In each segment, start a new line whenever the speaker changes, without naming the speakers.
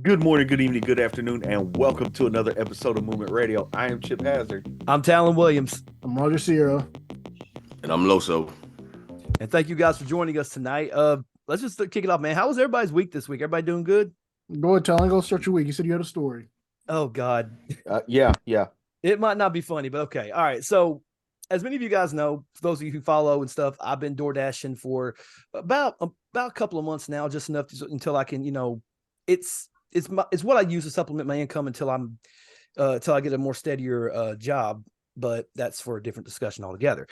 Good morning, good evening, good afternoon, and welcome to another episode of Movement Radio. I am Chip Hazard.
I'm Talon Williams,
I'm Roger Sierra.
And I'm Loso.
and thank you guys for joining us tonight. Let's just kick it off, man. How was everybody's week this week? Everybody doing good?
Go ahead, Talon. Go start your week. You said you had a story.
Oh God,
Yeah.
it might not be funny, but okay. All right. So, as many of you guys know, for those of you who follow and stuff, I've been door dashing for about a couple of months now, just enough until I can, it's what I use to supplement my income until I get a more steadier job. But that's for a different discussion altogether.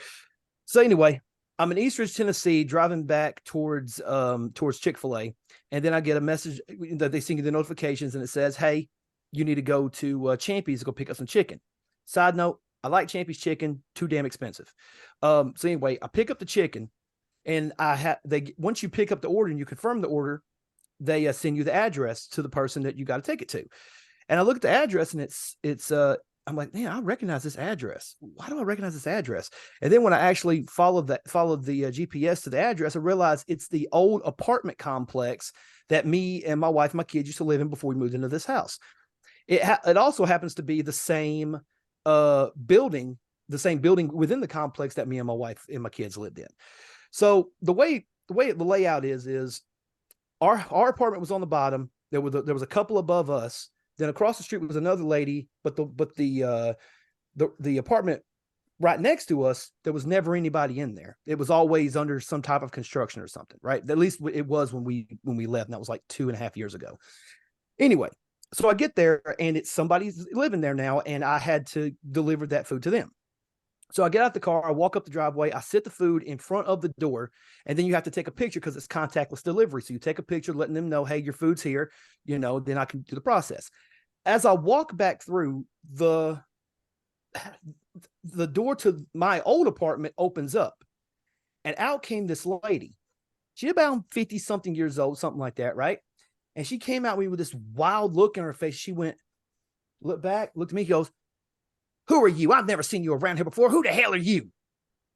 So anyway, I'm in Eastridge, Tennessee, driving back towards Chick-fil-A, and then I get a message that they send you the notifications, and it says, "Hey, you need to go to Champy's to go pick up some chicken." Side note: I like Champy's chicken, too damn expensive. So anyway, I pick up the chicken, and once you pick up the order and you confirm the order, they send you the address to the person that you got to take it to. And I look at the address, and it's I'm like, man, I recognize this address. Why do I recognize this address? And then when I actually followed the GPS to the address, I realized it's the old apartment complex that me and my wife and my kids used to live in before we moved into this house. It also happens to be the same building within the complex that me and my wife and my kids lived in. So the layout is our apartment was on the bottom. There was a couple above us. Then across the street was another lady, but the apartment right next to us, there was never anybody in there. It was always under some type of construction or something, right? At least it was when we left, and that was like 2.5 years ago. Anyway, so I get there, and it's somebody's living there now, and I had to deliver that food to them. So I get out the car, I walk up the driveway, I sit the food in front of the door, and then you have to take a picture because it's contactless delivery. So you take a picture, letting them know, hey, your food's here, then I can do the process. As I walk back through, the door to my old apartment opens up, and out came this lady. She's about 50 something years old, something like that, right? And she came out with this wild look in her face. She looked back, looked at me, goes, "Who are you? I've never seen you around here before. Who the hell are you?"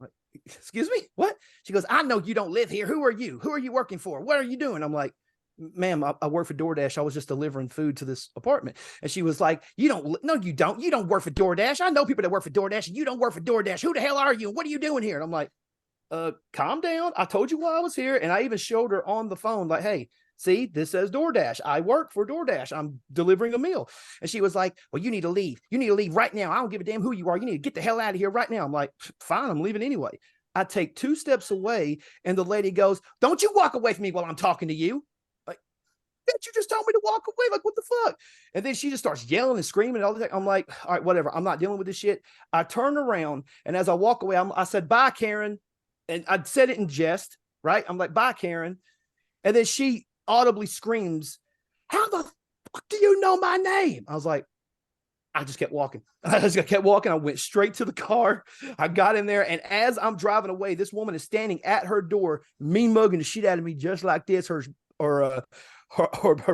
Like, excuse me? What? She goes, "I know you don't live here. Who are you? Who are you working for? What are you doing?" I'm like, "Ma'am, I work for DoorDash. I was just delivering food to this apartment." And she was like, no, you don't. You don't work for DoorDash. I know people that work for DoorDash, and you don't work for DoorDash. Who the hell are you? What are you doing here? And I'm like, calm down. I told you why I was here. And I even showed her on the phone, like, hey, see, this says DoorDash. I work for DoorDash. I'm delivering a meal. And she was like, well, you need to leave. You need to leave right now. I don't give a damn who you are. You need to get the hell out of here right now. I'm like, fine, I'm leaving anyway. I take 2 steps away, and the lady goes, "Don't you walk away from me while I'm talking to you." Like, bitch, you just told me to walk away. Like, what the fuck? And then she just starts yelling and screaming and all that. I'm like, all right, whatever. I'm not dealing with this shit. I turn around, and as I walk away, I said, "Bye, Karen." And I said it in jest, right? I'm like, "Bye, Karen." And then she audibly screams, "How the fuck do you know my name?" I was like, I just kept walking. I went straight to the car. I got in there, and as I'm driving away, this woman is standing at her door, mean mugging the shit out of me, just like this. Her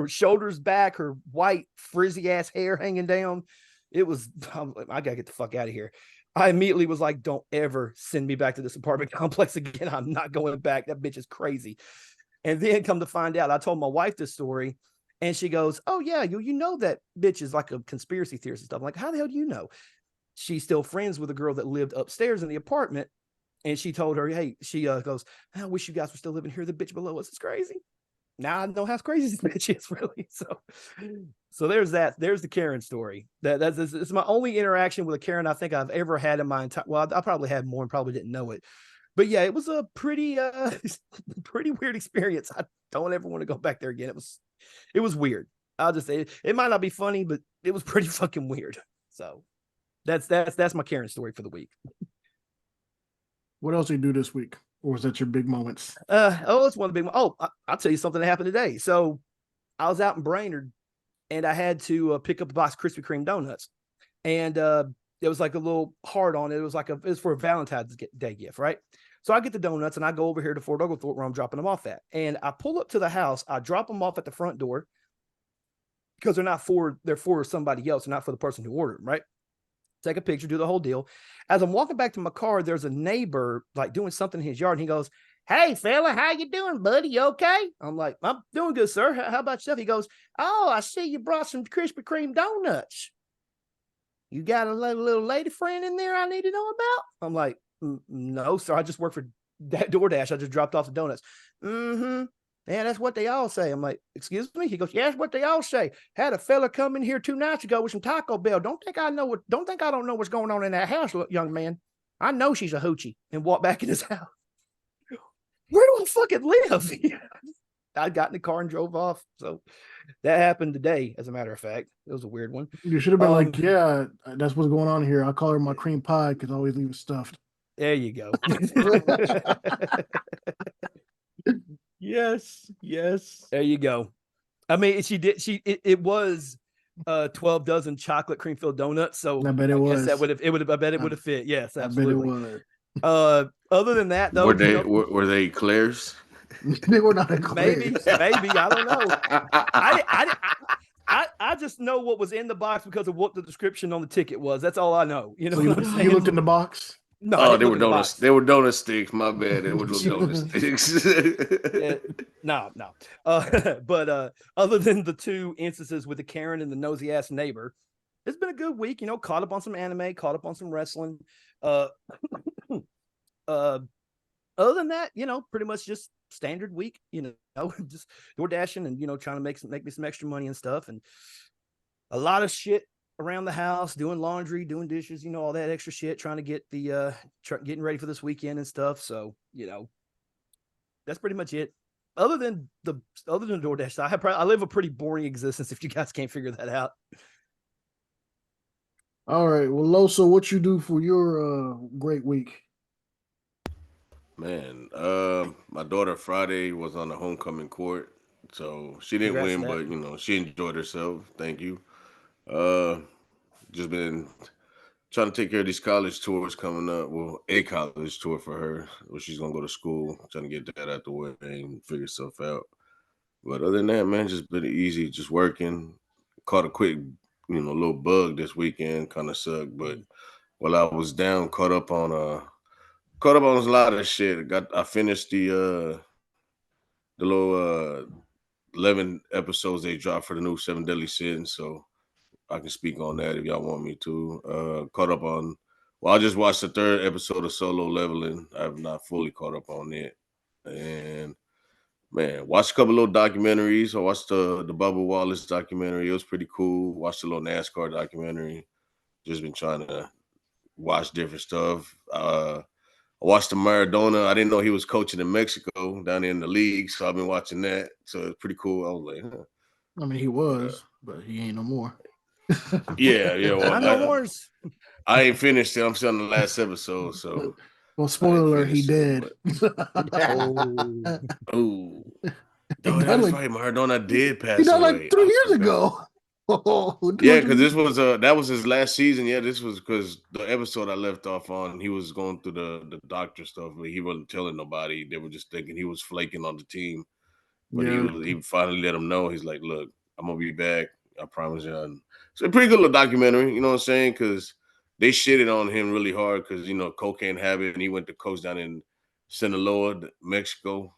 shoulders back, her white frizzy ass hair hanging down. I gotta get the fuck out of here. I immediately was like, "Don't ever send me back to this apartment complex again. I'm not going back. That bitch is crazy." And then come to find out, I told my wife this story, and she goes, "Oh yeah, you know that bitch is like a conspiracy theorist and stuff." I'm like, "How the hell do you know?" She's still friends with a girl that lived upstairs in the apartment, and she told her, "Hey," she goes, "I wish you guys were still living here. The bitch below us is crazy." Now I know how crazy this bitch is, really. So there's that. There's the Karen story. It's my only interaction with a Karen I think I've ever had in my entire. Well, I probably had more and probably didn't know it. But yeah, it was a pretty pretty weird experience. I don't ever want to go back there again. It was weird. I'll just say it might not be funny, but it was pretty fucking weird. So that's my Karen story for the week.
What else did you do this week? Or was that your big moments?
It's one of the big. I'll tell you something that happened today. So I was out in Brainerd, and I had to pick up a box of Krispy Kreme donuts, and it was like a little heart on it. It was for a Valentine's Day gift, right? So I get the donuts, and I go over here to Fort Oglethorpe where I'm dropping them off at, and I pull up to the house. I drop them off at the front door because they're for somebody else, not for the person who ordered them, right? Take a picture, do the whole deal. As I'm walking back to my car, there's a neighbor like doing something in his yard, and he goes, "Hey, fella, how you doing, buddy? You okay?" I'm like, "I'm doing good, sir. How about yourself?" He goes, "Oh, I see you brought some Krispy Kreme donuts. You got a little lady friend in there I need to know about?" I'm like, "No, sir. I just work for DoorDash. I just dropped off the donuts." "Mm-hmm. Yeah, that's what they all say." I'm like, "Excuse me?" He goes, "Yeah, that's what they all say. Had a fella come in here 2 nights ago with some Taco Bell. Don't think I don't know what's going on in that house, young man. I know she's a hoochie." And walked back in his house. Where do I fucking live? I got in the car and drove off. So that happened today, as a matter of fact. It was a weird one.
You should have been like, yeah, that's what's going on here. I call her my cream pie because I always leave it stuffed.
There you go.
Yes.
There you go. I mean, it was 12 dozen chocolate cream filled donuts. So
I bet it was.
I bet it would have fit. Yes, absolutely.
I bet it would.
Other than that, though,
were they eclairs?
They were not
maybe I don't know. I just know what was in the box because of what the description on the ticket was. That's all I know. You know,
So
what I'm saying?
you looked in the box?
No,
Oh, they were donuts. They were donut sticks. My bad. They were donut sticks.
No. But other than the 2 instances with the Karen and the nosy ass neighbor, it's been a good week. You know, caught up on some anime, caught up on some wrestling. Other than that, you know, pretty much just standard week. You know, just door dashing and, you know, trying to make me some extra money and stuff, and a lot of shit around the house, doing laundry, doing dishes, you know, all that extra shit, trying to get the getting ready for this weekend and stuff. So, you know, that's pretty much it. Other than DoorDash, I live a pretty boring existence if you guys can't figure that out.
All right. Well, Loso, what you do for your great week?
Man, my daughter Friday was on the homecoming court, so she didn't
Congrats to
win,
that.
but you know she enjoyed herself. Thank you. Just been trying to take care of these college tours coming up. Well, a college tour for her, where she's gonna go to school. Trying to get that out the way and figure stuff out. But other than that, man, just been easy, just working. Caught a quick, little bug this weekend, kind of sucked. But while I was down, caught up on a lot of shit. I finished the little 11 episodes they dropped for the new Seven Deadly Sins, so I can speak on that if y'all want me to. Caught up on. Well, I just watched the 3rd episode of Solo Leveling. I have not fully caught up on it, and man, watched a couple little documentaries. I watched the Bubba Wallace documentary. It was pretty cool. Watched a little NASCAR documentary. Just been trying to watch different stuff. I watched the Maradona. I didn't know he was coaching in Mexico down in the league, so I've been watching that. So it's pretty cool. I was like, huh.
I mean, he was, but he ain't no more.
Yeah. Well, I ain't finished it. I'm still on the last episode, so.
Well, spoiler, he did.
Oh, that's right. Maradona did pass
he died
away.
like 3 years ago.
Yeah, because this was that was his last season. Yeah, this was because the episode I left off on, he was going through the doctor stuff, but he wasn't telling nobody. They were just thinking he was flaking on the team. But he finally let them know. He's like, "Look, I'm gonna be back. I promise you." And it's a pretty good little documentary. You know what I'm saying? Because they shitted on him really hard because cocaine habit, and he went to coach down in Sinaloa, Mexico.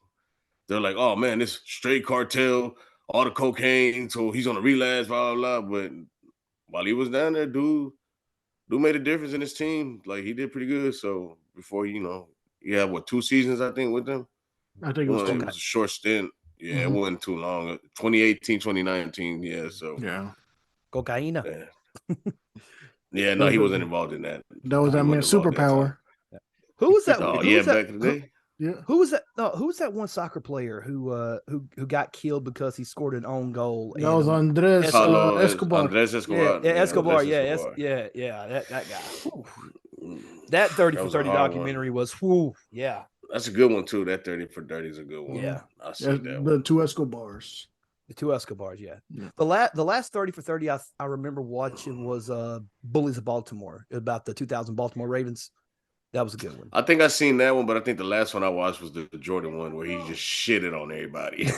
They're like, "Oh man, this straight cartel, all the cocaine, so he's on a relapse, blah blah blah." But while he was down there, dude made a difference in his team. Like he did pretty good. So before he had 2 seasons I think with them.
I think it was 2.
It was a short stint. Yeah, It wasn't too long. 2018, 2019. Yeah, so
yeah,
cocaine.
Yeah, no, he wasn't involved in that.
That was that man's superpower.
Who was that?
Oh, yeah, back in the day.
Who was that? No, who was that one soccer player who got killed because he scored an own goal?
That was Andres Escobar.
Andres Escobar.
Yeah, Escobar. Yeah, that guy. That 30 for 30 documentary was, yeah.
That's a good one too. That 30 for 30 is a good one.
Yeah,
I see that.
The 2 Escobars.
The 2 Escobars, yeah. The last 30 for 30 I remember watching was Bullies of Baltimore, about the 2000 Baltimore Ravens. That was a good one.
I think I seen that one, but I think the last one I watched was the Jordan one where he just shitted on everybody.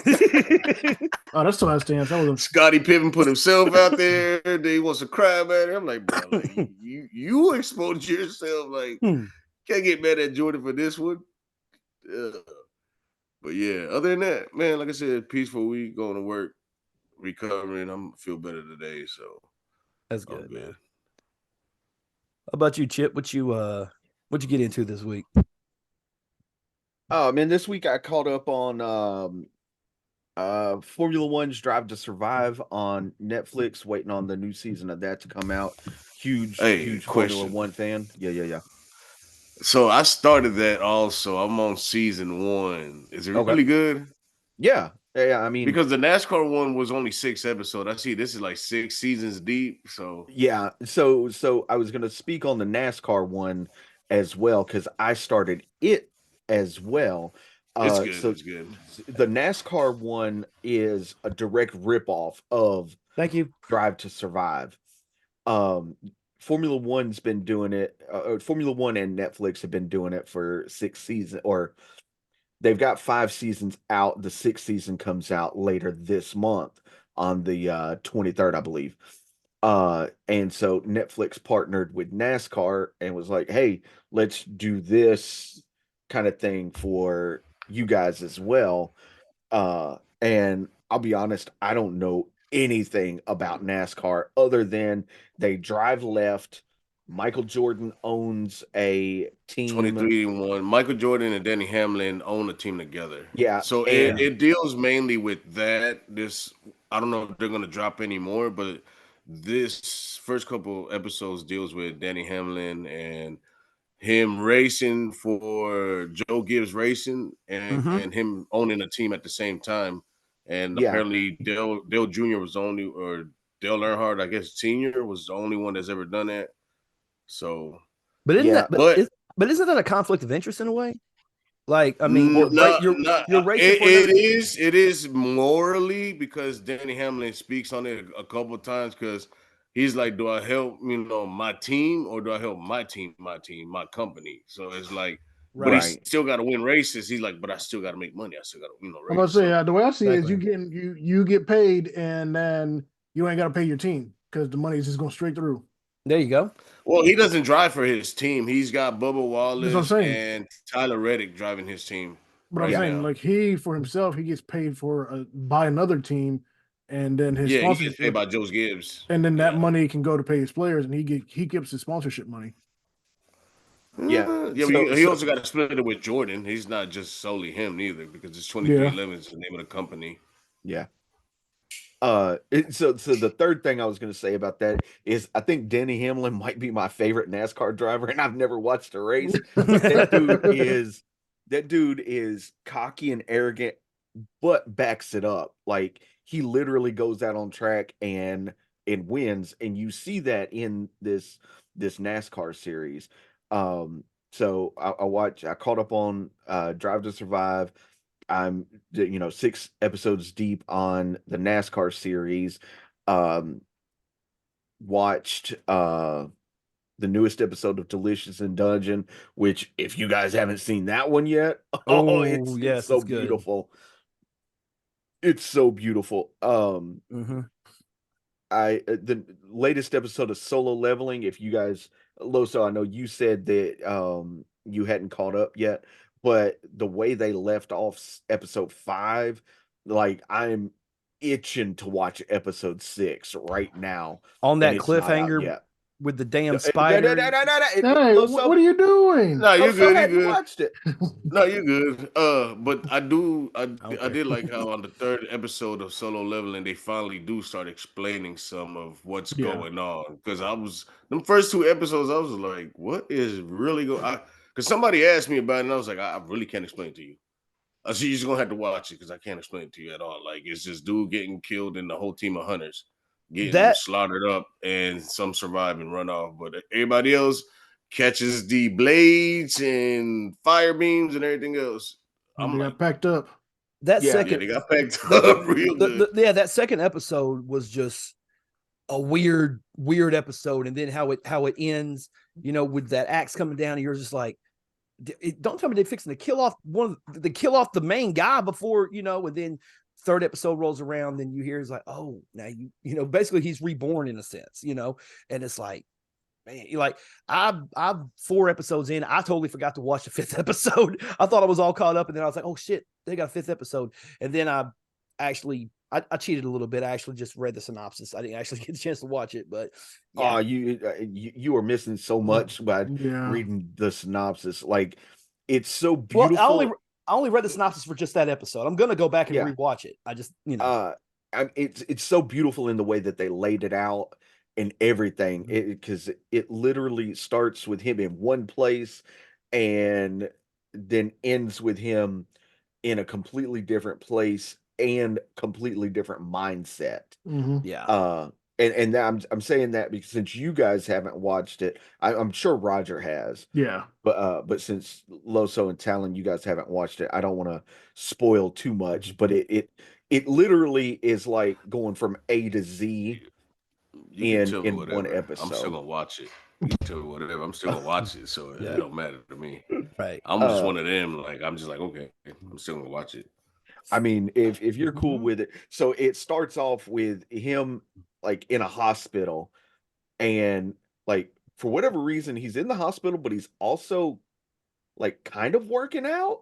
Oh, that's the last dance. That was
Scottie Pippen put himself out there. Then he wants to cry about it. I'm like, bro, like, you exposed yourself. Like, can't get mad at Jordan for this one. But yeah, other than that, man, like I said, peaceful week, going to work, recovering. I'm feel better today, so
That's
I'm
good, man.
good.
How about you, Chip? What you get into this week?
Oh man, this week I caught up on Formula One's Drive to Survive on Netflix, waiting on the new season of that to come out.
Hey,
Huge Formula
question.
One fan. Yeah.
So I started that also. I'm on season 1. Is it
Okay.
really good?
Yeah. I mean,
Because the NASCAR one was only 6 episodes. I see this is like 6 seasons deep. So
yeah. So I was gonna speak on the NASCAR one as well, because I started it as well.
it's good.
So
It's good.
the NASCAR one is a direct ripoff of
Thank you.
Drive to Survive. Um, Formula One's been doing it. Formula One and Netflix have been doing it for 6 seasons, or they've got 5 seasons out. The 6th season comes out later this month on the 23rd, I believe. And so Netflix partnered with NASCAR and was like, "Hey, let's do this kind of thing for you guys as well." And I'll be honest, I don't know anything about NASCAR other than they drive left. Michael Jordan owns a team.
23-1. Michael Jordan and Danny Hamlin own a team together.
Yeah,
So it,
and
it deals mainly with that. This I don't know if they're gonna drop any more, but this first couple episodes deals with Danny Hamlin and him racing for Joe Gibbs Racing
Mm-hmm.
and him owning a team at the same time. And
yeah,
apparently Dale Jr. was only or Dale Earnhardt, I guess Senior was the only one that's ever done that. So
But isn't
yeah,
that
but
but isn't that a conflict of interest in a way? Like, I mean,
Not,
you're racing
it,
for another.
it is morally because Danny Hamlin speaks on it a couple of times because he's like, do I help my team or do I help my team, my company? So it's like, but he
Right.
right.
still got to win races. He's like, but I still got to make money. I still got to
I'm gonna
race.
say
So
the way I see it is
Exactly.
you get paid and then you ain't got to pay your team because the money is just going straight through.
There you go.
well, he doesn't drive for his team. He's got Bubba
That's what I'm
Wallace
saying.
and Tyler Reddick driving his team
But I'm
right
Yeah,
saying
now.
like he for himself he gets paid for by another team, and then his
Yeah, he
sponsors
gets paid by Joe Gibbs.
and then that
Yeah.
money can go to pay his players, and he keeps his sponsorship money.
yeah.
Yeah, but
So
he
so
also got to split it with Jordan. He's not just solely him neither because it's
Yeah,
2311 is the name of the company.
yeah. So the third thing I was going to say about that is I think Denny Hamlin might be my favorite NASCAR driver, and I've never watched a race, but that dude is cocky and arrogant, but backs it up. Like he literally goes out on track and wins, and you see that in this NASCAR series. So I caught up on Drive to Survive. I'm 6 episodes deep on the NASCAR series. Um, Watched the newest episode of Delicious in Dungeon, which if you guys haven't seen that one yet, oh,
Oh,
it's
yes,
so
it's good.
beautiful. It's so beautiful.
Mm-hmm.
The latest episode of Solo Leveling, if you guys Loso, I know you said that you hadn't caught up yet, but the way they left off episode 5, like I'm itching to watch episode 6 right now,
On
and
that
it's not out
cliffhanger
yet.
with the damn spider.
hey,
Loso,
what are you doing?
No, you're
Loso,
good. You're
have you
good.
watched it?
No, you're good. But I
Okay.
did like how on the 3rd episode of Solo Leveling they finally do start explaining some of what's
Yeah,
going on. Because I was them first 2 episodes, I was like, what is really going? Because somebody asked me about it, and I was like, I really can't explain it to you. So you're just gonna have to watch it because I can't explain it to you at all. Like it's just dude getting killed and the whole team of hunters getting
That
slaughtered up and some survive and run off, but everybody else catches the blades and fire beams and everything else.
and
I'm
they
like,
got packed up.
that
Yeah,
yeah,
second
they got packed
the,
up real good.
yeah, that second episode was just a weird episode, and then how it ends, with that axe coming down, and you're just like, don't tell me they're fixing to kill off the main guy before, and then third episode rolls around, then you hear it's like, oh, now basically he's reborn in a sense, and it's like, man, like I'm 4 episodes in. I totally forgot to watch the 5th episode. I thought I was all caught up, and then I was like, oh shit, they got a 5th episode. And then I cheated a little bit. I actually just read the synopsis. I didn't actually get a chance to watch it, but yeah.
Oh, you are missing so much by
Yeah.
reading the synopsis. Like, it's so
Well,
beautiful.
I only read the synopsis for just that episode. I'm gonna go back and
Yeah.
rewatch it. I just, you know.
It's so beautiful in the way that they laid it out and everything. Because it literally starts with him in one place and then ends with him in a completely different place and completely different mindset.
Mm-hmm.
Yeah.
And I'm saying that because since you guys haven't watched it, I'm sure Roger has.
Yeah.
But since Loso and Talon, you guys haven't watched it, I don't want to spoil too much. But it literally is like going from A to Z
You can tell me
in one
whatever. I'm still
episode.
gonna watch it. You can tell me whatever. I'm still gonna watch it, so
Yeah.
it don't matter to me.
Right.
I'm just one of them. Like I'm just like, okay, I'm still gonna watch it.
I mean, if you're cool with it, so it starts off with him like in a hospital, and like for whatever reason he's in the hospital, but he's also like kind of working out,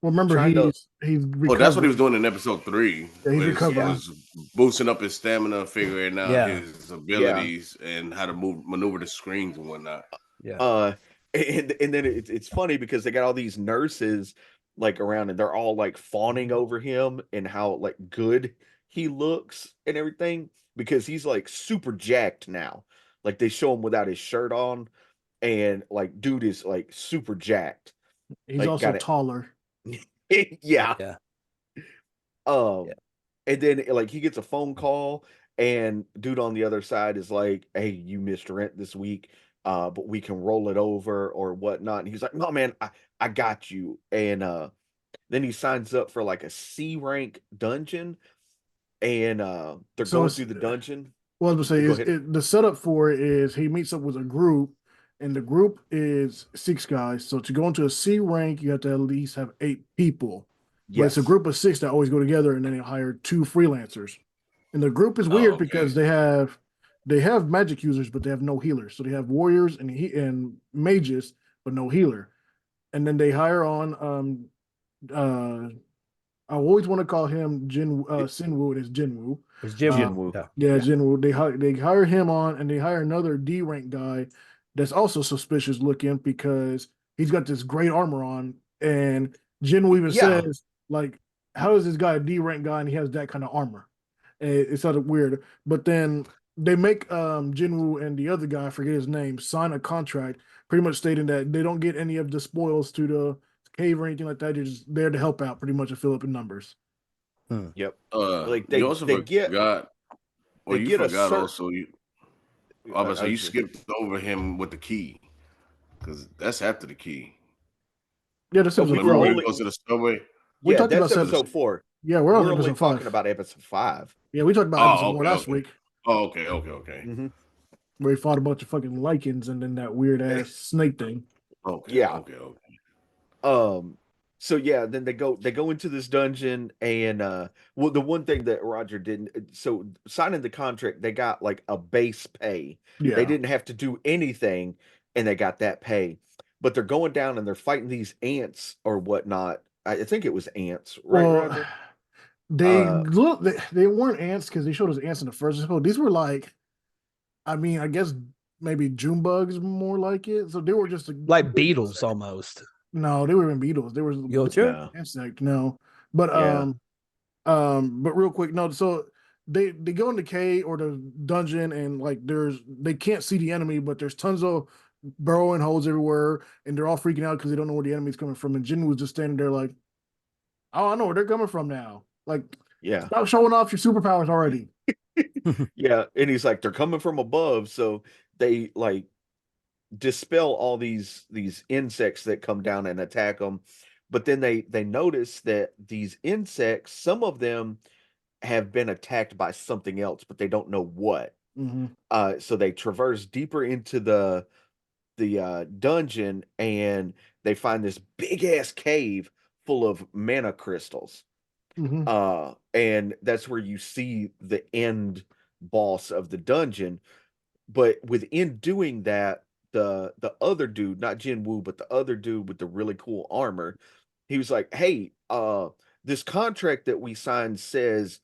Well, remember
trying to.
he's
Oh, that's what he
recovering.
was doing in episode 3.
Yeah, he's
Was,
recovering.
was boosting up his stamina, figuring out
Yeah.
his abilities and how to maneuver the screens and whatnot.
Yeah.
And then it's funny because they got all these nurses like around and they're all like fawning over him and how like good he looks and everything because he's like super jacked now. Like they show him without his shirt on and like dude is like super jacked.
He's
Like,
also
got it.
taller.
Yeah.
Yeah.
Yeah. And then like he gets a phone call and dude on the other side is like, hey, you missed rent this week. But we can roll it over or whatnot. And he's like, no, man, I got you. And then he signs up for like a C rank dungeon. And they're
So
going through the dungeon.
Well, I was gonna
Go
say
ahead.
the setup for it is he meets up with a group, and the group is 6 guys. So to go into a C rank, you have to at least have 8 people. But it's a
Yes.
group of 6 that always go together, and then they hire 2 freelancers. And the group is
Oh,
weird
okay.
because they have magic users, but they have no healers. So they have warriors and mages, but no healer. And then they hire on I always want to call him Sinwoo. It is Jinwoo.
It's Jim.
Jinwoo.
Yeah.
Yeah, Jinwoo. They hire him on, and they hire another D rank guy that's also suspicious looking because he's got this great armor on, and Jinwoo even
Yeah.
says like, "How is this guy a D rank guy and he has that kind of armor?" And it's sort of weird. But then they make Jinwoo and the other guy, I forget his name, sign a contract, pretty much stating that they don't get any of the spoils to the cave or anything like that. They're just there to help out, pretty much, and fill up in numbers.
Yep.
Like
Like
you also
they get
forgot, or
they
you
get a
forgot
certain.
also. I was say you skipped over him with the key because that's after the key.
Yeah, that's
No,
episode
we
Remember
were
when
four.
he goes to the subway?
We
Yeah,
talked
that's
about
episode 4.
Yeah, we're on
We're only
episode
talking
5.
about episode 5.
Yeah, we talked about
Oh,
episode 4
okay,
last
okay.
week,
Oh, okay.
Mm-hmm.
where he fought a bunch of fucking lichens and then that weird ass snake thing.
Okay,
Yeah.
okay.
So yeah, then they go into this dungeon and well, the one thing that Roger didn't, so signing the contract, they got like a base pay.
Yeah.
They didn't have to do anything and they got that pay. But they're going down and they're fighting these ants or whatnot. I think it was ants, right,
Well,
Roger?
they weren't ants because they showed us ants in the first episode. These were like, I mean, I guess maybe June bugs more like it. So they were just
Like beetles almost.
No, they were even beetles. They were
sure?
insect. No, but
Yeah.
but real quick, no. So they go in the cave or the dungeon and like they can't see the enemy, but there's tons of burrowing holes everywhere, and they're all freaking out because they don't know where the enemy's coming from. And Jin was just standing there like, oh, I know where they're coming from now. Like,
Yeah.
stop showing off your superpowers already.
Yeah. And he's like, they're coming from above. So they like dispel all these insects that come down and attack them. But then they notice that these insects, some of them have been attacked by something else, but they don't know what.
Mm-hmm.
So they traverse deeper into the dungeon and they find this big ass cave full of mana crystals.
Mm-hmm.
And that's where you see the end boss of the dungeon. But within doing that, the other dude, not Jin Woo, but the other dude with the really cool armor, he was like, "Hey, this contract that we signed says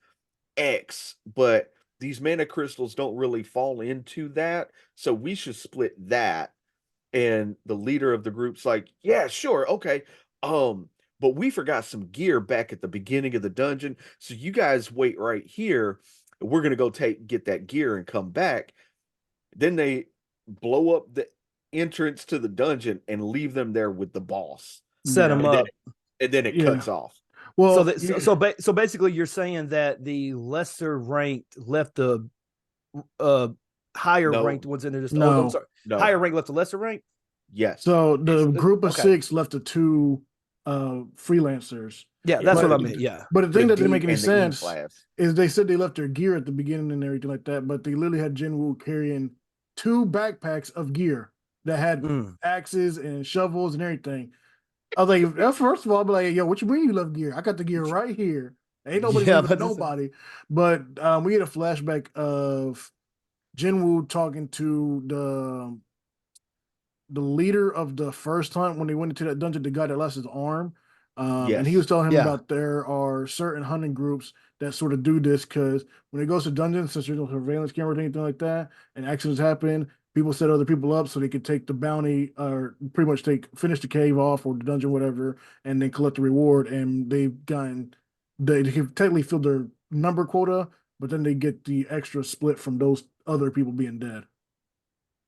X, but these mana crystals don't really fall into that, so we should split that." And the leader of the group's like, "Yeah, sure, okay. But we forgot some gear back at the beginning of the dungeon, so you guys wait right here. We're gonna go get that gear and come back." Then they blow up the entrance to the dungeon and leave them there with the boss.
Set
Yeah.
them
And then
up.
it
Yeah.
cuts off.
So
Well,
that so basically, you're saying that the lesser ranked left the higher
No,
ranked ones in there. Just I'm
no.
sorry,
no.
higher rank left the lesser rank.
Yes.
So the group of
Okay.
6 left the 2 freelancers.
Yeah,
Yeah,
that's what I
But
meant. Yeah.
but the
The
thing that didn't make
D
any
and the E
sense
class.
is they said they left their gear at the beginning and everything like that, but they literally had Jinwoo carrying 2 backpacks of gear that had
Mm.
axes and shovels and everything. I was like, first of all, I'd be like, yo, what you mean you love gear? I got the gear right here. Ain't nobody
Yeah,
leaving
but this-
nobody. But we get a flashback of Jinwoo talking to the leader of the first time when they went into that dungeon, the guy that lost his arm. And he was
Yes.
telling him
Yeah.
about there are certain hunting groups that sort of do this because when it goes to dungeons, since there's no surveillance camera or anything like that, and accidents happen, people set other people up so they could take the bounty or pretty much finish the cave off or the dungeon, whatever, and then collect the reward. And they have technically filled their number quota, but then they get the extra split from those other people being dead.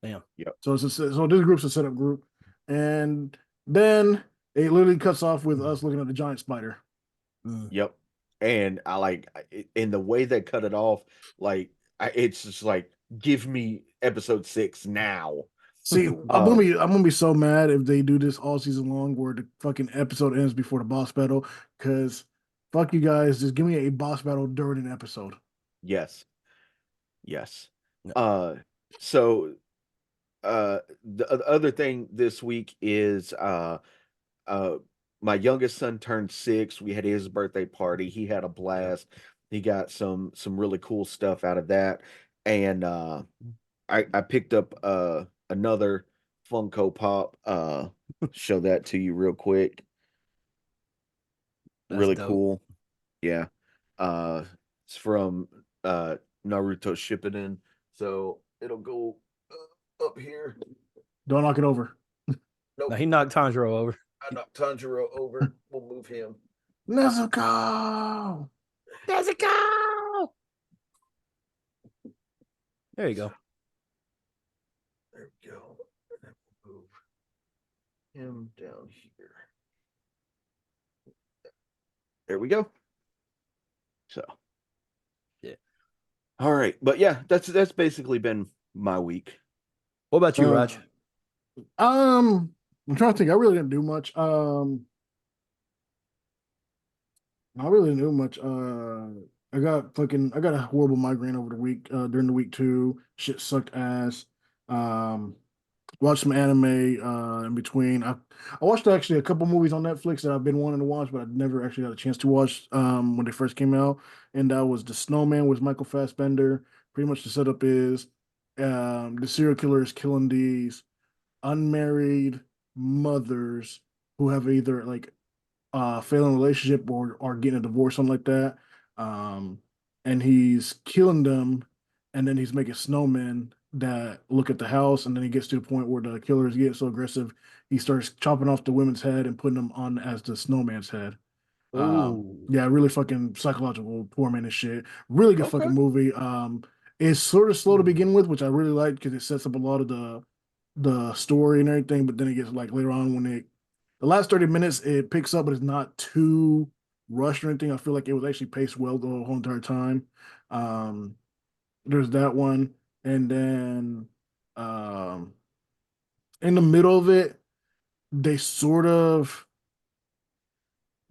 Damn.
Yep.
So so this group's a setup group, and then it literally cuts off with us looking at the giant spider.
Mm.
Yep. And I like in the way they cut it off, like it's just like, give me episode 6 now.
See, I'm gonna be so mad if they do this all season long, where the fucking episode ends before the boss battle. Because fuck you guys, just give me a boss battle during an episode.
Yes. Yes.
No.
So the other thing this week is uh my youngest son turned 6. We had his birthday party. He had a blast. He got some really cool stuff out of that. And I picked up another Funko Pop. Show that to you real quick.
That's
Really
dope.
cool. Yeah. It's from Naruto Shippuden. So it'll go up here.
Don't knock it over.
Nope.
Now he knocked Tanjiro over.
I knocked Tanjiro over. We'll move him.
Nezuko!
Nezuko! There you go.
There we go. And then we'll move him down here. There we go. So,
yeah.
All right, but yeah, that's basically been my week.
What about you, Raj?
I'm trying to think. I really didn't do much. I really didn't do much. I got a horrible migraine over the week, during the week too. Shit sucked ass. Um, watched some anime in between. I watched actually a couple movies on Netflix that I've been wanting to watch, but I never actually got a chance to watch when they first came out. And that was The Snowman with Michael Fassbender. Pretty much the setup is the serial killer is killing these unmarried mothers who have either like failing relationship or getting a divorce, something like that. Um, and he's killing them, and then he's making snowmen that look at the house, and then he gets to the point where the killer is getting so aggressive, he starts chopping off the women's head and putting them on as the snowman's head.
Ooh.
Yeah, really fucking psychological torment and shit. Really good
Okay.
fucking movie. It's sort of slow to begin with, which I really like because it sets up a lot of the story and everything, but then it gets like later on when the last 30 minutes it picks up, but it's not too rushed or anything. I feel like it was actually paced well the whole entire time. Um, there's that one, and then um, in the middle of it, they sort of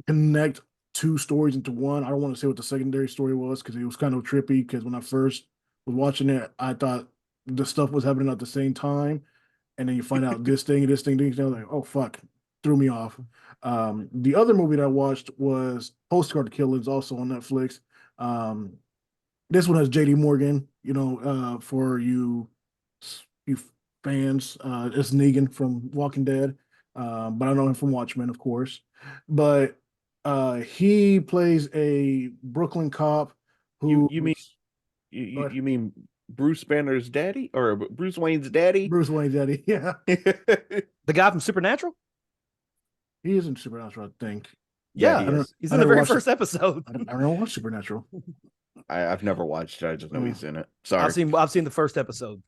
connect 2 stories into one. I don't want to say what the secondary story was because it was kind of trippy. Because when I first was watching it, I thought the stuff was happening at the same time, and then you find out this thing, this thing, this thing. Like, oh fuck, threw me off. The other movie that I watched was Postcard Killers, also on Netflix. Um, this one has JD Morgan. For you fans. It's Negan from Walking Dead, but I know him from Watchmen, of course. But he plays a Brooklyn cop
You
who's
you mean you mean Bruce Banner's daddy or Bruce Wayne's daddy?
Bruce Wayne's daddy. Yeah,
The guy from Supernatural?
he isn't Supernatural, I think.
Yeah,
Yeah,
he is.
he's
I
in the
never
very
watched
first episode.
I never watched Supernatural.
I've never watched it. I just know
Mm.
he's in it. Sorry.
I've seen the first episode.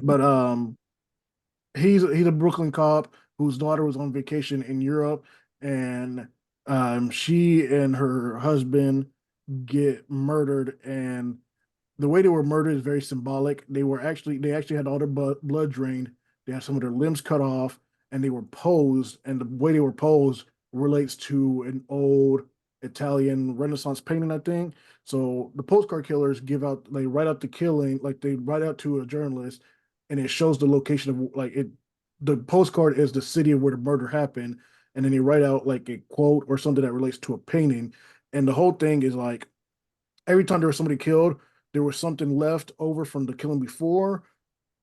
But he's a Brooklyn cop whose daughter was on vacation in Europe, and she and her husband get murdered, and the way they were murdered is very symbolic. They actually had all their blood drained. They had some of their limbs cut off, and they were posed. And the way they were posed relates to an old Italian Renaissance painting, I think. So the postcard killers they write out the killing, like they write out to a journalist, and it shows the location of like it. The postcard is the city of where the murder happened, and then they write out like a quote or something that relates to a painting. And the whole thing is like every time there was somebody killed, there was something left over from the killing before,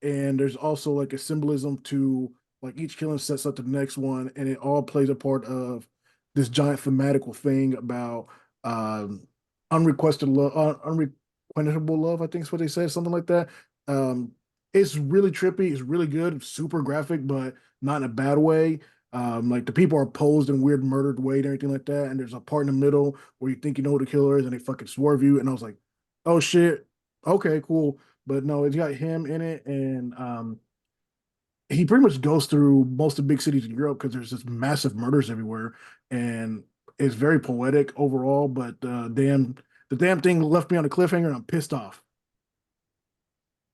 and there's also like a symbolism to like each killing sets up the next one, and it all plays a part of this giant thematical thing about unrequested love, unrequittable love. I think is what they said, something like that. Um, it's really trippy. It's really good. Super graphic, but not in a bad way. Like the people are posed in weird murdered way and everything like that. And there's a part in the middle where you think you know who the killer is, and they fucking swerve you. And I was like, oh shit, okay, cool. But no, it's got him in it, and he pretty much goes through most of the big cities in Europe because there's just massive murders everywhere, and it's very poetic overall. But the damn thing left me on a cliffhanger, and I'm pissed off.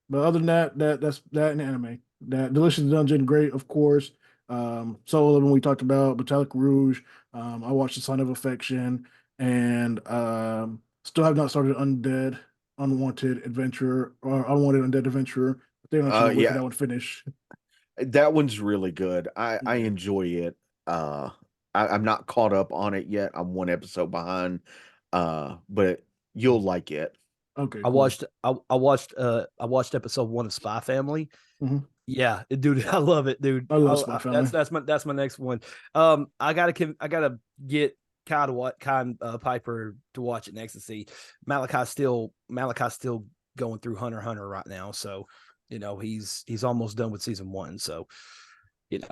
But other than that's that in anime. That Delicious Dungeon, great, of course. Solo Leveling we talked about, Metallic Rouge. I watched The Sign of Affection, and still have not started Unwanted Adventure or Unwanted Undead Adventure. I think I'm actually wait for
Yeah,
that one to finish.
that one's really good. I
Yeah.
enjoy it. I'm not caught up on it yet. I'm one episode behind. But you'll like it.
Okay,
I
cool.
watched I watched episode 1 of Spy Family.
Mhm.
Yeah, dude, I love it, dude.
I love Spy Family.
That's my next one. I gotta get Piper to watch it next to see. Malachi's still going through Hunter x Hunter right now, so he's almost done with season 1. So you know,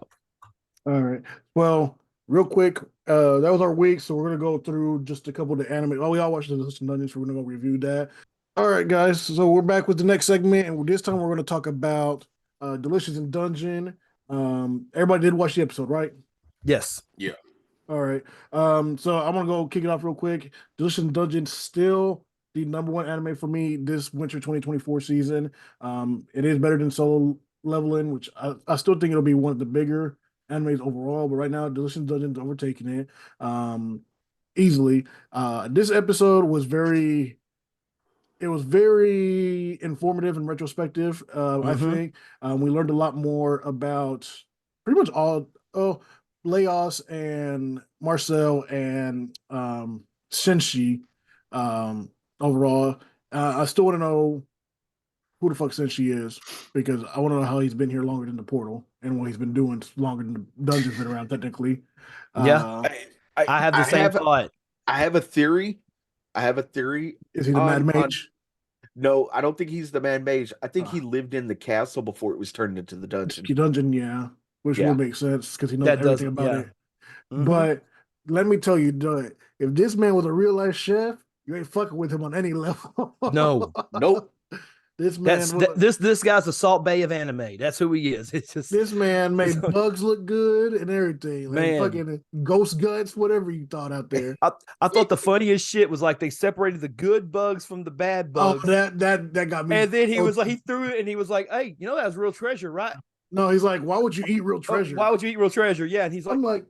All right. Well, real quick, that was our week, so we're gonna go through just a couple of the anime. Oh, we all watched the Delicious Dungeons, so we're gonna go review that. All right, guys. So we're back with the next segment, and this time we're gonna talk about Delicious in Dungeon. Everybody did watch the episode, right?
yes,
Yeah.
All right. So I'm gonna go kick it off real quick. Delicious in Dungeon still the number one anime for me this winter 2024 season. It is better than Solo Leveling, which I still think it'll be one of the bigger animes overall, but right now Delicious Dungeon's overtaking it easily. This episode was very informative and retrospective. I think we learned a lot more about pretty much all Leos and Marcel and Senshi overall. I still want to know who the fuck Senshi is because I want to know how he's been here longer than the portal and what he's been doing longer than the dungeon's been around technically.
yeah. I have the same
have
thought.
I have a theory. I have a theory
Is he the Mad Mage?
No, I don't think he's the man mage. I think he lived in the castle before it was turned into the dungeon.
Dungeon, yeah, which
Yeah.
would make sense because he knows
That
everything
doesn't,
about
yeah.
it. But let me tell you, Dud, if this man was a real life chef, you ain't fucking with him on any level.
No.
Nope.
This man,
This guy's the Salt Bay of anime. That's who he is. It's just
this man made bugs look good and everything. Like
Man.
fucking ghost guts, whatever you thought out there.
I thought the funniest shit was like they separated the good bugs from the bad bugs.
Oh, that got me.
And then he was like, he threw it and he was like, hey, that was real treasure, right?
No, he's like, why would you eat real treasure?
Why would you eat real treasure? Yeah. And he's like,
I'm like,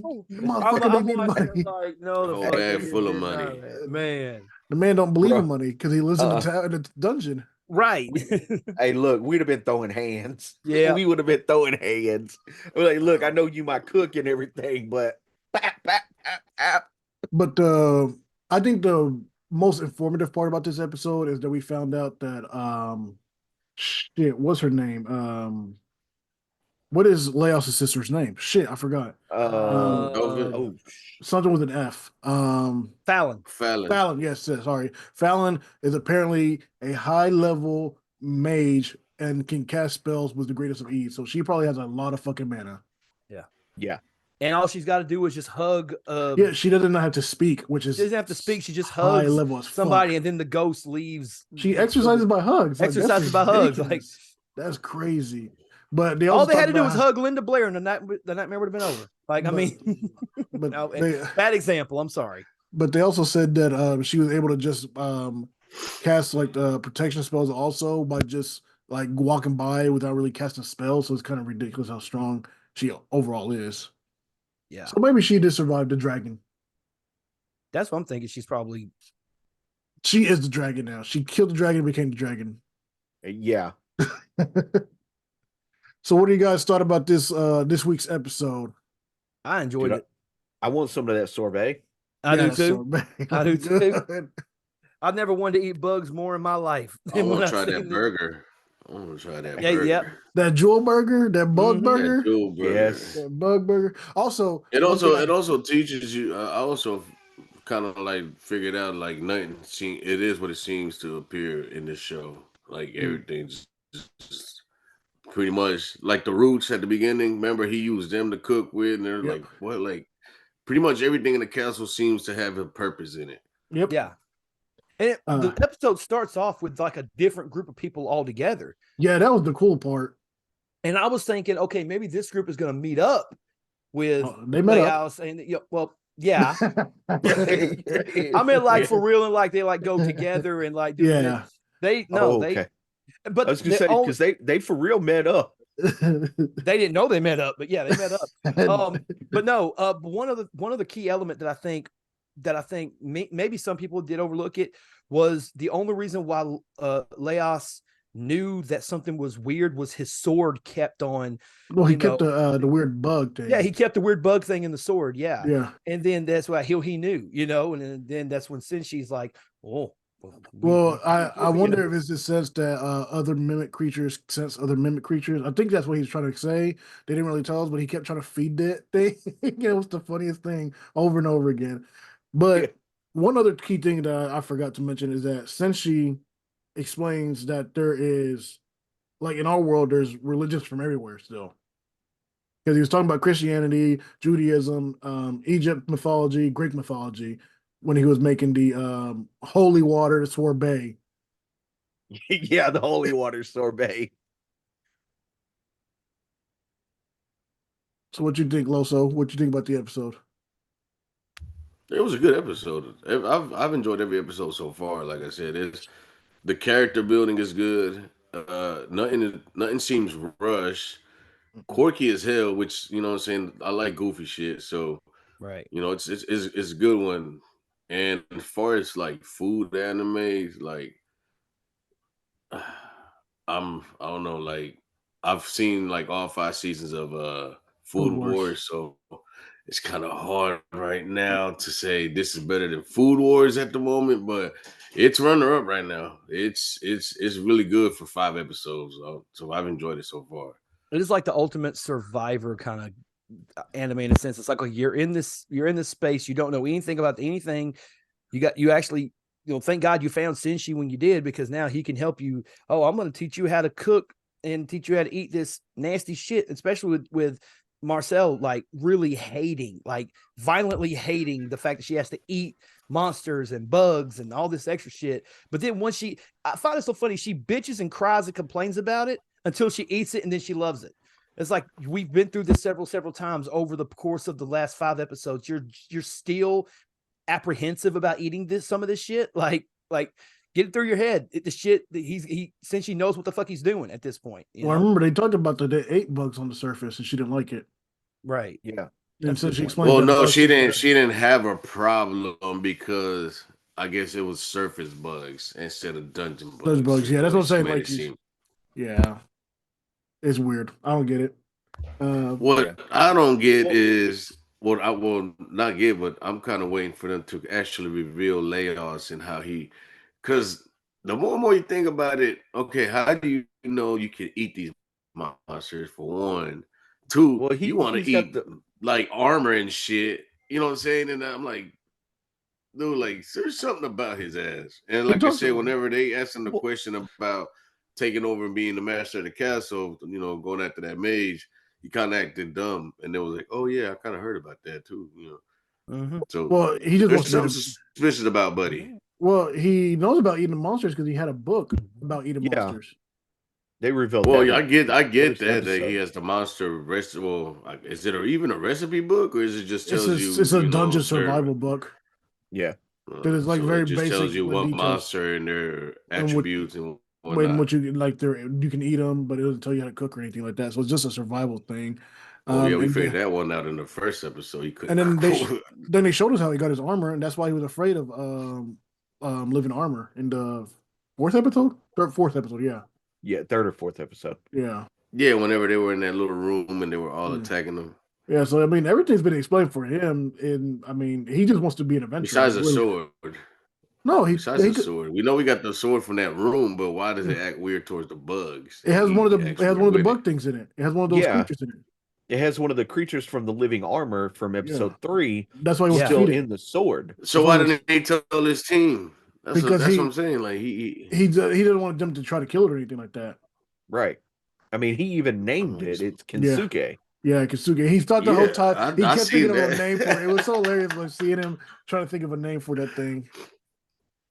oh,
motherfucker, they need money.
like, no, the
Whole
fuck
bag
you
full of
did
money.
not, man.
The man don't believe
Bruh.
in money because he lives in the dungeon.
Right.
Hey, look, we'd have been throwing hands.
Yeah.
We would have been throwing hands. We're like, look, I know you might cook and everything, but
But I think the most informative part about this episode is that we found out that shit, what's her name? What is Laos' sister's name? Shit, I forgot.
Velvet?
Oh,
Something with an F.
Fallon.
Fallon.
Fallon, yes, sorry. Fallon is apparently a high level mage and can cast spells with the greatest of ease. So she probably has a lot of fucking mana.
yeah.
And all she's got to do is just hug.
Yeah, she doesn't have to speak, which
She
is
doesn't have to speak. She just
high
hugs
level as
somebody,
fuck.
and then the ghost leaves.
She exercises by hugs. Like, that's
Exercises by hugs. Like,
ridiculous. That's crazy. But they
all
also
they
talk
had to do was
about
hug Linda Blair, and the nightmare would have been over. Like, I
but,
mean,
but
no,
they
bad example. I'm sorry.
but they also said that she was able to just cast like the protection spells also by just like walking by without really casting spells. So it's kind of ridiculous how strong she overall is.
Yeah,
So maybe she did survive the dragon.
that's what I'm thinking. She's probably.
She is the dragon now. She killed the dragon and became the dragon.
Yeah.
So what do you guys thought about this week's episode?
I enjoyed
Dude,
it.
I want some of that sorbet.
I do
Yeah,
too. I do too.
good.
I've never wanted to eat bugs more in my life
I
than when
want
I
to try
seen
that
it.
burger. I want to try that
Yeah,
burger.
yeah.
That jewel burger, that bug
Mhm.
burger,
That dual burger.
Yes.
that bug burger. Also,
It
one thing
also teaches you. I also kind of like figured out like nothing. It is what it seems to appear in this show. Like everything's just pretty much like the roots at the beginning. Remember, he used them to cook with, and they're
Yep.
like, what? Like pretty much everything in the castle seems to have a purpose in it.
Yep.
Yeah. And the
Uh,
episode starts off with like a different group of people all together.
yeah, that was the cool part.
And I was thinking, okay, maybe this group is going to meet up with
They met up.
Laos. And well, yeah. I mean, like for real, and like they like go together and like do
Yeah.
they no,
Oh,
they
okay.
but
I was gonna say because they for real met up.
they didn't know they met up, but yeah, they met up. But no, one of the key element that I think maybe some people did overlook it was the only reason why Laos knew that something was weird was his sword kept on.
Well, he
You know,
kept the weird bug thing.
yeah, he kept the weird bug thing in the sword. Yeah.
Yeah.
And then that's why he knew, and then that's when Senshi's like, oh,
Well, I wonder if it's the sense that other mimic creatures sense other mimic creatures. I think that's what he's trying to say. They didn't really tell us, but he kept trying to feed that thing. It was the funniest thing over and over again. But one other key thing that I forgot to mention is that Senshi explains that there is, like in our world, there's religions from everywhere still. Because he was talking about Christianity, Judaism, Egypt mythology, Greek mythology, when he was making the holy water sorbet.
Yeah, the holy water sorbet.
So, what you think, Loso? What you think about the episode?
It was a good episode. I've enjoyed every episode so far. Like I said, it's the character building is good. Nothing seems rushed. Quirky as hell, which you know what I'm saying. I like goofy shit, so
right.
it's a good one. And as far as like food anime, like I don't know, like I've seen like all 5 seasons of
Food
Food
Wars.
Wars, so it's kind of hard right now to say this is better than Food Wars at the moment, but it's runner up right now. It's really good for 5 episodes, so I've enjoyed it so far.
It is like the ultimate survivor kind of anime in a sense. It's like you're in this space, you don't know anything about anything. You actually, thank God you found Senshi when you did, because now he can help you. Oh, I'm going to teach you how to cook and teach you how to eat this nasty shit, especially with Marcel, like really violently hating the fact that she has to eat monsters and bugs and all this extra shit. But then I find it so funny, she bitches and cries and complains about it until she eats it, and then she loves it. It's like we've been through this several times over the course of the last 5 episodes. You're still apprehensive about eating some of this shit. Like get it through your head. The shit that since she knows what the fuck he's doing at this point.
I remember they talked about they ate bugs on the surface and she didn't like it.
Right.
Yeah.
And so she explained.
Well, no, she didn't. She didn't have a problem because I guess it was surface bugs instead of dungeon bugs.
Those bugs, yeah, that's what I'm saying. Like,
yeah,
it's weird. I don't get it.
What I don't get is what I will not get, but I'm kind of waiting for them to actually reveal Laos and how because the more and more you think about it, okay, how do you know you can eat these monsters for one? Two,
Well,
you want to
he's got
eat
the
like armor and shit. You know what I'm saying? And I'm like, dude, like there's something about his ass. And
He
like I
talks.
said, whenever they asked him the
well,
question about taking over and being the master of the castle, going after that mage, he kind of acted dumb. And they was like, oh yeah, I kind of heard about that too.
Mm-hmm.
So
Well, he just wants
there's
to be
something
the.
suspicious about Buddy.
Well, he knows about eating monsters because he had a book about eating
yeah,
monsters.
they revealed
Well,
that
yeah,
in
I
the
get
first
that he
episode.
has the monster rest. Well, is it even a recipe book, or is it just tells
It's
you,
a dungeon survival book
Yeah,
that is like
so it
very
just
basic
tells you
with
what
details
monster and their
and what
attributes and
when
whatnot.
what you like there you can eat them, but it doesn't tell you how to cook or anything like that. So it's just a survival thing.
Oh yeah, we
And
figured that one out in the first episode. He
and
couldn't
then
cook.
then they showed us how he got his armor, and that's why he was afraid of living armor in the fourth episode, yeah,
yeah, third or fourth episode.
yeah.
Yeah, whenever they were in that little room and they were all
Hmm.
attacking him.
Yeah, so I mean, everything's been explained for him, and I mean, he just wants to be an adventurer.
Besides
Like,
a
really.
sword,
No,
besides
he
a
could.
sword, we know we got the sword from that room, but why does it act weird towards the bugs?
It
And
has
he
it
acts
has
weird
one of the
with it.
bug things in it. It has one of those
Yeah,
creatures in it.
it has one of the creatures from the Living Armor from
Yeah,
episode 3
that's why he wants to
Yeah.
still
feed it.
in the sword.
So
That's why he
why
wants
didn't they tell his team?
because
That's what I'm saying. Like
he doesn't want them to try to kill it or anything like that.
Right. I mean, he even named it. It's
Yeah,
Kensuke.
yeah, Kisuke. He thought the whole
yeah,
time he
I
kept thinking
seen
of a name for it. It was
that.
so hilarious like seeing him trying to think of a name for that thing.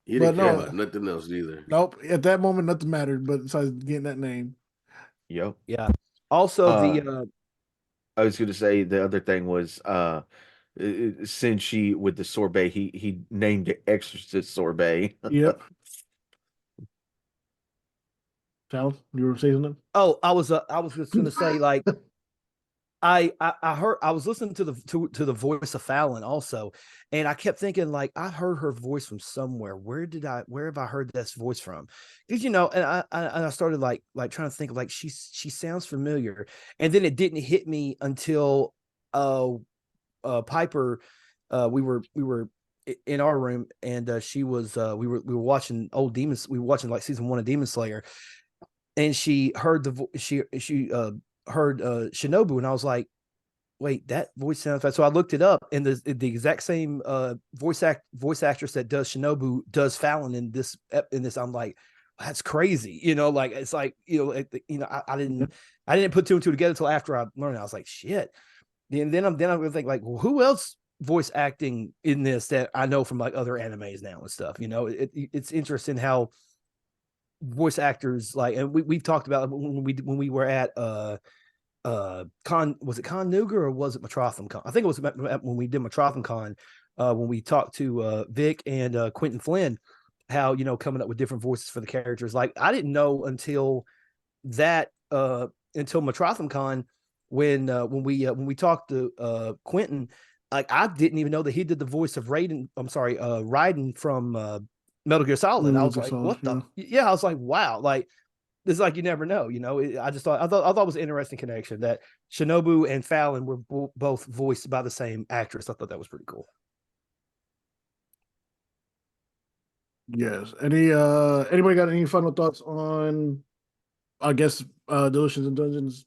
He
But
didn't care
no,
about nothing else either.
nope. At that moment, nothing mattered. But besides getting that name,
Yep.
Yeah. Also,
Uh,
the
I was going to say the other thing was since she with the sorbet, he named it Exorcist sorbet.
yep. Sal, you were saying something?
I was just gonna say like I heard I was listening to the voice of Fallon also, and I kept thinking like I heard her voice from somewhere. Where have I heard this voice from? Because and I started like trying to think like she sounds familiar, and then it didn't hit me until Piper we were in our room and she was we were watching old demons, we were watching like season 1 of Demon Slayer, and she heard she heard Shinobu, and I was like, wait, that voice sounds fast. So I looked it up, and the exact same voice actress that does Shinobu does Fallon in this. I'm like, that's crazy. Like it's like I didn't put two and two together until after I learned it. I was like, shit. And then I'm gonna think like, well, who else voice acting in this that I know from like other animes now and stuff. It's interesting how voice actors like, and we've talked about when we were at was it Con Nuga or was it Metrotham Con? I think it was when we did Metrotham Con, when we talked to Vic and Quentin Flynn, how coming up with different voices for the characters. Like I didn't know until that until Metrotham Con when we talked to Quentin, like I didn't even know that he did the voice of Raiden. I'm sorry, Raiden from Metal Gear Solid. I was like, what the? Yeah, I was like, wow, like it's like you never know. I thought it was an interesting connection that Shinobu and Fallon were both voiced by the same actress. I thought that was pretty cool.
Yes. Anybody got any final thoughts on I guess Delicious and Dungeons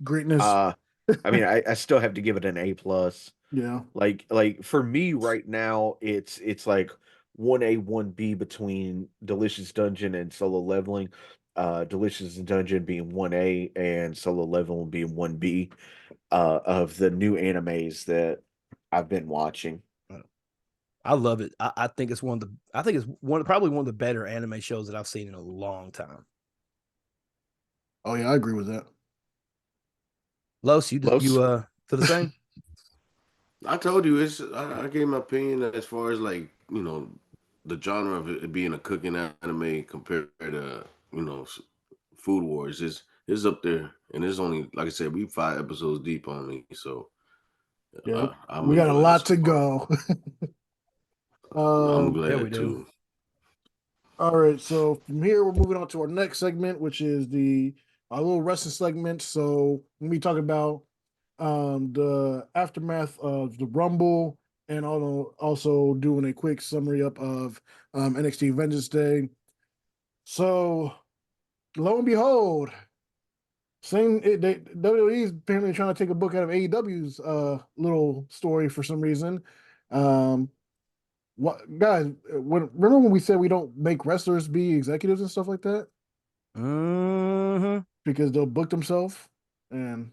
greatness?
I mean, I still have to give it an A+.
Yeah.
Like for me right now, it's like 1A, 1B between Delicious Dungeon and Solo Leveling. Delicious Dungeon being 1A and Solo Leveling being 1B of the new animes that I've been watching.
I love it. I think it's probably one of the better anime shows that I've seen in a long time.
Oh yeah, I agree with that.
Los, you
Los?
for the same?
I told you I gave my opinion as far as like the genre of it being a cooking anime compared to Food Wars is up there, and it's only like I said, we 5 episodes deep on me, so
Yep.
I'm
We got a
enjoying it
lot
so
to
far.
go.
I'm
um
Yeah, we
glad
do.
too.
all right, so from here we're moving on to our next segment, which is our little wrestling segment. So when we talk about the aftermath of the Rumble and also doing a quick summary up of NXT Vengeance Day. So lo and behold, WWE's apparently trying to take a book out of AEW's little story for some reason. Um, what guys? Remember when we said we don't make wrestlers be executives and stuff like that
Mm-hmm.
because they'll book themselves and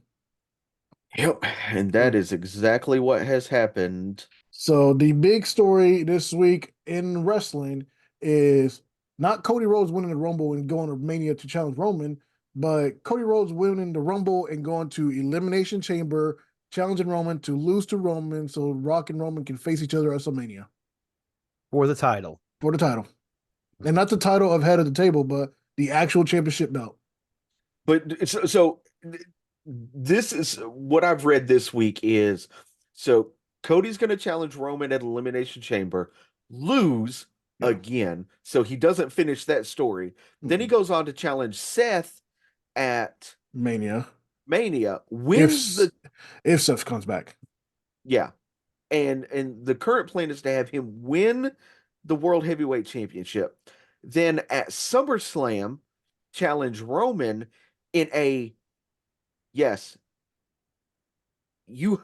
Yep. And that is exactly what has happened.
so the big story this week in wrestling is not Cody Rhodes winning the Rumble and going to Mania to challenge Roman, but Cody Rhodes winning the Rumble and going to Elimination Chamber, challenging Roman to lose to Roman so Rock and Roman can face each other at WrestleMania
For the title.
for the title. And not the title of head of the table, but the actual championship belt.
But so this is what I've read this week is so Cody's going to challenge Roman at Elimination Chamber, lose
Yeah.
again, so he doesn't finish that story. Then he goes on to challenge Seth at
Mania.
Mania, wins
If Seth comes back.
yeah, and the current plan is to have him win the World Heavyweight Championship. Then at SummerSlam, challenge Roman in a yes, you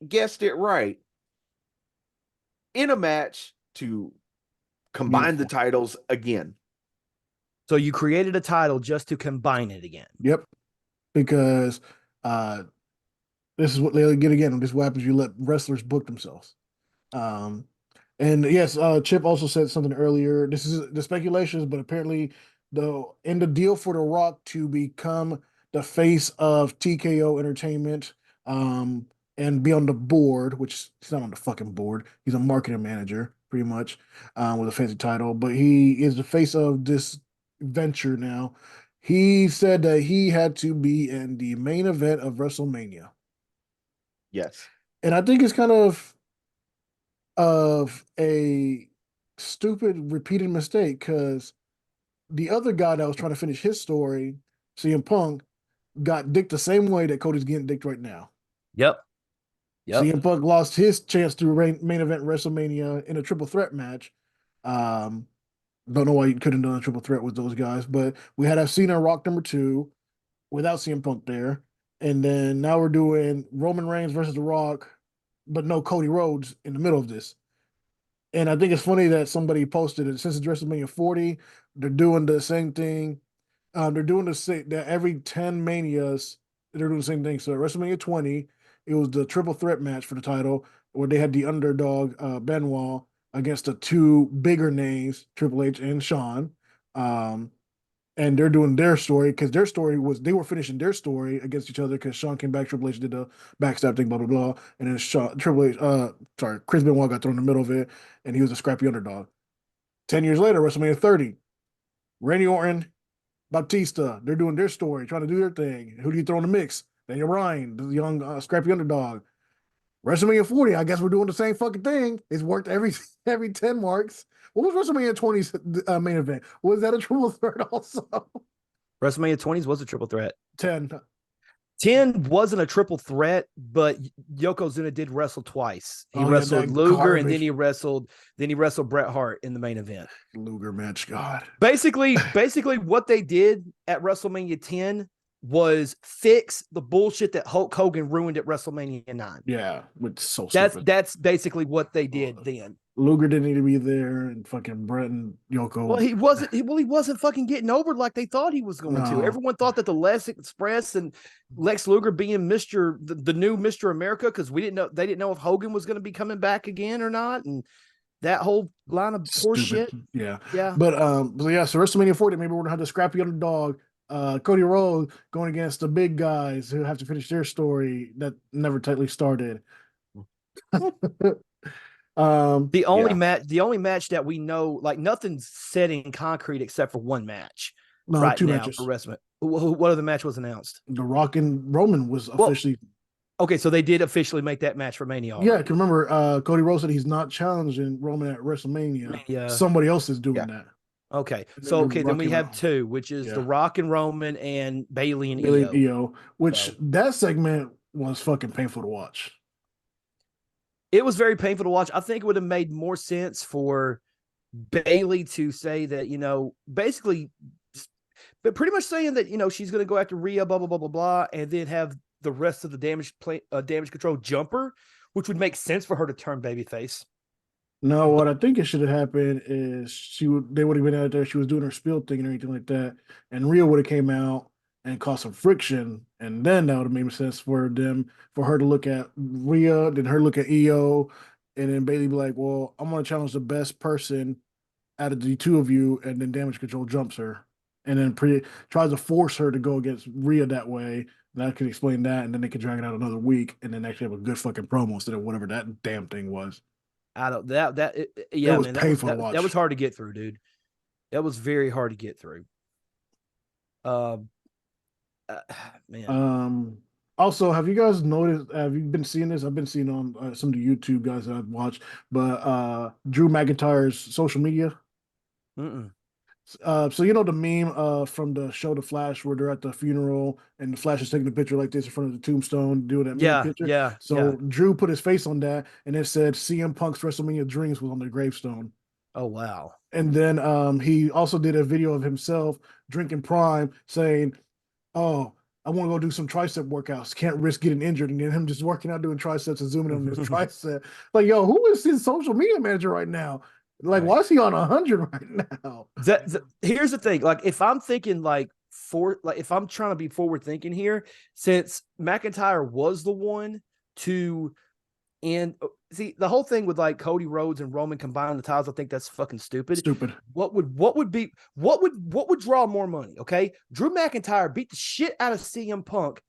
guessed it right, in a match to combine the titles again.
So you created a title just to combine it again.
Yep. Because this is what they get again. This is what happens. You let wrestlers book themselves. Um, and yes, Chip also said something earlier. This is the speculations, but apparently in the deal for The Rock to become the face of TKO Entertainment, and be on the board, which he's not on the fucking board. He's a marketing manager, pretty much, with a fancy title. But he is the face of this venture now. He said that he had to be in the main event of WrestleMania.
Yes.
And I think it's kind of a stupid repeated mistake because the other guy that was trying to finish his story, CM Punk, got dicked the same way that Cody's getting dicked right now.
Yep.
CM Punk lost his chance to main event WrestleMania in a triple threat match. Don't know why you couldn't have done a triple threat with those guys, but we had Cena Rock #2 without CM Punk there. And then now we're doing Roman Reigns versus The Rock, but no Cody Rhodes in the middle of this. And I think it's funny that somebody posted it since it's WrestleMania 40, they're doing the same thing. They're doing that every 10 manias, they're doing the same thing. So at WrestleMania 20, it was the triple threat match for the title where they had the underdog Benoit against the two bigger names, Triple H and Shawn. And they're doing their story because their story was they were finishing their story against each other because Shawn came back, Triple H did the backstab thing, blah blah blah, and then Triple H, Chris Benoit got thrown in the middle of it, and he was a scrappy underdog. 10 years later, WrestleMania 30, Randy Orton, Batista, they're doing their story, trying to do their thing. Who do you throw in the mix? Daniel Bryan, the young scrappy underdog. WrestleMania 40, I guess we're doing the same fucking thing. It's worked every 10 marks. What was WrestleMania 20's main event? Was that a triple threat also?
WrestleMania 20s was a triple threat.
10.
10 wasn't a triple threat, but Yokozuna did wrestle twice. He wrestled Luger,
garbage.
and then he wrestled Bret Hart in the main event.
Luger match, God.
Basically, what they did at WrestleMania 10 was fix the bullshit that Hulk Hogan ruined at WrestleMania 9.
Yeah, it's so
stupid. That's basically what they did then.
Luger didn't need to be there, and fucking Bret and Yoko.
Well, he wasn't fucking getting over like they thought he was going to. Everyone thought that the Les Express and Lex Luger being the new Mr. America, because they didn't know if Hogan was going to be coming back again or not, and that whole line of horse shit.
Yeah.
But
so WrestleMania 40, maybe we're gonna have the scrappy underdog, Cody Rhodes going against the big guys who have to finish their story that never tightly started.
The only match that we know, like nothing's set in concrete except for one match.
No,
right
2
now
matches.
For wrestling. What other match was announced?
The Rock and Roman was officially.
Okay, so they did officially make that match for Mania.
Yeah, I can remember Cody Rhodes said he's not challenging Roman at WrestleMania.
Yeah.
Somebody else is doing that.
Okay, so then we have 2, which is The Rock and Roman and Bayley and Io.
Which that segment was fucking painful to watch.
It was very painful to watch. I think it would have made more sense for Bailey to say that, basically, but pretty much saying that, she's going to go after Rhea, blah, blah, blah, blah, blah, and then have the rest of the damage control jumper, which would make sense for her to turn babyface.
No, what I think it should have happened is they would have been out there. She was doing her spill thing and everything like that, and Rhea would have came out and caused some friction, and then that would have made sense for her to look at Rhea, then her look at EO, and then Bailey be like, "Well, I'm gonna challenge the best person out of the two of you," and then Damage Control jumps her, and then tries to force her to go against Rhea that way. And I can explain that, and then they can drag it out another week, and then actually have a good fucking promo instead of whatever that damn thing was.
I don't yeah,
it was
man,
painful to watch.
That was hard to get through, dude. That was very hard to get through.
Man. Also, have you guys noticed? Have you been seeing this? I've been seeing on some of the YouTube guys that I've watched, but Drew McIntyre's social media.
Mm-mm.
So the meme from the show The Flash where they're at the funeral and the Flash is taking a picture like this in front of the tombstone, doing that meme picture.
Yeah.
So Drew put his face on that, and it said CM Punk's WrestleMania Dreams was on the gravestone.
Oh wow!
And then he also did a video of himself drinking Prime, saying, "Oh, I want to go do some tricep workouts. Can't risk getting injured." And then him just working out doing triceps and zooming on his tricep. Like, yo, who is his social media manager right now? Like, why is he on 100 right now?
Here's the thing. Like, if I'm thinking if I'm trying to be forward thinking here, since McIntyre was the one to end. See, the whole thing with like Cody Rhodes and Roman combining the titles, I think that's fucking stupid.
Stupid.
What would draw more money? Okay, Drew McIntyre beat the shit out of CM Punk.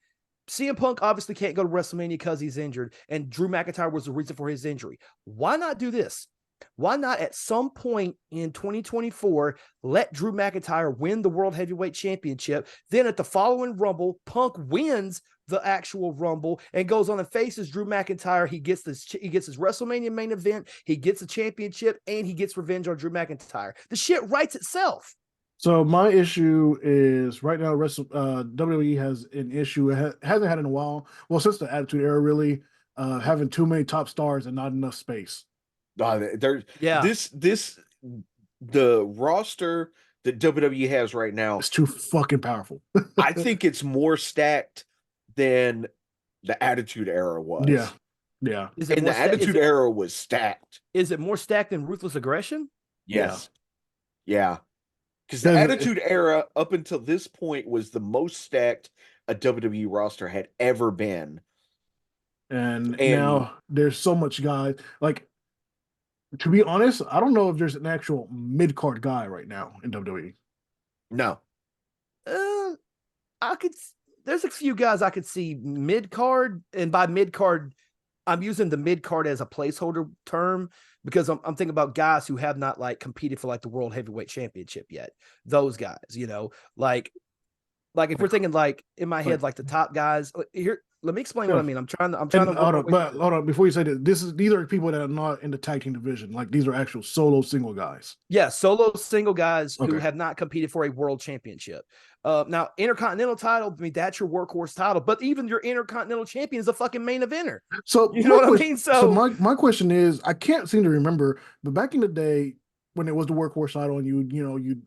CM Punk obviously can't go to WrestleMania because he's injured, and Drew McIntyre was the reason for his injury. Why not do this? Why not at some point in 2024 let Drew McIntyre win the World Heavyweight Championship? Then at the following Rumble, Punk wins the actual Rumble and goes on and faces Drew McIntyre. He gets his WrestleMania main event, he gets a championship, and he gets revenge on Drew McIntyre. The shit writes itself.
So my issue is right now, WWE has an issue. It hasn't had in a while. Well, since the Attitude Era, really, having too many top stars and not enough space.
The roster that WWE has right now
is too fucking powerful.
I think it's more stacked than the Attitude Era was.
Yeah.
And the Attitude Era was stacked.
Is it more stacked than Ruthless Aggression?
Yes. Yeah. Because the Attitude Era up until this point was the most stacked a WWE roster had ever been.
And now there's so much guys. Like, to be honest, I don't know if there's an actual mid-card guy right now in WWE.
No.
There's a few guys I could see mid-card, and by mid-card, I'm using the mid-card as a placeholder term because I'm thinking about guys who have not like competed for like the World Heavyweight Championship yet. Those guys, like if we're thinking like in my head, like the top guys here. Let me explain what I mean. I'm trying to
hold on. Before you say that, these are people that are not in the tag team division. Like, these are actual solo single guys.
Yeah, solo single guys who have not competed for a world championship. Now, Intercontinental title, I mean, that's your workhorse title, but even your Intercontinental champion is a fucking main eventer.
So
you know what I mean?
So my question is, I can't seem to remember, but back in the day when it was the workhorse title, and you'd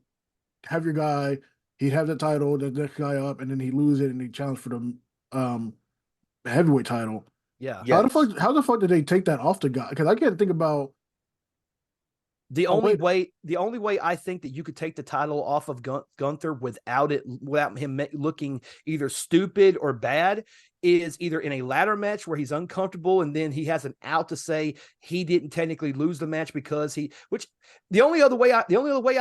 have your guy, he'd have the title, the next guy up, and then he'd lose it, and he'd challenge for the heavyweight title.
Yeah.
How the fuck did they take that off the guy? Because I can't think about
the only way I think that you could take the title off of Gunther without him looking either stupid or bad is either in a ladder match where he's uncomfortable and then he has an out to say he didn't technically lose the match because the only other way I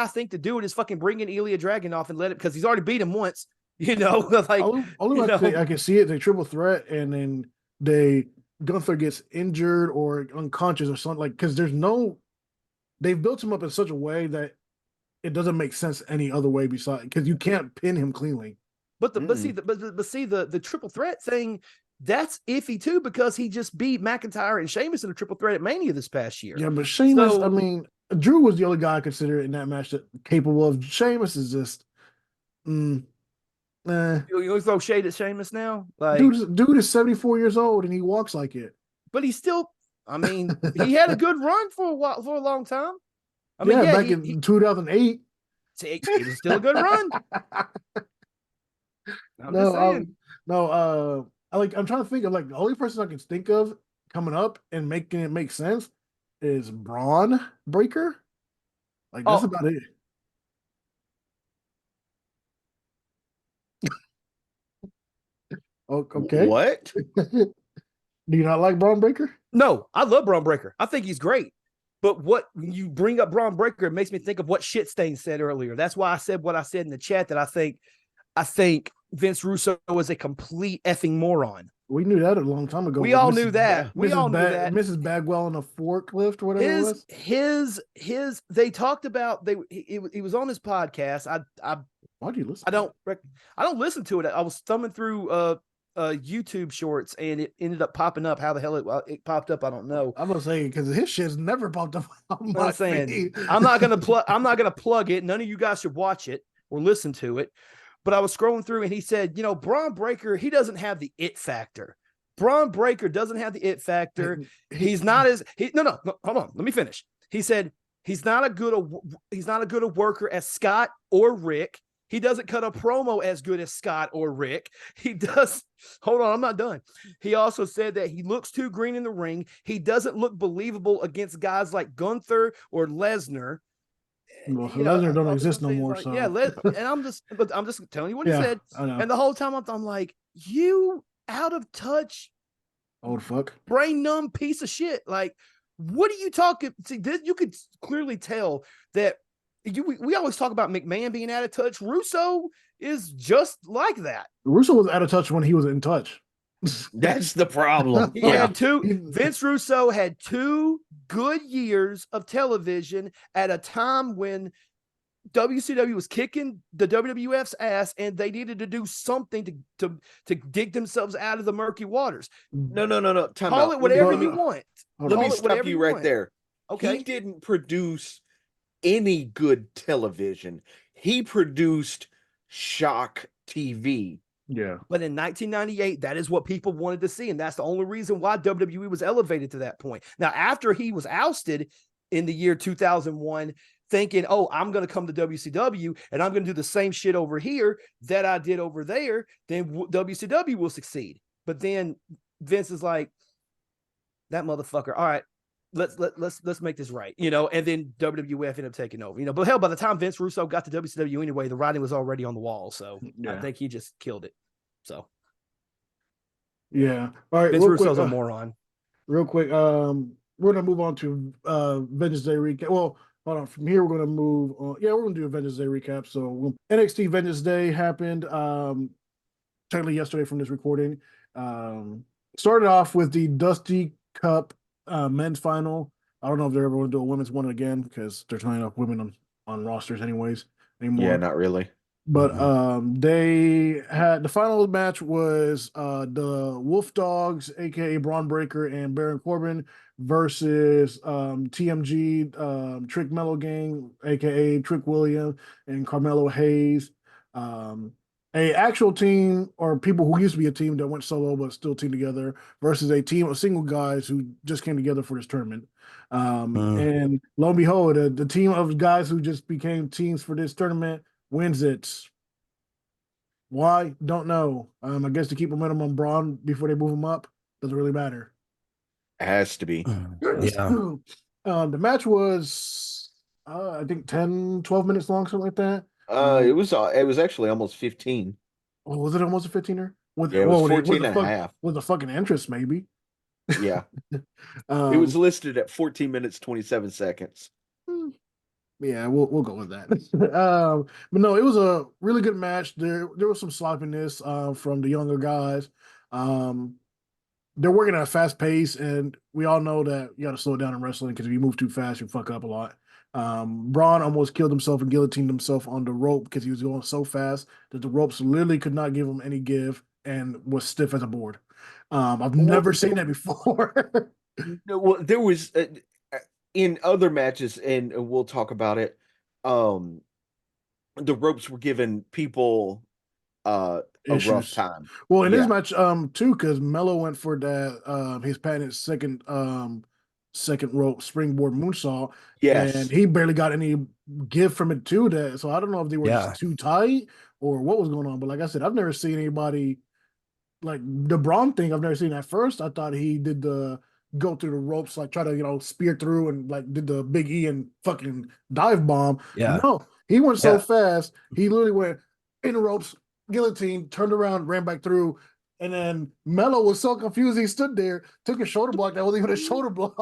think to do it is fucking bring in Ilya Dragunov and let it, because he's already beat him once. Like
only I can see it. They triple threat, and then Gunther gets injured or unconscious or something, like, because they've built him up in such a way that it doesn't make sense any other way besides, because you can't pin him cleanly.
But the triple threat thing, that's iffy too, because he just beat McIntyre and Sheamus in a triple threat at Mania this past year.
Yeah, but Sheamus, I mean, Drew was the only guy I consider in that match that capable of. Sheamus is just.
You throw shade at Sheamus now? Like,
dude is 74 years old and he walks like it.
But he's still, I mean, he had a good run for a long time. I mean,
back in 2008.
it was still a good run. I'm just
No,
saying.
I'm trying to think of like the only person I can think of coming up and making it make sense is Braun Breaker. Like that's
Oh,
about it. Okay.
What?
Do you not like Braun Breaker?
no, I love Braun Breaker. I think he's great. But when you bring up Braun Breaker, it makes me think of what Shitstain said earlier. That's why I said what I said in the chat, that I think Vince Russo is a complete effing moron.
We knew that a long time ago.
We
with
all
Mrs.
knew that. We all knew that.
Mrs. Bagwell on a forklift or whatever it was.
They talked about he was on his podcast.
Why do you listen?
I don't listen to it. I was thumbing through YouTube shorts and it ended up popping up. How the hell it popped up, I don't know.
I'm gonna say because his shit's never popped up on my
I'm saying
feed.
I'm not gonna plug it. None of you guys should watch it or listen to it. But I was scrolling through and he said, Braun Breaker, he doesn't have the it factor. Braun Breaker doesn't have the it factor. He's not as no, hold on. Let me finish. He said he's not a good worker as Scott or Rick. He doesn't cut a promo as good as Scott or Rick. He does. Hold on, I'm not done. He also said that he looks too green in the ring. He doesn't look believable against guys like Gunther or Lesnar.
Well, Lesnar don't exist no more.
Like,
so
and I'm just telling you what he said.
I know.
And the whole time I'm like, you out of touch,
old fuck,
brain numb piece of shit. Like, what are you talking? See, this you could clearly tell that we always talk about McMahon being out of touch. Russo is just like that.
Russo was out of touch when he was in touch.
That's the problem.
Vince Russo had 2 good years of television at a time when WCW was kicking the WWF's ass and they needed to do something to dig themselves out of the murky waters.
No.
Call it whatever you want.
Let me stop you right there.
Okay.
He didn't produce any good television. He produced shock TV.
Yeah.
But in 1998, that is what people wanted to see. And that's the only reason why WWE was elevated to that point. Now, after he was ousted in the year 2001, thinking, oh, I'm going to come to WCW and I'm going to do the same shit over here that I did over there, then WCW will succeed. But then Vince is like, that motherfucker. All right, let's make this right, and then WWF ended up taking over, but hell, by the time Vince Russo got to WCW anyway, the writing was already on the wall. So I think he just killed it. So
yeah. All right.
Vince Russo's a moron.
Real quick. We're gonna move on to Vengeance Day recap. Well, hold on. From here, we're gonna move on. Yeah, we're gonna do a Vengeance Day recap. So NXT Vengeance Day happened technically yesterday from this recording. Started off with the Dusty Cup men's final. I don't know if they're ever going to do a women's one again because there's not enough women on rosters anyways anymore.
Yeah, not really.
But they had the final match was the Wolf Dogs, aka Braun Breaker and Baron Corbin, versus TMG Trick Mellow Gang, aka Trick William and Carmelo Hayes. A actual team or people who used to be a team that went solo but still teamed together versus a team of single guys who just came together for this tournament. And lo and behold, the team of guys who just became teams for this tournament wins it. Why? Don't know. I guess to keep momentum on Braun before they move him up. Doesn't really matter.
It has to be.
Yeah.
The match was, I think 10, 12 minutes long, something like that.
It was actually almost 15.
Oh, was it almost a 15er?
It was 14 and a half.
With a fucking entrance, maybe.
Yeah. It was listed at 14 minutes, 27 seconds.
Yeah, we'll go with that. But no, it was a really good match. There was some sloppiness from the younger guys. They're working at a fast pace, and we all know that you got to slow down in wrestling because if you move too fast, you fuck up a lot. Braun almost killed himself and guillotined himself on the rope because he was going so fast that the ropes literally could not give him any give and was stiff as a board. I've never seen that before.
Well, there was in other matches, and we'll talk about it. The ropes were giving people a rough time.
Well, in this match, too, because Mello went for that his patented second second rope springboard moonsault, and
Yes.
he barely got any give from it to that. So I don't know if they were just
Yeah.
too tight or what was going on. But like I said, I've never seen anybody like the Braun thing. I've never seen at first. I thought he did the go through the ropes, like try to spear through and like did the Big E and fucking dive bomb.
Yeah.
No, he went so
Yeah.
fast. He literally went in the ropes, guillotine, turned around, ran back through. And then Mello was so confused. He stood there, took a shoulder block that wasn't even a shoulder block,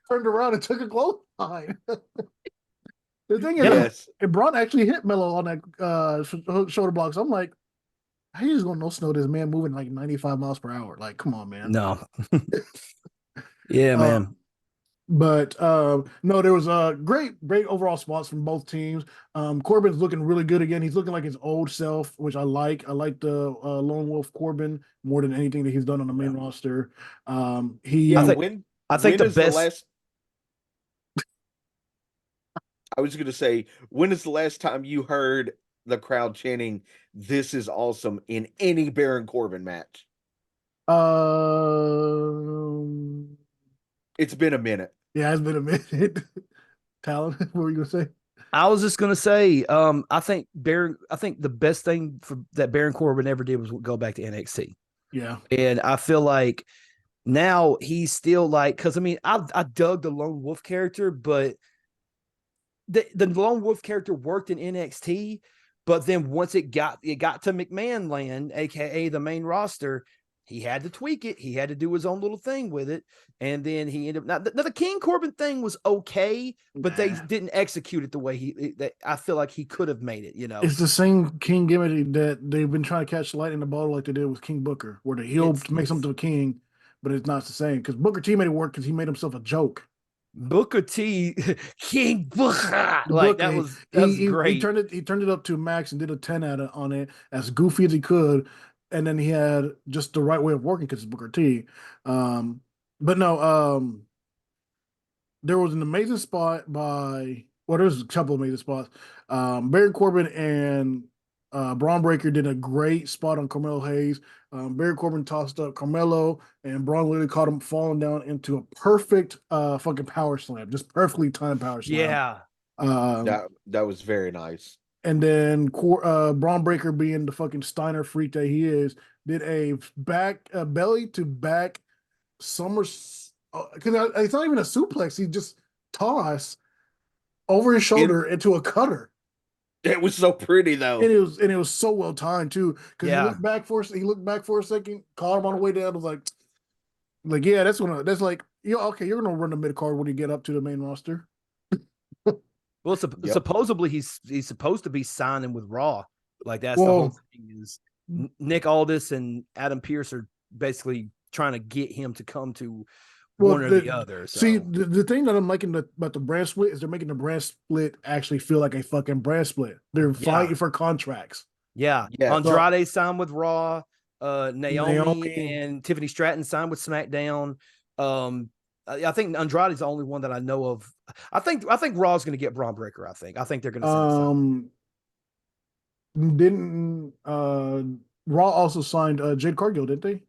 turned around and took a clothesline. The thing is,
Yeah.
Yes.
and Braun actually hit Mello on that shoulder block. So I'm like, how you just gonna no snow this man moving like 95 miles per hour? Like, come on, man.
No. Yeah,
Uh,
man.
but no, there was great overall spots from both teams. Corbin's looking really good again. He's looking like his old self, which I like. I like the Lone Wolf Corbin more than anything that he's done on the main roster. He
Yeah.
I think
When
the
is the
best.
last? I was going to say, when is the last time you heard the crowd chanting, "This is awesome" in any Baron Corbin match?
um
It's been a minute.
yeah, it's been a minute. Talon, what were you gonna say?
I was just gonna say, I think the best thing that Baron Corbin ever did was go back to NXT.
Yeah.
And I feel like now he's still like, because I mean, I dug the Lone Wolf character, but the Lone Wolf character worked in NXT, but then once it got to McMahon land, aka the main roster, he had to tweak it. He had to do his own little thing with it, and then he ended up. Now the King Corbin thing was okay, but they didn't execute it the way I feel like he could have made it.
It's the same King gimmick that they've been trying to catch the light in the bottle like they did with King Booker, where the heel makes him to a king, but it's not the same. Because Booker T made it work because he made himself a joke.
Booker T, King Booker, like
Booker,
that was great.
he turned it up to max and did a 10 on it as goofy as he could, and then he had just the right way of working because it's Booker T. But no, there was an amazing spot by there's a couple of amazing spots. Baron Corbin and Braun Breaker did a great spot on Carmelo Hayes. Baron Corbin tossed up Carmelo, and Braun literally caught him falling down into a perfect fucking power slam, just perfectly timed power slam.
Yeah.
That was very nice.
And then Braun Breaker, being the fucking Steiner freak that he is, did a belly to back somersault, because it's not even a suplex. He just tossed over his shoulder into a cutter.
It was so pretty though.
And it was so well timed too. Because he looked back for a second, caught him on the way down, was like yeah, that's like, okay, you're gonna run the mid card when you get up to the main roster.
Well, supposedly he's supposed to be signing with Raw. Like that's the whole thing is Nick Aldis and Adam Pearce are basically trying to get him to come to one or the other. So.
See, the thing that I'm liking about the brand split is they're making the brand split actually feel like a fucking brand split. They're fighting for contracts.
Yeah. Andrade signed with Raw. Naomi and Tiffany Stratton signed with SmackDown. I think Andrade's the only one that I know of. I think Raw's going to get Braun Breaker. I think they're going to.
Didn't Raw also signed Jade Cargill? Didn't they?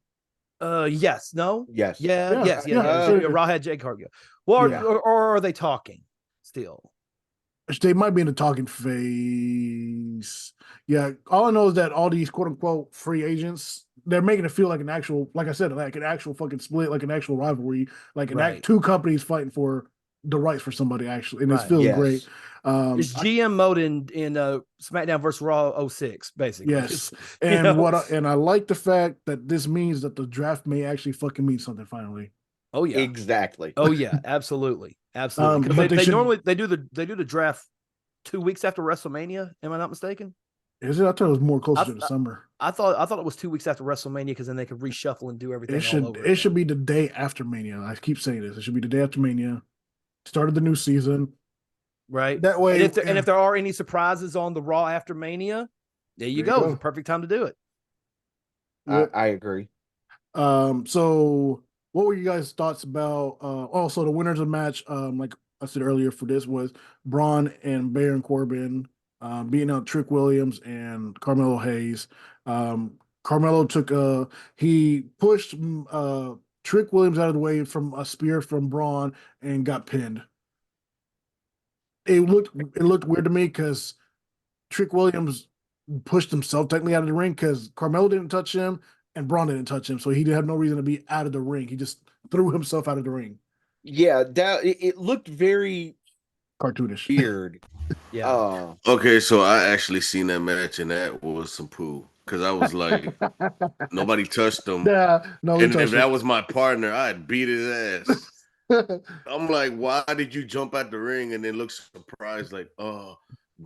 Yes. No.
Yes.
Yes. Raw had Jade Cargill. Well, or are they talking still?
They might be in the talking phase. Yeah. All I know is that all these quote unquote free agents, they're making it feel like an actual, like I said, like an actual fucking split, like an actual rivalry, like two companies fighting for the rights for somebody actually, and it feels great.
It's GM mode in SmackDown versus Raw 06, basically.
Yes, and and I like the fact that this means that the draft may actually fucking mean something finally.
Oh yeah,
exactly.
Oh yeah, absolutely. Because they normally do the draft 2 weeks after WrestleMania. Am I not mistaken?
Is it? I thought it was more closer to the summer.
I thought it was 2 weeks after WrestleMania because then they could reshuffle and do everything.
It should be the day after Mania. I keep saying this. It should be the day after Mania. Started the new season.
Right.
That way.
And if there are any surprises on the Raw after Mania, there you go. It's the perfect time to do it.
I agree.
So what were you guys' thoughts about also the winners of the match? Like I said earlier, for this was Braun and Baron Corbin beating out Trick Williams and Carmelo Hayes. Carmelo he pushed Trick Williams out of the way from a spear from Braun and got pinned. It looked weird to me because Trick Williams pushed himself technically out of the ring because Carmelo didn't touch him and Braun didn't touch him, so he didn't have no reason to be out of the ring. He just threw himself out of the ring.
Yeah, it looked very
Cartoonish.
weird.
Yeah.
Okay, so I actually seen that match, and that was some poo. Because I was like, nobody touched him.
Yeah, no,
and if that was my partner, I'd beat his ass. I'm like, why did you jump out the ring and then look surprised? Like, oh,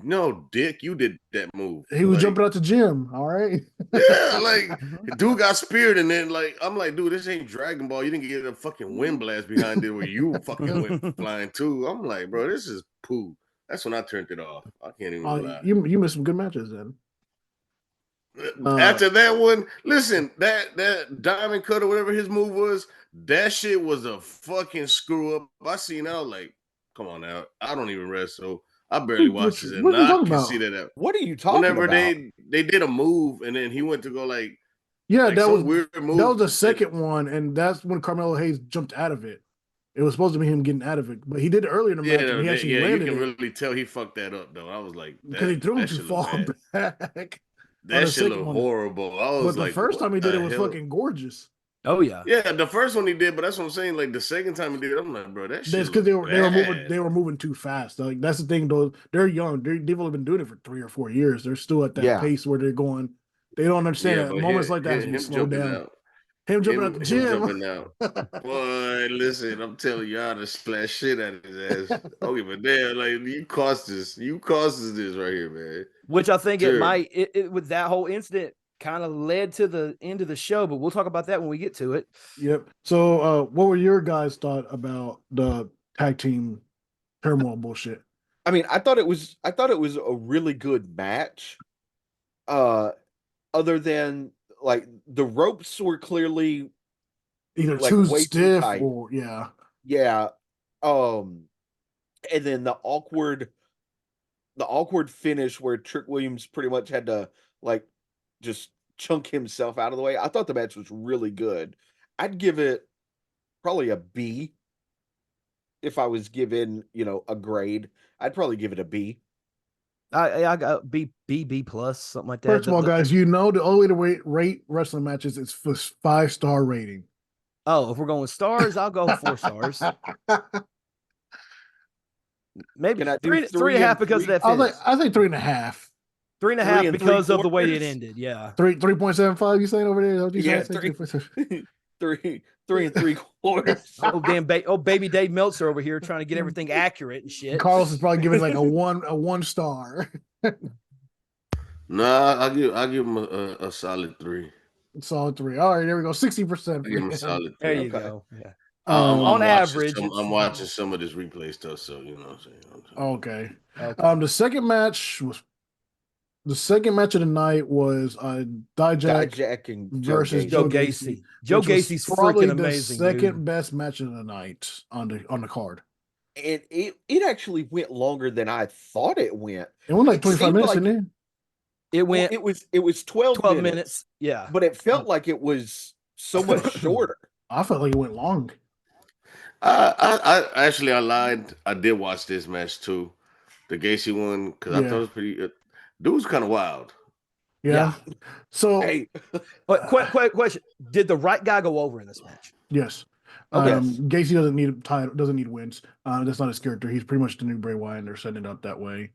no, Dick, you did that move.
He was
like,
jumping out the gym. All right.
Yeah, like, dude got speared, and then, like, I'm like, dude, this ain't Dragon Ball. You didn't get a fucking wind blast behind it where you fucking went flying too. I'm like, bro, this is poo. That's when I turned it off. I can't even lie.
You missed some good matches then.
After that one, listen, that diamond cut or whatever his move was, that shit was a fucking screw up. I seen out like, come on now, I don't even wrestle. I barely watch this, and
what are you
I
talking
can
about?
see that.
What are you talking
whenever
about?
they did a move, and then he went to go like,
Yeah,
like
that was
weird move.
That was the second one, and that's when Carmelo Hayes jumped out of it. It was supposed to be him getting out of it, but he did it earlier in the match, and he actually landed
you can
it.
really tell he fucked that up though. I was like,
Because he threw him too far back.
That shit looked horrible. I was
but
like,
the first time he did it was
hell?
fucking gorgeous.
Oh yeah,
Yeah. The first one he did, but that's what I'm saying. Like the second time he did it, I'm like, bro, that shit.
That's because they were moving too fast. Like that's the thing, though. They're young. They've only been doing it for 3 or 4 years. They're still at that pace where they're going. They don't understand that moments like that has to be slowed down. Him jumping out the gym.
Jumping out. Boy, listen, I'm telling y'all to slash shit out of his ass. Don't give a damn. Like you caused this. You caused this right here, man.
Which I think it with that whole incident kind of led to the end of the show, but we'll talk about that when we get to it.
Yep. So what were your guys' thought about the tag team turmoil bullshit?
I mean, I thought it was a really good match. Other than like the ropes were clearly
either
like
too
way
stiff
too tight.
or yeah.
And then the awkward finish where Trick Williams pretty much had to like just chunk himself out of the way. I thought the match was really good. I'd give it probably a B. If I was given, a grade, I'd probably give it a B.
I got B plus, something like that.
First of all, guys, the only way to rate wrestling matches is for 5-star rating.
Oh, if we're going stars, I'll go 4 stars. Maybe
Can I do
3.5 because of that finish.
I think 3.5.
3.5 because of the way it ended. Yeah.
3.75. You saying over there?
Yeah, 3 3.75.
Baby Dave Meltzer over here trying to get everything accurate and shit.
Carlos is probably giving like a 1 star.
Nah, I'll give him a solid 3.
Solid 3. All right, there we go. 60%.
Give him a solid 3.
There you go. Yeah.
On
average,
I'm watching some of this replay stuff, so you know what I'm saying.
Okay. The second match of the night was Dijak versus Joe Gacy.
Joe Gacy's
probably
freaking amazing.
The second best match of the night on the card.
And it actually went longer than I thought it went.
It went like 25 minutes, didn't it?
It went.
It was 12
minutes. Yeah,
but it felt like it was so much shorter.
I felt like it went long.
I actually lied. I did watch this match too, the Gacy one, because I thought it was pretty. Dude's kind of wild.
Yeah. So,
hey,
but quick question: did the right guy go over in this match?
Yes. Gacy doesn't need wins. That's not his character. He's pretty much the new Bray Wyatt, and they're setting it up that way.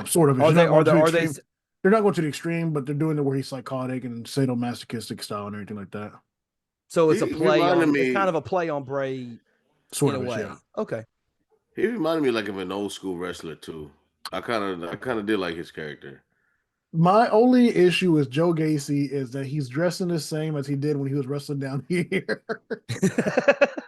Sort of. They're not going to the extreme, but they're doing it where he's psychotic and sadomasochistic style and everything like that.
So it's it's kind of a play on Bray,
sort
in
of
a way.
Yeah.
Okay.
He reminded me like of an old school wrestler too. I kind of did like his character.
My only issue with Joe Gacy is that he's dressing the same as he did when he was wrestling down here.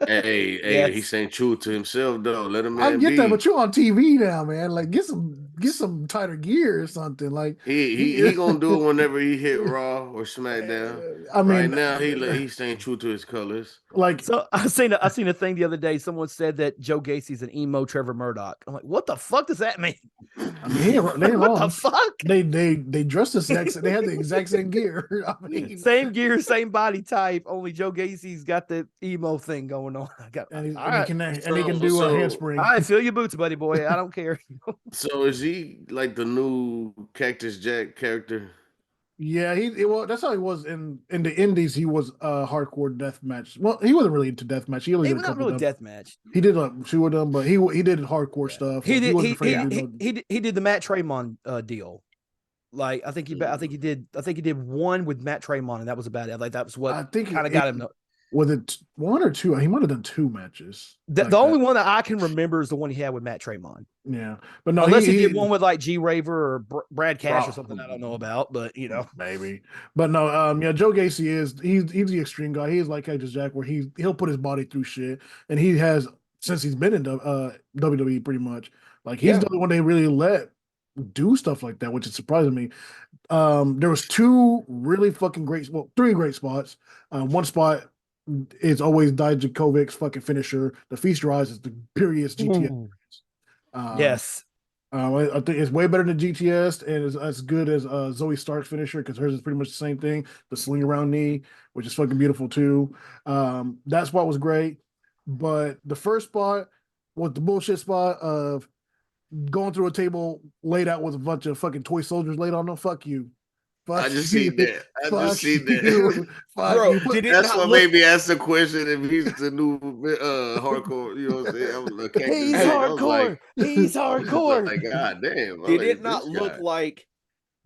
Hey, he's staying true to himself though. Let him.
I get that, but you're on TV now, man. Like, get some tighter gear or something. Like
he gonna do it whenever he hit Raw or SmackDown. I mean, right now he's staying true to his colors.
Like,
so I seen a thing the other day. Someone said that Joe Gacy's an emo Trevor Murdoch. I'm like, what the fuck does that mean?
I mean, they ain't
What the
wrong.
fuck?
They dressed the exact. They had the exact same gear. I mean,
Same gear, same body type. Only Joe Gacy's got the emo thing going on. I got.
and,
All right.
he can do a handspring.
All right, fill your boots, buddy boy. I don't care.
So is he like the new Cactus Jack character?
Yeah, well, that's how he was in the Indies. He was a hardcore death match. Well, he wasn't really into death match. He only
He
did a
was not
couple
really
of them.
death match.
He did a few of them, but he did hardcore stuff.
He
Like,
did.
wasn't
He
afraid to
he,
do
he,
no-
he did the Matt Tremont deal. Like I think he did one with Matt Tremont, and that was about it. Like that was what
I think
kind of got him.
Was it one or two? He might have done two matches.
The only one that I can remember is the one he had with Matt Tremont.
Yeah, but no,
unless he did one with like G Raver or Brad Cash or something I don't know
Probably.
about, but
maybe. But no, yeah, Joe Gacy he's the extreme guy. He's like Cactus Jack, where he'll put his body through shit, and he has since he's been in WWE pretty much. Like he's the only one they really let do stuff like that, which is surprising me. There was three great spots. One spot is always Dijakovic's fucking finisher. The Feast Rise is the purest GTS.
Yes.
I think it's way better than GTS and is as good as Zoe Stark's finisher because hers is pretty much the same thing. The sling around knee, which is fucking beautiful too. That spot was great, but the first spot was the bullshit spot of going through a table laid out with a bunch of fucking toy soldiers laid on them. Fuck you.
I just seen that. I just seen that.
Bro,
that's what made me ask the question if he's the new hardcore. You know what I'm saying? I was like,
he's hardcore. He's hardcore.
Like, God damn.
Did it not look like?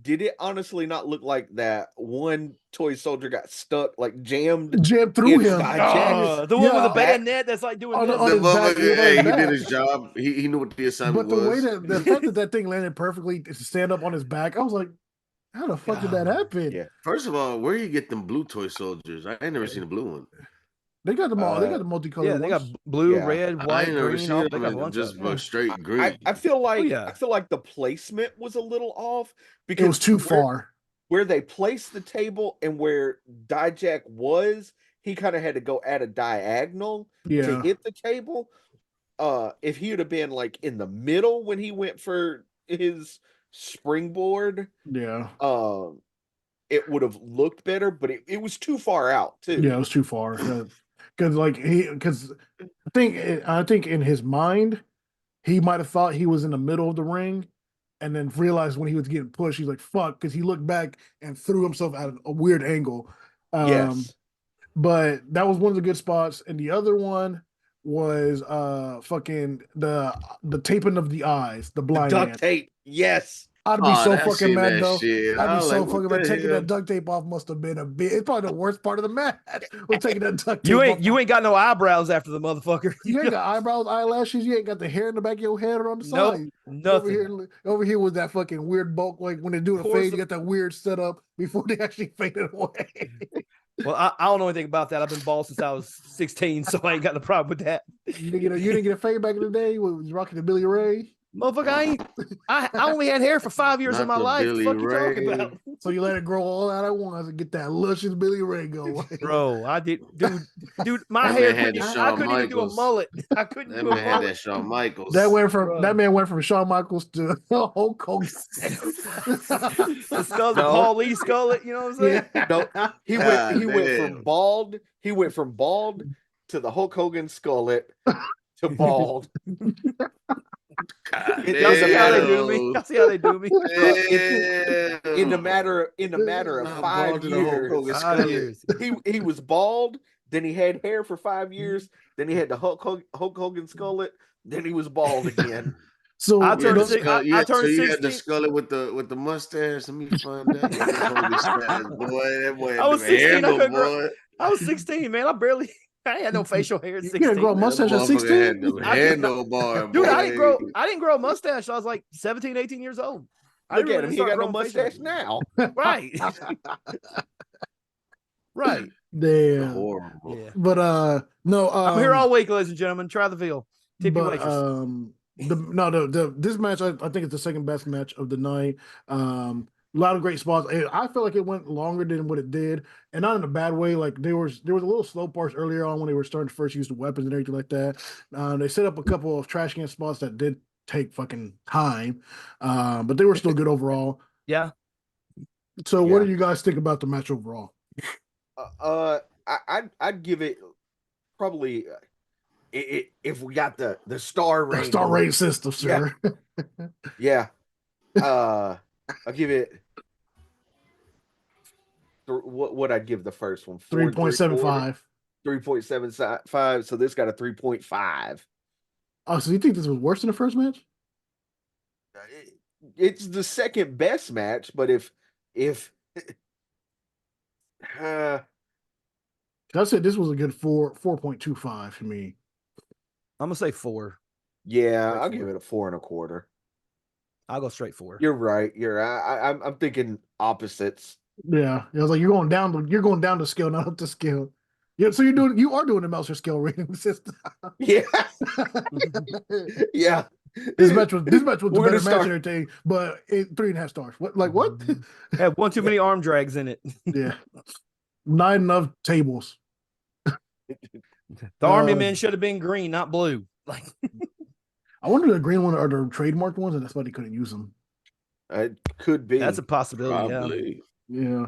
Did it honestly not look like that one toy soldier got stuck, like jammed
through him?
The one with the bayonet that's like doing
he did his job. He knew what the assignment was.
But the way the fact that thing landed perfectly to stand up on his back, I was like, how the fuck did that happen?
Yeah. First of all, where you get them blue toy soldiers? I ain't never seen a blue one.
They got them all. They got the multicolored.
Yeah, they got blue, red, white, green. They got a bunch
just
of
straight green.
I feel like I feel like the placement was a little off because
it was too far.
Where they placed the table and where Dijak was, he kind of had to go at a diagonal to hit the table. If he would have been like in the middle when he went for his springboard, it would have looked better, but it was too far out too.
Yeah, it was too far. Because I think in his mind, he might have thought he was in the middle of the ring, and then realized when he was getting pushed, he's like, fuck, because he looked back and threw himself at a weird angle.
Yes.
But that was one of the good spots. And the other one was fucking the taping of the eyes, the blind
duct tape. Yes.
I'd be so fucking mad though.
Shit.
I'd be so fucking mad. Taking that duct tape off must have been a bit. It's probably the worst part of the match. Was taking that duct tape off.
You ain't got no eyebrows after the motherfucker.
You ain't got eyebrows, eyelashes. You ain't got the hair in the back of your head or on the side.
Nothing.
Over here was that fucking weird bulk. Like when they do the fade, you got that weird setup before they actually fade it away.
Well, I don't know anything about that. I've been bald since I was 16, so I ain't got no problem with that.
You didn't get a fade back in the day when was rocking the Billy Ray.
Motherfucker, I only had hair for 5 years of my life. What the fuck you talking about?
So you let it grow all out at once and get that luscious Billy Ray going.
Bro, I did, dude. My hair, I couldn't even do a mullet. I couldn't do a mullet.
Had that Shawn Michaels.
That man went from Shawn Michaels to Hulk Hogan.
The skull, Paul Lee Skullet. You know what I'm saying?
No, he went from bald. He went from bald to the Hulk Hogan Skullet to bald.
Y'all see how they do me? Y'all see how they do me?
In the matter of 5 years.
5 years.
He was bald, then he had hair for 5 years, then he had the Hulk Hogan Skullet, then he was bald again.
So
I turned 16.
You had the skullet with the mustache. Let me find that.
I was 16. I was 16, man. I had no facial hair at 16.
You didn't grow a mustache at 16?
Dude, I didn't grow a mustache. I was like 17, 18 years old.
Look at him. He got no mustache now.
Right. Right.
Damn.
Horrible.
Yeah.
But no,
I'm here all week, ladies and gentlemen. Try the veal. Tippy waitress.
This match I think it's the second best match of the night. A lot of great spots. I feel like it went longer than what it did, and not in a bad way. Like there was a little slow parts earlier on when they were starting to first use the weapons and everything like that. They set up a couple of trash can spots that did take fucking time, but they were still good overall.
Yeah.
So, what
Yeah.
do you guys think about the match overall?
I'd give it probably if we got the star
The
rating.
star rating system, sir.
Yeah. I'll give it what I'd give the first one
3.75.
3.75. So this got a 3.5.
Oh, so you think this was worse than the first match?
It's the second best match, but if
I said this was a good 4.25 for me.
I'm gonna say 4.
yeah,
Straight
I'll
4.
give it a 4.25.
I'll go straight 4.
You're right. I'm thinking opposites.
Yeah, it was like you're going down the scale, not up the scale. Yeah, so you are doing the Meltzer scale rating system.
Yeah. Yeah.
This match was the
We're
better
gonna
match and
start.
everything, but 3.5 stars. What?
Had one too many arm drags in it.
Yeah, not enough tables.
The army men should have been green, not blue. Like,
I wonder if the green one are the trademarked ones, and that's why they couldn't use them.
It could be.
that's a possibility.
Probably.
Yeah.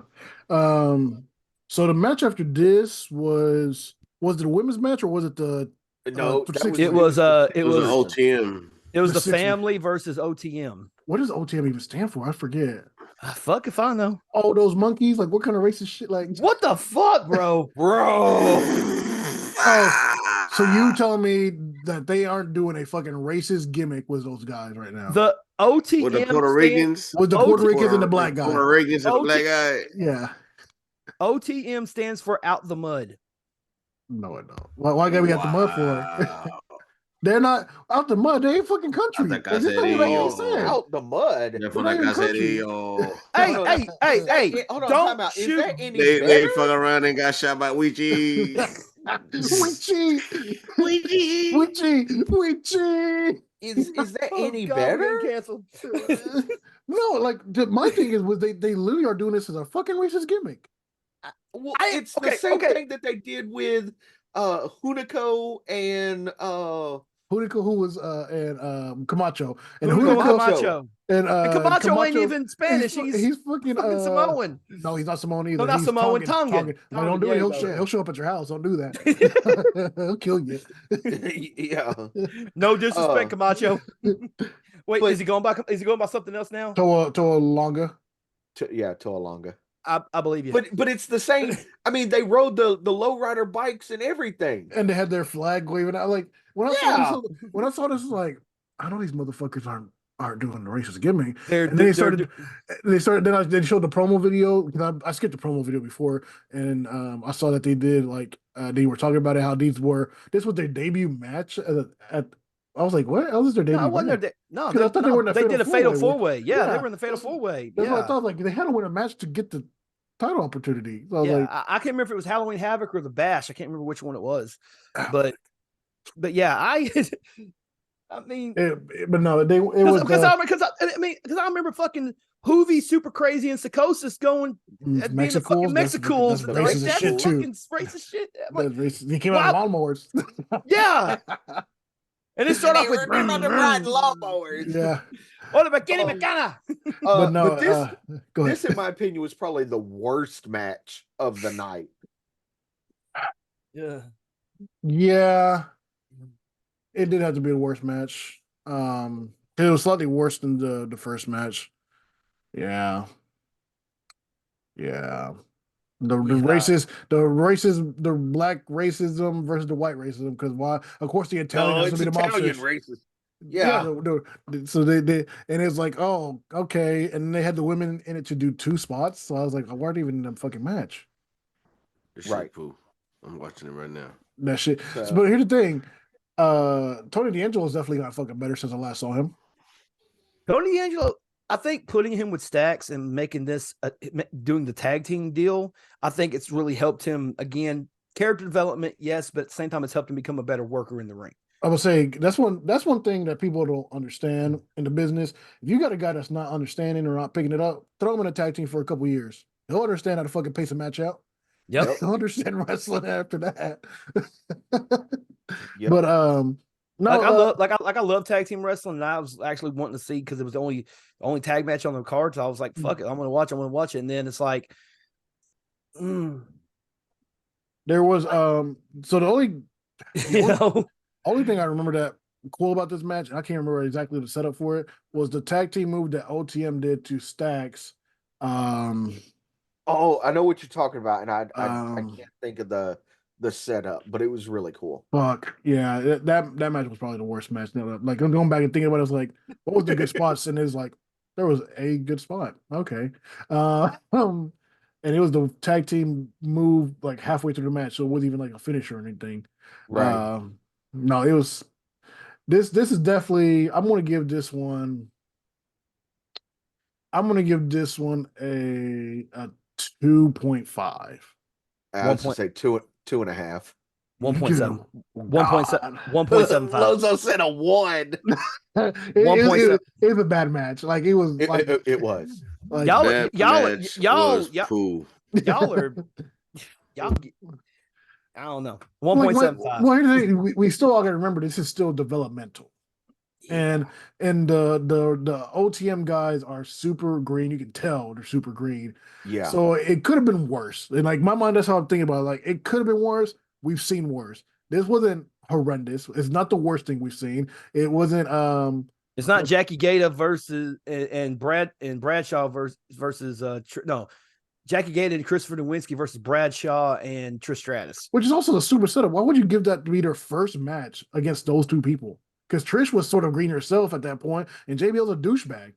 So the match after this was it a women's match or was it the
No,
for
that
six-
was
It was
It was an
was
OTM.
it was
the
the
six-
family versus OTM.
what does OTM even stand for? I forget.
Fuck if I know.
Oh, those monkeys! Like, what kind of racist shit? Like,
What the fuck, bro?
bro.
oh, so you telling me that they aren't doing a fucking racist gimmick with those guys right now?
The OTM
With the Puerto Ricans.
With the Puerto Ricans and the black guy.
Puerto Ricans and the
OT
black guy.
Yeah.
OTM stands for out the mud.
No, I don't. Why gotta be out the mud for?
Wow.
They're not out the mud. They ain't fucking country.
Hasta
That's just not what I even said.
Out the mud.
Yeah, for
They're
that
not even country.
caserío.
Hey,
Hold on.
hey,
Hold on,
don't
time out. Is
shoot.
that any
They
better?
fuck around and got shot by Ouija.
Witchy.
Is that any
God, we're
better?
getting canceled.
No, like my thing is, they literally are doing this as a fucking racist gimmick.
Well,
I-
it's
okay,
the same
okay.
thing that they did with Hunico and
Hunico, who was and Camacho, and
Hunico
Hunico
Camacho.
and
And Camacho ain't even Spanish.
He's fucking
Samoan.
No, he's not Samoan either.
No, not
He's
Samoan, Tongan.
No, don't do
There
it.
you go.
He'll show up at your house. Don't do that. He'll kill you.
yeah.
No disrespect, Camacho. Wait,
but-
is he going by something else now?
Toa Longa.
Toalonga.
I believe you.
But it's the same. I mean, they rode the lowrider bikes and everything.
And they had their flag waving out. Like when I saw this, like I know these motherfuckers aren't doing the racist gimmick. And then they showed the promo video because I skipped the promo video before, and I saw that they did they were talking about it how this was their debut match I was like, what? Oh, this is their debut.
No, it wasn't their
I thought they were in the
they did a fatal
four-way.
four-way. Yeah,
Yeah,
they were in the fatal four-way.
That's what I
Yeah.
thought. Like they had to win a match to get the title opportunity. So I was
Yeah,
like,
I can't remember if it was Halloween Havoc or the Bash. I can't remember which one it was. But yeah, I mean,
but no, it was
because I remember fucking Hoovy Super Crazy and Psychosis going at being the fucking Mexicools.
That's racist as shit too.
Fucking racist shit.
That's racist. He came out of lawnmowers.
Yeah. And it started off with
lawnmowers.
Yeah.
Oh, the bikini bacana.
But no,
but this,
go ahead.
this, in my opinion, was probably the worst match of the night.
Yeah.
Yeah. It did have to be the worst match. It was slightly worse than the first match. Yeah. Yeah. The black racism versus the white racism. Because of course, the Italian has to be the mobsters.
Racist. Yeah.
So they and it's like, oh, okay. And they had the women in it to do 2 spots. So I was like, why aren't even in the fucking match?
Right.
Poo. I'm watching it right now.
That shit. But here's the thing. Tony D'Angelo is definitely got fucking better since I last saw him.
Tony D'Angelo, I think putting him with Stacks and making this doing the tag team deal, I think it's really helped him again. Character development, yes, but at the same time, it's helped him become a better worker in the ring.
I would say that's one thing that people don't understand in the business. If you got a guy that's not understanding or not picking it up, throw him in a tag team for a couple years. He'll understand how to fucking pace a match out.
Yep.
He'll understand wrestling after that.
Yep.
But No,
I love tag team wrestling, and I was actually wanting to see because it was the only tag match on the card. So I was like, fuck it, I'm gonna watch it. And then it's like,
there was so the only
you know,
only thing I remember that cool about this match, and I can't remember exactly the setup for it, was the tag team move that OTM did to Stacks.
Oh, I know what you're talking about, and I
Um,
can't think of the setup, but it was really cool.
Fuck yeah, that match was probably the worst match. Now, like I'm going back and thinking about it, it's like, what was the good spots? And it's like there was a good spot. Okay, and it was the tag team move like halfway through the match, so it wasn't even like a finisher or anything.
Right.
No, it was this. This is definitely. I'm gonna give this one a 2.5.
I
one
was to
point
say two and a half.
1.7,
God.
1.75,
Lozo said a 1.
It was a bad match. Like it was like
It was.
like
Bad match was cool.
y'all are y'all. I don't know.
like
1.75.
we still all gotta remember this is still developmental. And the OTM guys are super green. You can tell they're super green.
Yeah.
So it could have been worse. And like my mind, that's how I'm thinking about it. Like it could have been worse. We've seen worse. This wasn't horrendous. It's not the worst thing we've seen. It wasn't
It's not Jackie Gata versus and Bradshaw versus no, Jackie Gata and Christopher Nowinski versus Bradshaw and Trish Stratus.
which is also a super setup. Why would you give that to be their first match against those two people? Because Trish was sort of green herself at that point, and JBL's a douchebag.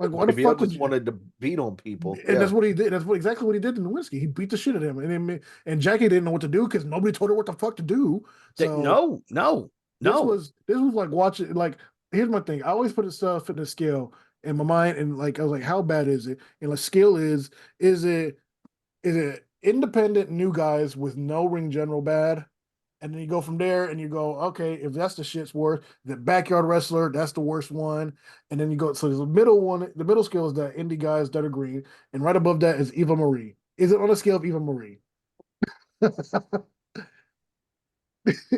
Like, why the
Maybe
fuck
just
would you?
wanted to beat on people.
And
Yeah.
that's what he did. Exactly what he did to Nowinski. He beat the shit out of him, and Jackie didn't know what to do because nobody told her what the fuck to do. So
No.
this was like watching. Like, here's my thing. I always put stuff in the scale in my mind, and like I was like, how bad is it? And the scale is it independent new guys with no ring general bad? And then you go from there and you go, okay, if that's the shit's worst, the backyard wrestler, that's the worst one. And then you go, so there's a middle one, the middle scale is the indie guys that are green. And right above that is Eva Marie. Is it on the scale of Eva Marie? It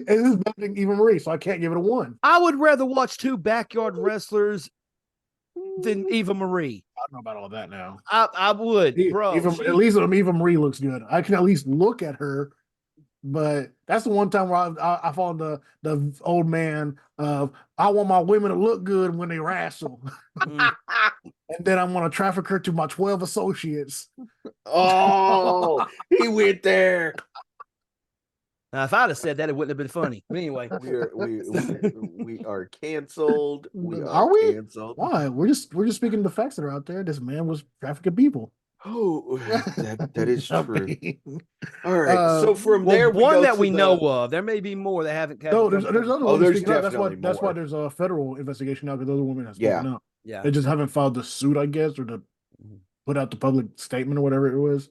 is better than Eva Marie, so I can't give it a 1.
I would rather watch two backyard wrestlers than Eva Marie.
I don't know about all that now.
I would, bro.
At least Eva Marie looks good. I can at least look at her. But that's the one time where I fall the old man of I want my women to look good when they wrestle, and then I want to traffic her to my 12 associates.
Oh, he went there.
Now, if I'd have said that, it wouldn't have been funny. But anyway,
We are canceled.
Are we?
Canceled.
Why? We're just speaking the facts that are out there. This man was trafficking people.
Oh, that is
I
true.
mean,
All right. So from there,
one that we know of. There may be more that haven't.
No, there's other
Oh,
women
there's
speaking out.
definitely
That's why
more.
there's a federal investigation now because other women have spoken out.
Yeah.
They just haven't filed the suit, I guess, or to put out the public statement or whatever it was.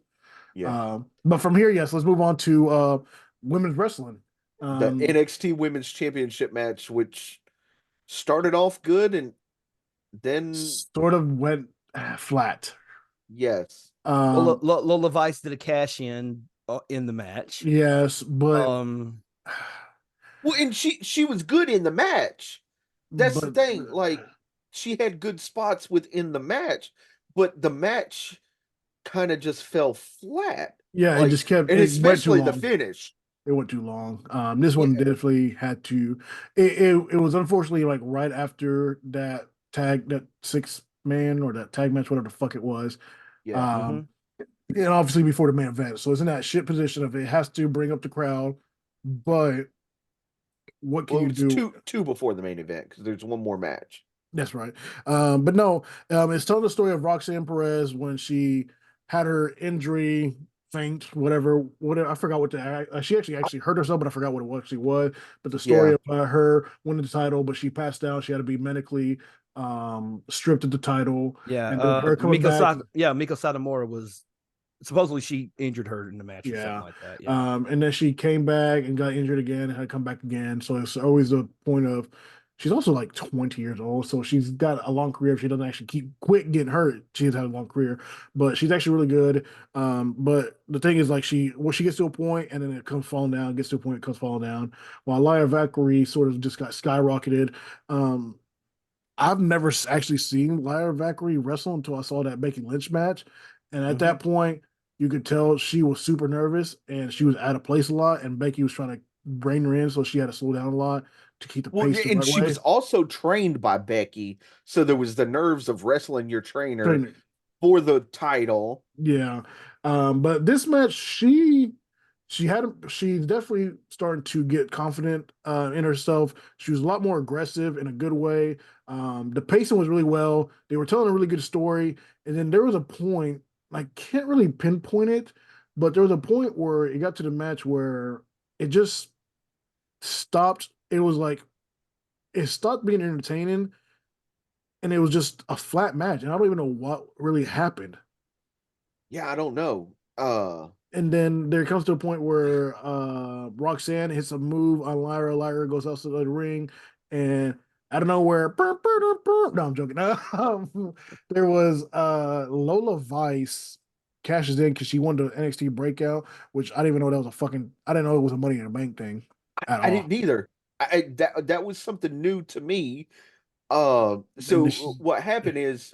Yeah.
But from here, yes, let's move on to women's wrestling.
The NXT Women's Championship match, which started off good and then
sort of went flat.
Yes.
Lola Vice did a cash in the match.
Yes, but
well, and she was good in the match. That's the thing. Like, she had good spots within the match, but the match kind of just fell flat.
Yeah,
like,
it just kept,
and especially the
long.
finish.
It went too long. This one definitely had to. It was unfortunately like right after that 6-man or that tag match, whatever the fuck it was.
Yeah.
And obviously before the main event, so it's in that shit position of it has to bring up the crowd. But what can you do?
Two before the main event because there's one more match.
That's right. But no, it's telling the story of Roxanne Perez when she had her injury, faint, whatever. I forgot what she actually hurt herself, but I forgot what it actually was. But the story of her winning the title, but she passed out. She had to be medically stripped of the title.
Yeah,
and then her coming back.
Miko Satomura was supposedly she injured her in the match or something like that. Yeah.
And then she came back and got injured again and had to come back again. So it's always a point of she's also like 20 years old, so she's got a long career. If she doesn't actually quit getting hurt, she's had a long career. But she's actually really good. But the thing is, like she gets to a point and then it comes falling down, gets to a point, it comes falling down. While Lyra Valkyrie sort of just got skyrocketed. I've never actually seen Lyra Valkyrie wrestle until I saw that Becky Lynch match, and at that point, you could tell she was super nervous and she was out of place a lot, and Becky was trying to rein her in, so she had to slow down a lot to keep the
Well,
pace the
and
right
she
way.
was also trained by Becky, so there was the nerves of wrestling your trainer
Trainer.
for the title.
Yeah. But this match, she's definitely starting to get confident in herself. She was a lot more aggressive in a good way. The pacing was really well. They were telling a really good story. And then there was a point, I can't really pinpoint it, but there was a point where it got to the match where it just stopped. It was like it stopped being entertaining and it was just a flat match. And I don't even know what really happened.
Yeah, I don't know.
And then there comes to a point where Roxanne hits a move on Lyra. Lyra goes outside the ring, and out of nowhere, no, I'm joking. There was Lola Vice cashes in because she won the NXT breakout, which I didn't even know that was I didn't know it was a Money in the Bank thing at
I
all.
didn't either. That was something new to me.
And
So what happened is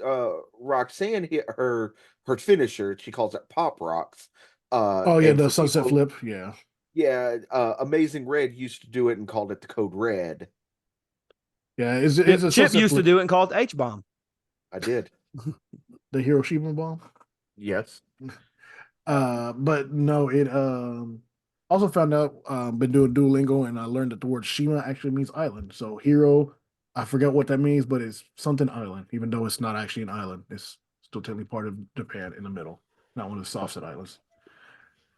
Roxanne hit her finisher. She calls it Pop Rocks.
oh yeah,
And
the
for
sunset
people,
flip, yeah,
yeah, Amazing Red used to do it and called it the Code Red.
yeah. It's a
Chip
sunset
used to
flip,
do it and called H bomb.
I did.
the Hiroshima bomb.
Yes.
But no, it also found out been doing Duolingo and I learned that the word Shima actually means island. So hero, I forget what that means, but it's something island, even though it's not actually an island. It's still technically part of Japan in the middle, not one of the soft set islands.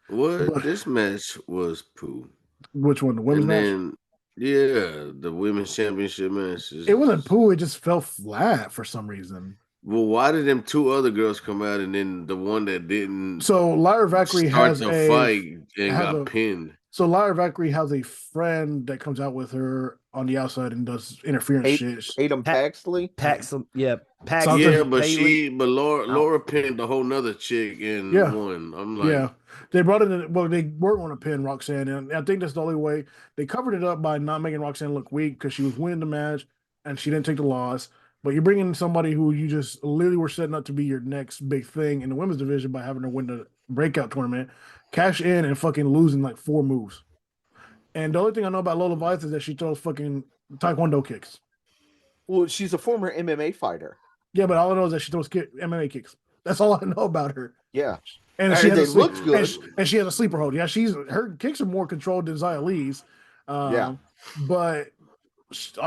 What
But
this match was poo.
which one? The women's
And
match?
then yeah, the women's championship match
It wasn't
is
poo, it just fell flat for some reason.
well, why did them two other girls come out and then the one that didn't
So Lyra Valkyrie
start the fight and
has
got
a
pinned?
so Lyra Valkyrie has a friend that comes out with her on the outside and does interference shit.
Tatum
Pa-
Paxley.
Paxton, yeah,
Something.
Yeah,
Paxton,
but
Haley. Oh,
Laura pinned a whole nother chick and
Yeah,
won. I'm like,
yeah. They brought it in. Well, they weren't going to pin Roxanne, and I think that's the only way. They covered it up by not making Roxanne look weak because she was winning the match and she didn't take the loss. But you're bringing in somebody who you just literally were setting up to be your next big thing in the women's division by having her win the breakout tournament, cash in, and fucking losing like 4 moves. And the only thing I know about Lola Vice is that she throws fucking taekwondo kicks.
Well, she's a former MMA fighter.
Yeah, but all I know is that she throws MMA kicks. That's all I know about her.
Yeah.
And she has
They
a sleep,
looked good.
and she has a sleeper hold. Yeah, her kicks are more controlled than Xia Li's,
Yeah.
but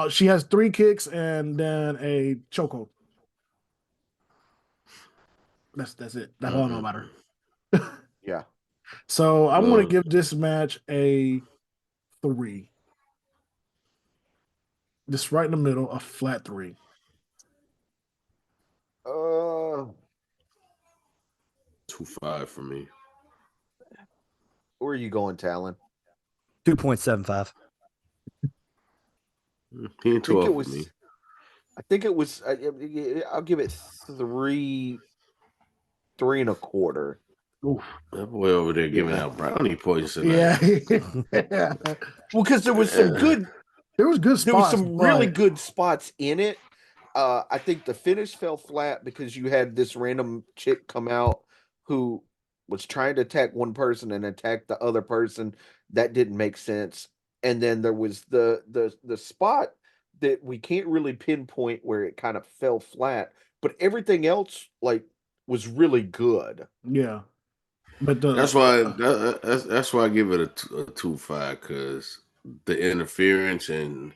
she has 3 kicks and then a chokehold. That's it. That's all I know about her.
Yeah.
So I'm going to
well,
give this match a 3. Just right in the middle, a flat 3.
2.5 for me.
Where are you going, Talon?
2.75.
He
I
ain't
think
12
it
for
was.
me.
I think it was. I'll give it 3, 3.25.
Oof.
That boy over there giving
Yeah.
out brownie points
Yeah.
tonight.
Well, because there was some good.
There was good
There was
spots,
some really
but
good spots in it. I think the finish fell flat because you had this random chick come out who was trying to attack one person and attack the other person. That didn't make sense. And then there was the spot that we can't really pinpoint where it kind of fell flat, but everything else like was really good.
yeah. But
That's why I give it a 2.5 because the interference and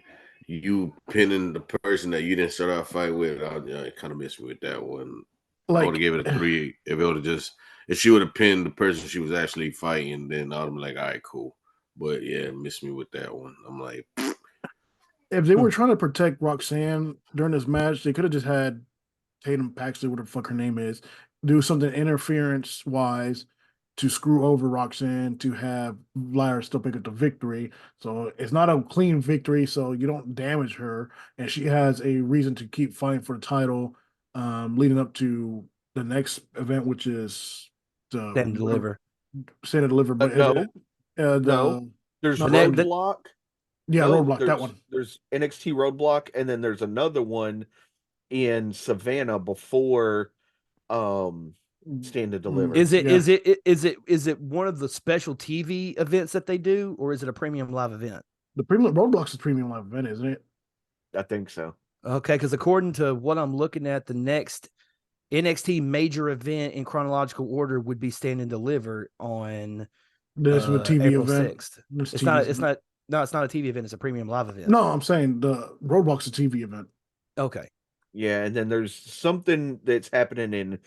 you pinning the person that you didn't start out fight with, it kind of missed me with that one. I would have
like
gave it a 3 if it would have just if she would have pinned the person she was actually fighting, then I'd be like, all right, cool. But yeah, it missed me with that one. I'm like,
if they were trying to protect Roxanne during this match, they could have just had Tatum Paxley, whatever the fuck her name is, do something interference wise to screw over Roxanne to have Lyra still pick up the victory. So it's not a clean victory, so you don't damage her, and she has a reason to keep fighting for the title, leading up to the next event, which is
Stand and deliver.
Stand and Deliver. But is it
No, no.
the
There's
no,
Roadblock.
yeah,
No,
Roadblock, that one.
there's NXT Roadblock, and then there's another one in Savannah before Stand to Deliver.
Is it
Yeah.
is it one of the special TV events that they do, or is it a premium live event?
The premium Roadblock's a premium live event, isn't it?
I think so.
Okay, because according to what I'm looking at, the next NXT major event in chronological order would be Stand and Deliver on
This is a TV
April
event.
6th.
This
It's
TV
not.
event.
It's not. No, it's not a TV event. It's a premium live event.
No, I'm saying the Roadblock's a TV event.
Okay.
Yeah, and then there's something that's happening in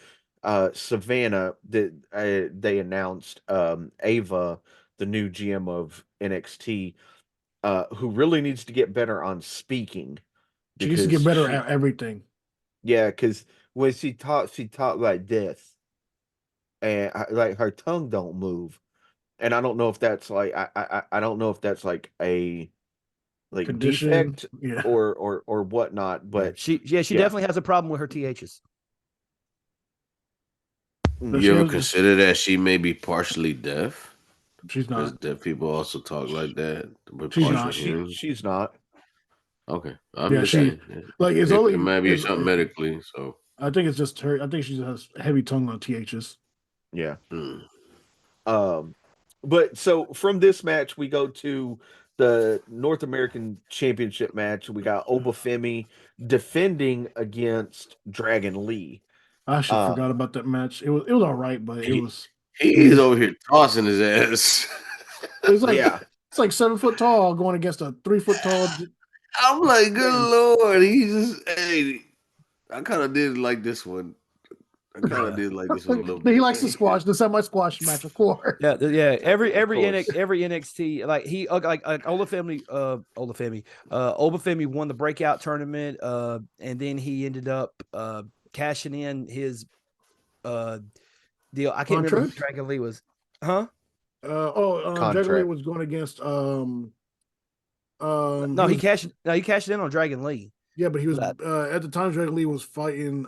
Savannah that they announced. Ava, the new GM of NXT, who really needs to get better on speaking.
She needs to get
Because
better at everything.
yeah, because when she talked like this, and like her tongue don't move, and I don't know if that's like I don't know if that's like a
Condition,
defect
yeah.
or whatnot, but
She definitely has a problem with her THs.
You ever consider that she may be partially deaf?
She's
Because
not.
deaf people also talk like that. With
She's
partial
not.
hearing.
She's not.
Okay, I'm
Yeah,
just
she
saying.
like it's
It
only
might be something medically. So
I think it's just her. I think she has heavy tongue on THs.
Yeah. But so from this match, we go to the North American Championship match. We got Obafemi defending against Dragon Lee.
I actually forgot about that match. It was all right, but it was
he's over here tossing his ass.
it's like
Yeah.
it's like 7 foot tall going against a 3 foot tall.
I'm like, good lord, he just hey. I kind of did like this one. I kind of did like this one a little bit.
He likes the squash, the semi squash match, of course.
Yeah, yeah. Every
course.
NXT like he like Olafemi Obafemi won the breakout tournament, and then he ended up cashing in his deal. I can't remember who
Contract?
Dragon Lee was, huh?
Dragon Lee
Contract.
was going against
No, he cashed in on Dragon Lee.
yeah, but he was at the time Dragon Lee was fighting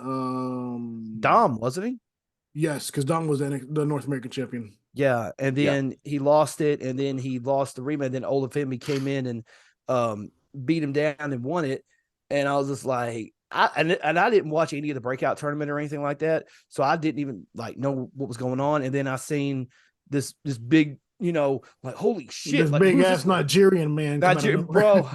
Dom, wasn't he?
yes, because Dom was the North American champion.
Yeah, and then he lost it, and then he lost the rematch. Then Olafemi came in and beat him down and won it. And I was just like, I didn't watch any of the breakout tournament or anything like that, so I didn't even like know what was going on. And then I seen this big, like holy shit,
This
like
big ass Nigerian man,
bro,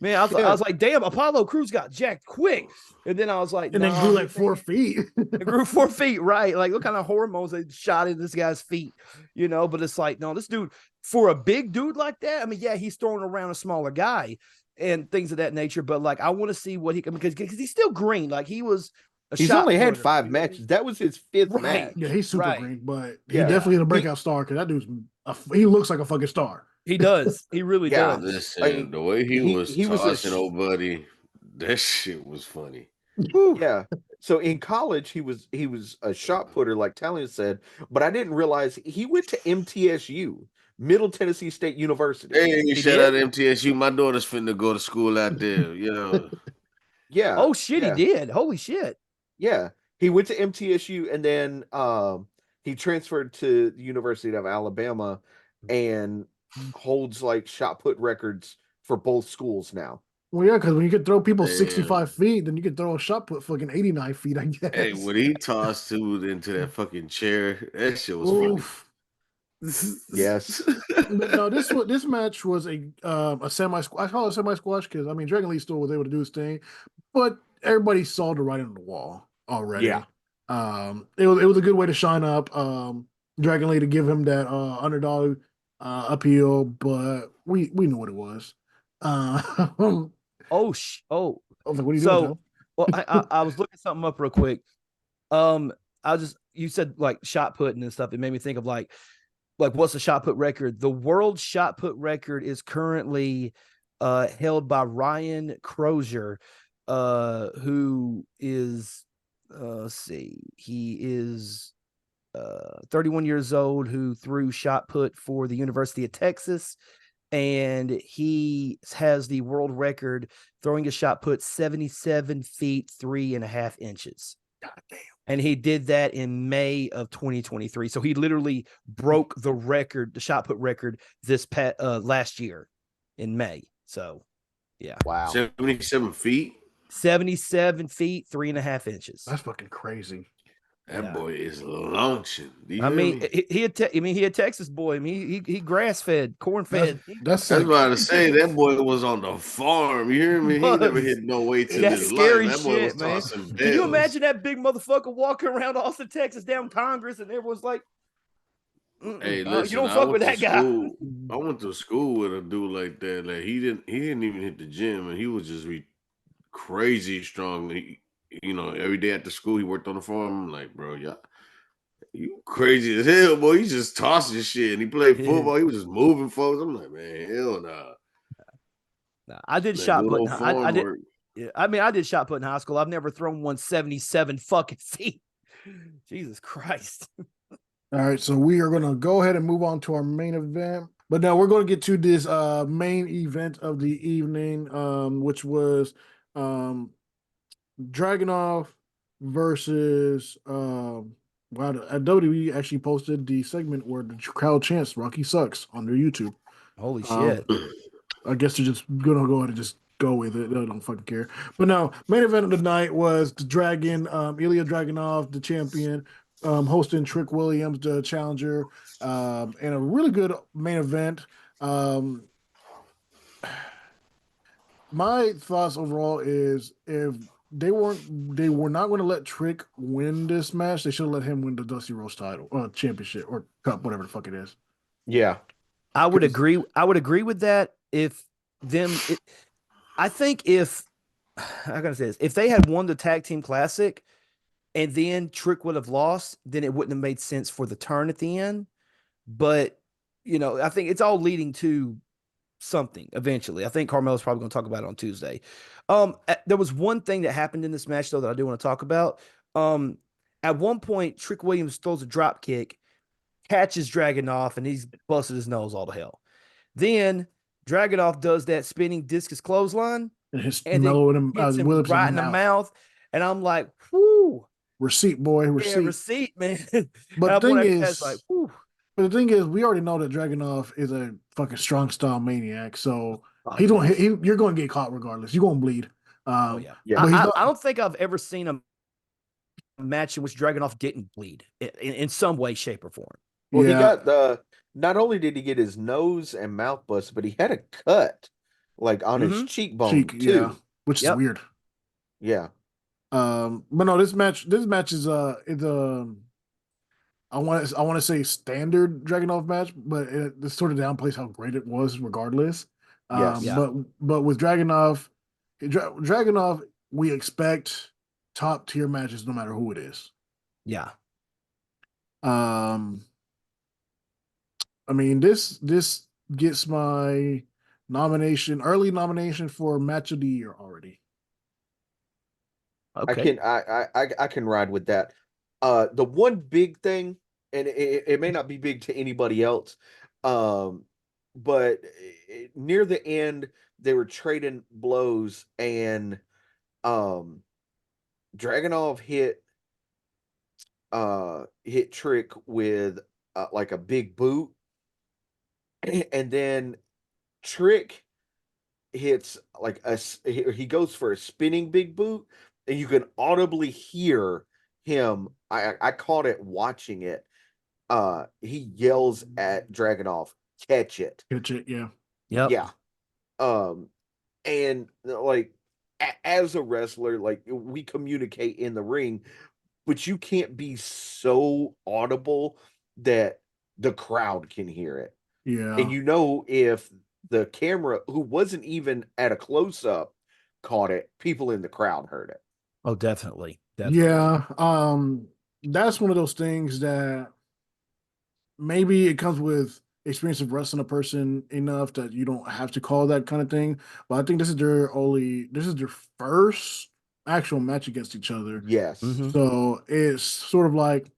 man, I was like, damn, Apollo Crews got jacked quick. And then I was like,
and then grew like 4 feet.
It grew 4 feet, right? Like, what kind of hormones they shot in this guy's feet, But it's like, no, this dude, for a big dude like that, I mean, yeah, he's throwing around a smaller guy and things of that nature, but like, I want to see what he can, because he's still green. Like,
He's only had 5 matches. That was his 5th match.
Yeah, he's super
Right.
green, but he definitely is a breakout star because that dude's he looks like a fucking star.
He does. He really does.
Listen, the way he was tossing old buddy, that shit was funny.
Yeah. So in college, he was a shot putter, like Talion said, but I didn't realize he went to MTSU, Middle Tennessee State University.
Hey, shout out to MTSU. My daughter's finna go to school out there.
Yeah.
Oh shit, he did. Holy shit.
Yeah. He went to MTSU and then he transferred to the University of Alabama and holds like shot put records for both schools now.
Well, yeah, because when you could throw people 65 feet, then you could throw a shot put fucking 89 feet, I guess.
Hey, when he tossed dude into that fucking chair, that shit was funny.
Yes.
No, this match was a semi squash. I call it semi squash because I mean Dragon Lee still was able to do his thing, but everybody saw the writing on the wall already.
Yeah.
It was a good way to shine up Dragon Lee to give him that underdog appeal, but we knew what it was.
I was
like, what are you
doing?
Well,
I was looking something up real quick. You said like shot putting and stuff. It made me think of like what's the shot put record? The world shot put record is currently held by Ryan Crozier, who is let's see, he is 31 years old, who threw shot put for the University of Texas. And he has the world record throwing a shot put 77 feet, 3.5 inches.
God damn.
And he did that in May of 2023. So he literally broke the record, the shot put record last year in May. So yeah.
Wow.
77 feet.
77 feet, 3.5 inches.
That's fucking crazy.
That boy is launching.
I mean, he a Texas boy. I mean, he grass fed, corn fed.
That's
I was
like,
about to say that boy was on the farm. You hear me? He never hit no weights in
That's
his
scary
life. That boy was
shit, man.
tossing
Can you
bells.
imagine that big motherfucker walking around Austin, Texas, down Congress, and everyone's like,
Hey, listen,
you don't fuck with that guy.
I went to school with a dude like that. Like he didn't even hit the gym, and he was just crazy strong. You know, every day after school he worked on the farm. I'm like, bro, you crazy as hell, boy. You just tossing shit. And he played football. He was just moving folks. I'm like, man, hell nah.
I did shot put. I did.
Work.
Yeah, I mean, I did shot put in high school. I've never thrown 177 fucking feet. Jesus Christ.
all right, so we are gonna go ahead and move on to our main event. But now we're gonna get to this main event of the evening, which was Dragunov versus wow, WWE actually posted the segment where the crowd chants Rocky sucks on their YouTube.
Holy shit.
I guess they're just gonna go ahead and just go with it. They don't fucking care. But no, main event of the night was the Dragon, Ilya Dragunov, the champion, hosting Trick Williams, the challenger, and a really good main event. My thoughts overall is if they were not going to let Trick win this match, they should have let him win the Dusty Rhodes title or championship or cup, whatever the fuck it is.
Yeah.
I would agree. I would agree with that. I think if I gotta say this, if they had won the tag team classic and then Trick would have lost, then it wouldn't have made sense for the turn at the end. But I think it's all leading to something eventually. I think Carmelo's probably going to talk about it on Tuesday. There was one thing that happened in this match though that I do want to talk about. At one point, Trick Williams throws a drop kick, catches Dragunov, and he's busted his nose all to hell. Then Dragunov does that spinning discus clothesline
And his
and
mellow
then hits him
Williams
right in the mouth. And I'm like, whoo.
Receipt, boy, receipt.
Yeah, receipt, man.
But the thing is,
like, whew.
But the thing is, we already know that Dragunov is a fucking strong style maniac. So you're going to get caught regardless. You're going to bleed.
Yeah.
But
I don't think I've ever seen a match in which Dragunov didn't bleed in some way, shape, or form.
Well, he got not only did he get his nose and mouth busted, but he had a cut like on his cheekbone too.
Yeah, which is weird.
Yeah.
But no, this match is I want to say standard Dragunov match, but it sort of downplays how great it was regardless. But with Dragunov, we expect top tier matches no matter who it is.
Yeah.
I mean, this gets my early nomination for match of the year already.
Okay.
I can ride with that. The one big thing, and it may not be big to anybody else, but near the end they were trading blows, and Dragunov hit Trick with like a big boot, and then Trick hits like he goes for a spinning big boot, and you can audibly hear him. I caught it watching it. He yells at Dragunov, catch it.
Yeah.
Yep.
Yeah. And like as a wrestler, like we communicate in the ring, but you can't be so audible that the crowd can hear it.
Yeah.
And if the camera, who wasn't even at a close-up, caught it, people in the crowd heard it.
Oh, definitely.
Yeah. That's one of those things that maybe it comes with experience of wrestling a person enough that you don't have to call that kind of thing. But I think this is their first actual match against each other.
Yes.
So it's sort of like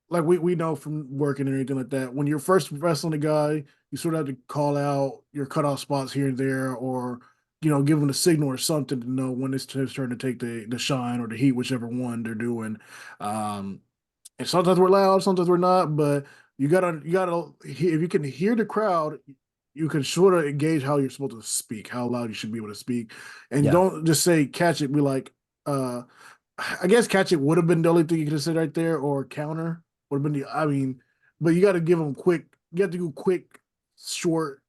like we know from working and anything like that, when you're first wrestling a guy, you sort of have to call out your cutoff spots here and there, or give them a signal or something to know when it's his turn to take the shine or the heat, whichever one they're doing. Um, and sometimes we're loud, sometimes we're not, but you gotta if you can hear the crowd, you can sort of engage how you're supposed to speak, how loud you should be able to speak, and
Yeah.
don't just say catch it. Be like, I guess catch it would have been the only thing you could have said right there, or counter would have been the. I mean, but you got to give them quick. You have to do quick, short,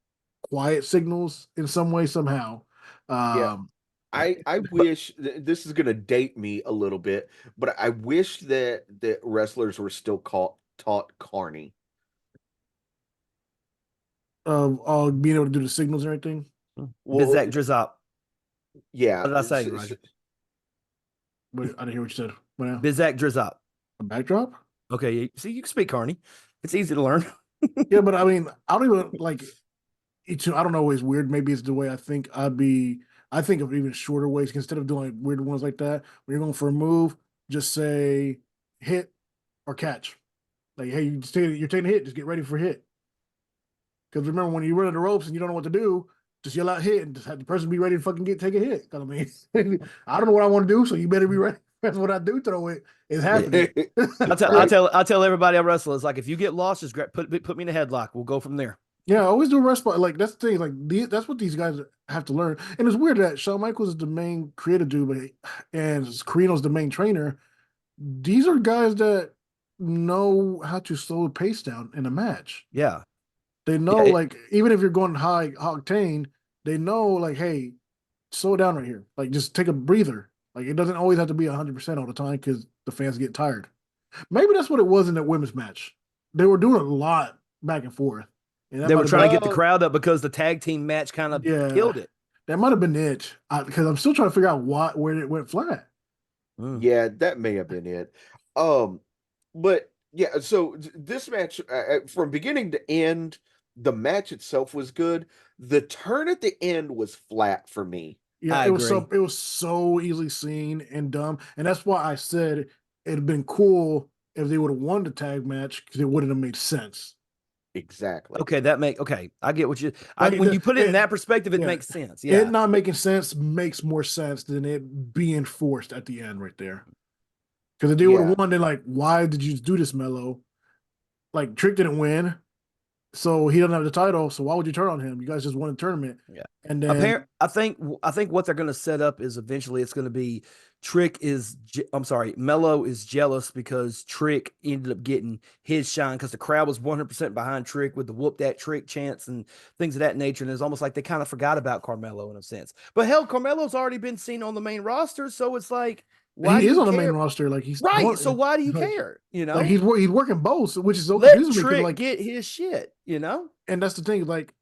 quiet signals in some way somehow.
Yeah.
Um,
I wish this is gonna date me a little bit, but I wish that wrestlers were still taught Carney.
being able to do the signals and everything.
Well,
Bizak Drizop.
yeah.
What did I say, Roger?
But I didn't hear what you said. What now?
Bizak Drizop.
A backdrop?
Okay, see, you can speak Carney. It's easy to learn.
Yeah, but I mean, I don't even like. I don't know. It's weird. Maybe it's the way I think. I think of even shorter ways instead of doing like weird ones like that. When you're going for a move, just say hit or catch. Like, hey, you're taking a hit. Just get ready for hit. Because remember, when you run the ropes and you don't know what to do, just yell out hit and just have the person be ready to fucking take a hit. I mean, I don't know what I want to do, so you better be ready. That's what I do. Throw it. It's happening.
I tell everybody I wrestle. It's like, if you get lost, just put me in a headlock. We'll go from there.
Yeah, I always do a rest spot. Like that's the thing. Like that's what these guys have to learn. And it's weird that Shawn Michaels is the main creative dude, and Carino's the main trainer. These are guys that know how to slow the pace down in a match.
Yeah.
They know,
Yeah,
like, even if you're going high octane, they know, like, hey, slow down right here. Like, just take a breather. Like, it doesn't always have to be 100% all the time because the fans get tired. Maybe that's what it was in that women's match. They were doing a lot back and forth. And
they were trying to get the
Well,
crowd up because the tag team match kind of killed it.
That might have been it. Because I'm still trying to figure out where it went flat.
yeah, that may have been it. But yeah, so this match, from beginning to end, the match itself was good. The turn at the end was flat for me.
Yeah,
I agree.
it was so easily seen and dumb. And that's why I said it'd been cool if they would have won the tag match because it wouldn't have made sense.
Exactly.
Okay, I get what you.
Like,
when you put it in that perspective, it makes sense. Yeah,
It not making sense makes more sense than it being forced at the end right there. Because if they would have won, then like, why did you do this, Mello? Like, Trick didn't win, so he doesn't have the title. So why would you turn on him? You guys just won a tournament.
Yeah.
And then
I think what they're going to set up is eventually it's going to be Mello is jealous because Trick ended up getting his shine because the crowd was 100% behind Trick with the whoop that Trick chants and things of that nature. And it's almost like they kind of forgot about Carmelo in a sense. But hell, Carmelo's already been seen on the main roster, so it's like, why
he
do
is
you
on the
care?
main roster. Like he's
Right. So why do you care?
Like he's working both, which is so
let
confusing
Trick
like
get his shit.
And that's the thing. Like,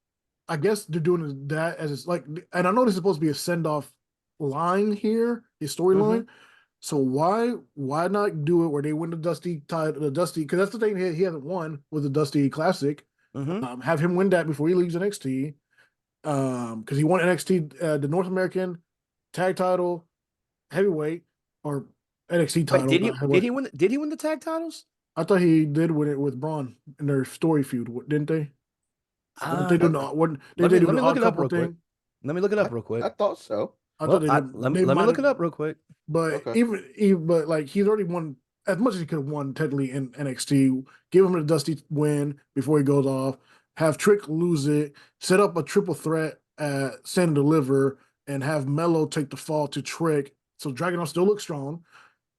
I guess they're doing that as it's like, and I know this is supposed to be a send off line here, his storyline. So why not do it where they win the Dusty title, because that's the thing he hasn't won with the Dusty Classic. Have him win that before he leaves NXT. Because he won NXT, the North American tag title, heavyweight, or NXT title.
Wait, did he win? Did he win the tag titles?
I thought he did win it with Braun in their story feud, didn't they? Let me
look it up real quick. Let me look it up real quick.
I thought so.
Let me look it up real quick.
But but like he's already won as much as he could have won technically in NXT. Give him the Dusty win before he goes off. Have Trick lose it. Set up a triple threat at Stand and Deliver, and have Mello take the fall to Trick. So Dragunov still looks strong.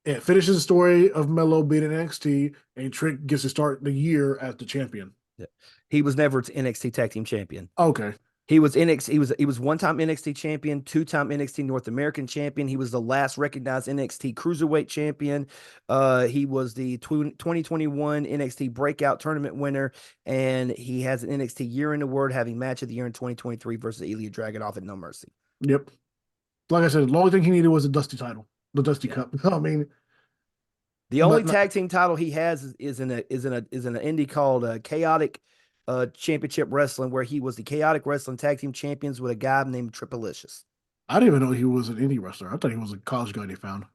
It finishes the story of Mello being in NXT, and Trick gets to start the year as the champion.
Yeah. He was never NXT Tag Team Champion.
Okay.
He was NXT. He was one-time NXT champion, two-time NXT North American champion. He was the last recognized NXT Cruiserweight champion. He was the 2021 NXT Breakout Tournament winner, and he has an NXT Year in Award, having Match of the Year in 2023 versus Ilya Dragunov at No Mercy.
Yep. Like I said, the only thing he needed was a Dusty title, the Dusty Cup. I mean,
the only tag team title he has is in an indie called Chaotic Championship Wrestling, where he was the Chaotic Wrestling Tag Team Champions with a guy named Tripalicious.
I didn't even know he was an indie wrestler. I thought he was a college guy they found.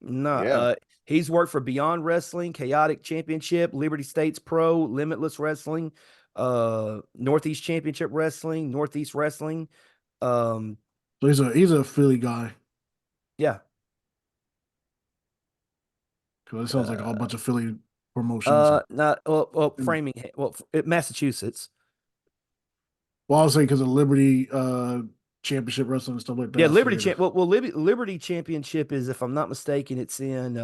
No,
Yeah.
he's worked for Beyond Wrestling, Chaotic Championship, Liberty States Pro, Limitless Wrestling, Northeast Championship Wrestling, Northeast Wrestling. Um,
So he's a Philly guy.
yeah.
Because it sounds like a whole bunch of Philly promotions.
Not framing. Massachusetts.
Well, I was saying because of Liberty Championship Wrestling and stuff like that.
Yeah,
I
Liberty
figured-
Liberty Championship is, if I'm not mistaken, it's in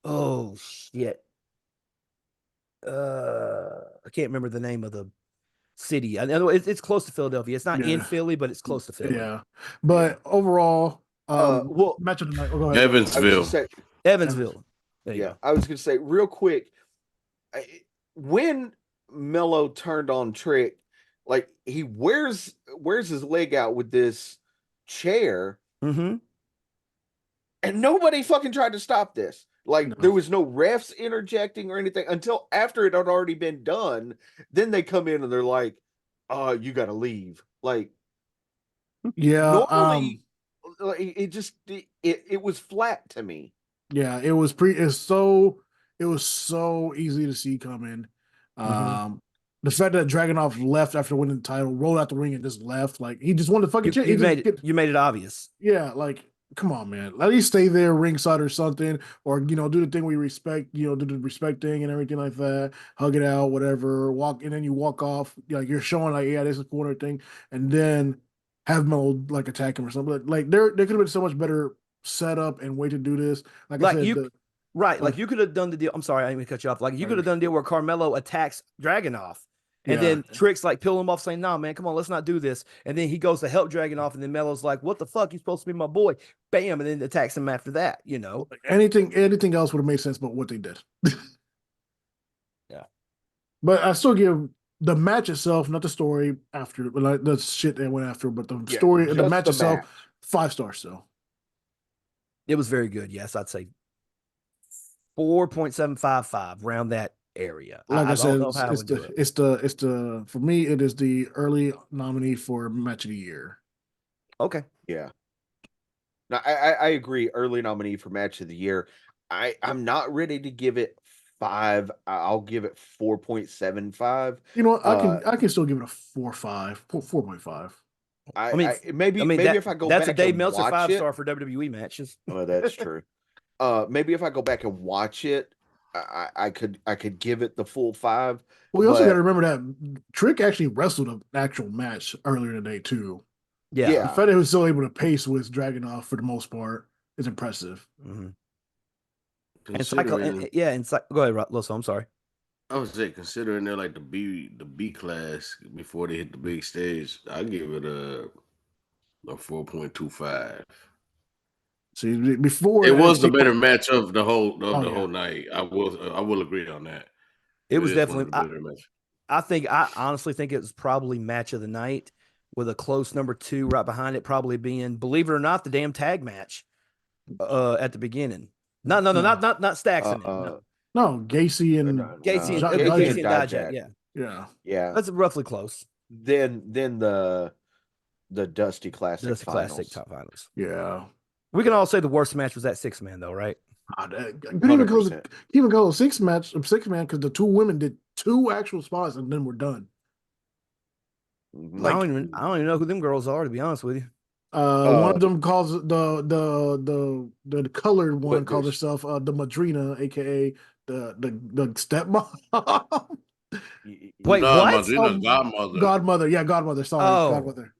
oh shit. I can't remember the name of the city. I know it's close to Philadelphia. It's not in
Yeah.
Philly, but it's close to Philly.
Yeah. But overall,
Well,
match of the night. Oh, go ahead.
I was
Evansville.
gonna say,
Evansville. There you
yeah,
go.
I was gonna say real quick, when Mello turned on Trick, like he wears his leg out with this chair,
Mm-hmm.
and nobody fucking tried to stop this. Like
No.
there was no refs interjecting or anything until after it had already been done. Then they come in and they're like, you gotta leave. Like
Yeah.
normally, like, it was flat to me.
Yeah, it was so easy to see coming. The fact that Dragunov left after winning the title, rolled out the ring and just left, like he just wanted to fucking change.
You made it obvious.
Yeah, like come on, man. At least stay there ringside or something, or do the thing we respect, do the respect thing and everything like that. Hug it out, whatever. Walk and then you walk off, like you're showing like, yeah, this is cool and everything, and then have Mel like attack him or something. Like there could have been so much better setup and way to do this. Like I said,
like you could have done the deal. I'm sorry, I didn't mean to cut you off. Like you could have done the deal where Carmelo attacks Dragunov. And then Trick's like peel him off, saying, "Nah, man, come on, let's not do this." And then he goes to help Dragunov, and then Melo's like, "What the fuck? You're supposed to be my boy." Bam, and then attacks him after that.
anything else would have made sense, but what they did.
Yeah.
But I still give the match itself, not the story after, but like the shit they went after, but the story, the match itself, 5 stars still.
It was very good. Yes, I'd say 4.755 around that area.
Like I said,
it's
the for me, it is the early nominee for match of the year.
Okay.
Yeah. Now I agree. Early nominee for match of the year. I'm not ready to give it 5. I'll give it 4.75.
You know what? I can still give it a 4.5, 4.5.
Maybe if I go back,
that's a Dave
and
Meltzer
watch
5-star
it,
for WWE matches.
Oh, that's true. Maybe if I go back and watch it, I could give it the full 5.
Well, you also got to remember that Trick actually wrestled an actual match earlier today too.
Yeah.
The fact that he was still able to pace with Dragunov for the most part is impressive.
Mm-hmm.
Considering,
go ahead, Loso. I'm sorry.
I was saying, considering they're like the B class before they hit the big stage, I give it a 4.25.
See, before
it was the better match of the whole whole night. I will agree on that.
It was definitely
better match.
I honestly think it was probably match of the night with a close number 2 right behind it, probably being, believe it or not, the damn tag match at the beginning. Not Stacks in it.
No, Gacy and
Dijak.
Yeah.
That's roughly close.
Then the Dusty Classic
top finals.
Yeah.
We can all say the worst match was that 6-man though, right?
Couldn't even go to 6-man because the 2 women did 2 actual spots and then we're done.
I don't even know who them girls are, to be honest with you.
One of them calls the colored one calls herself the Madrina, aka the stepmom.
Wait, what?
Madrina's godmother.
Godmother, yeah, godmother. Sorry, godmother.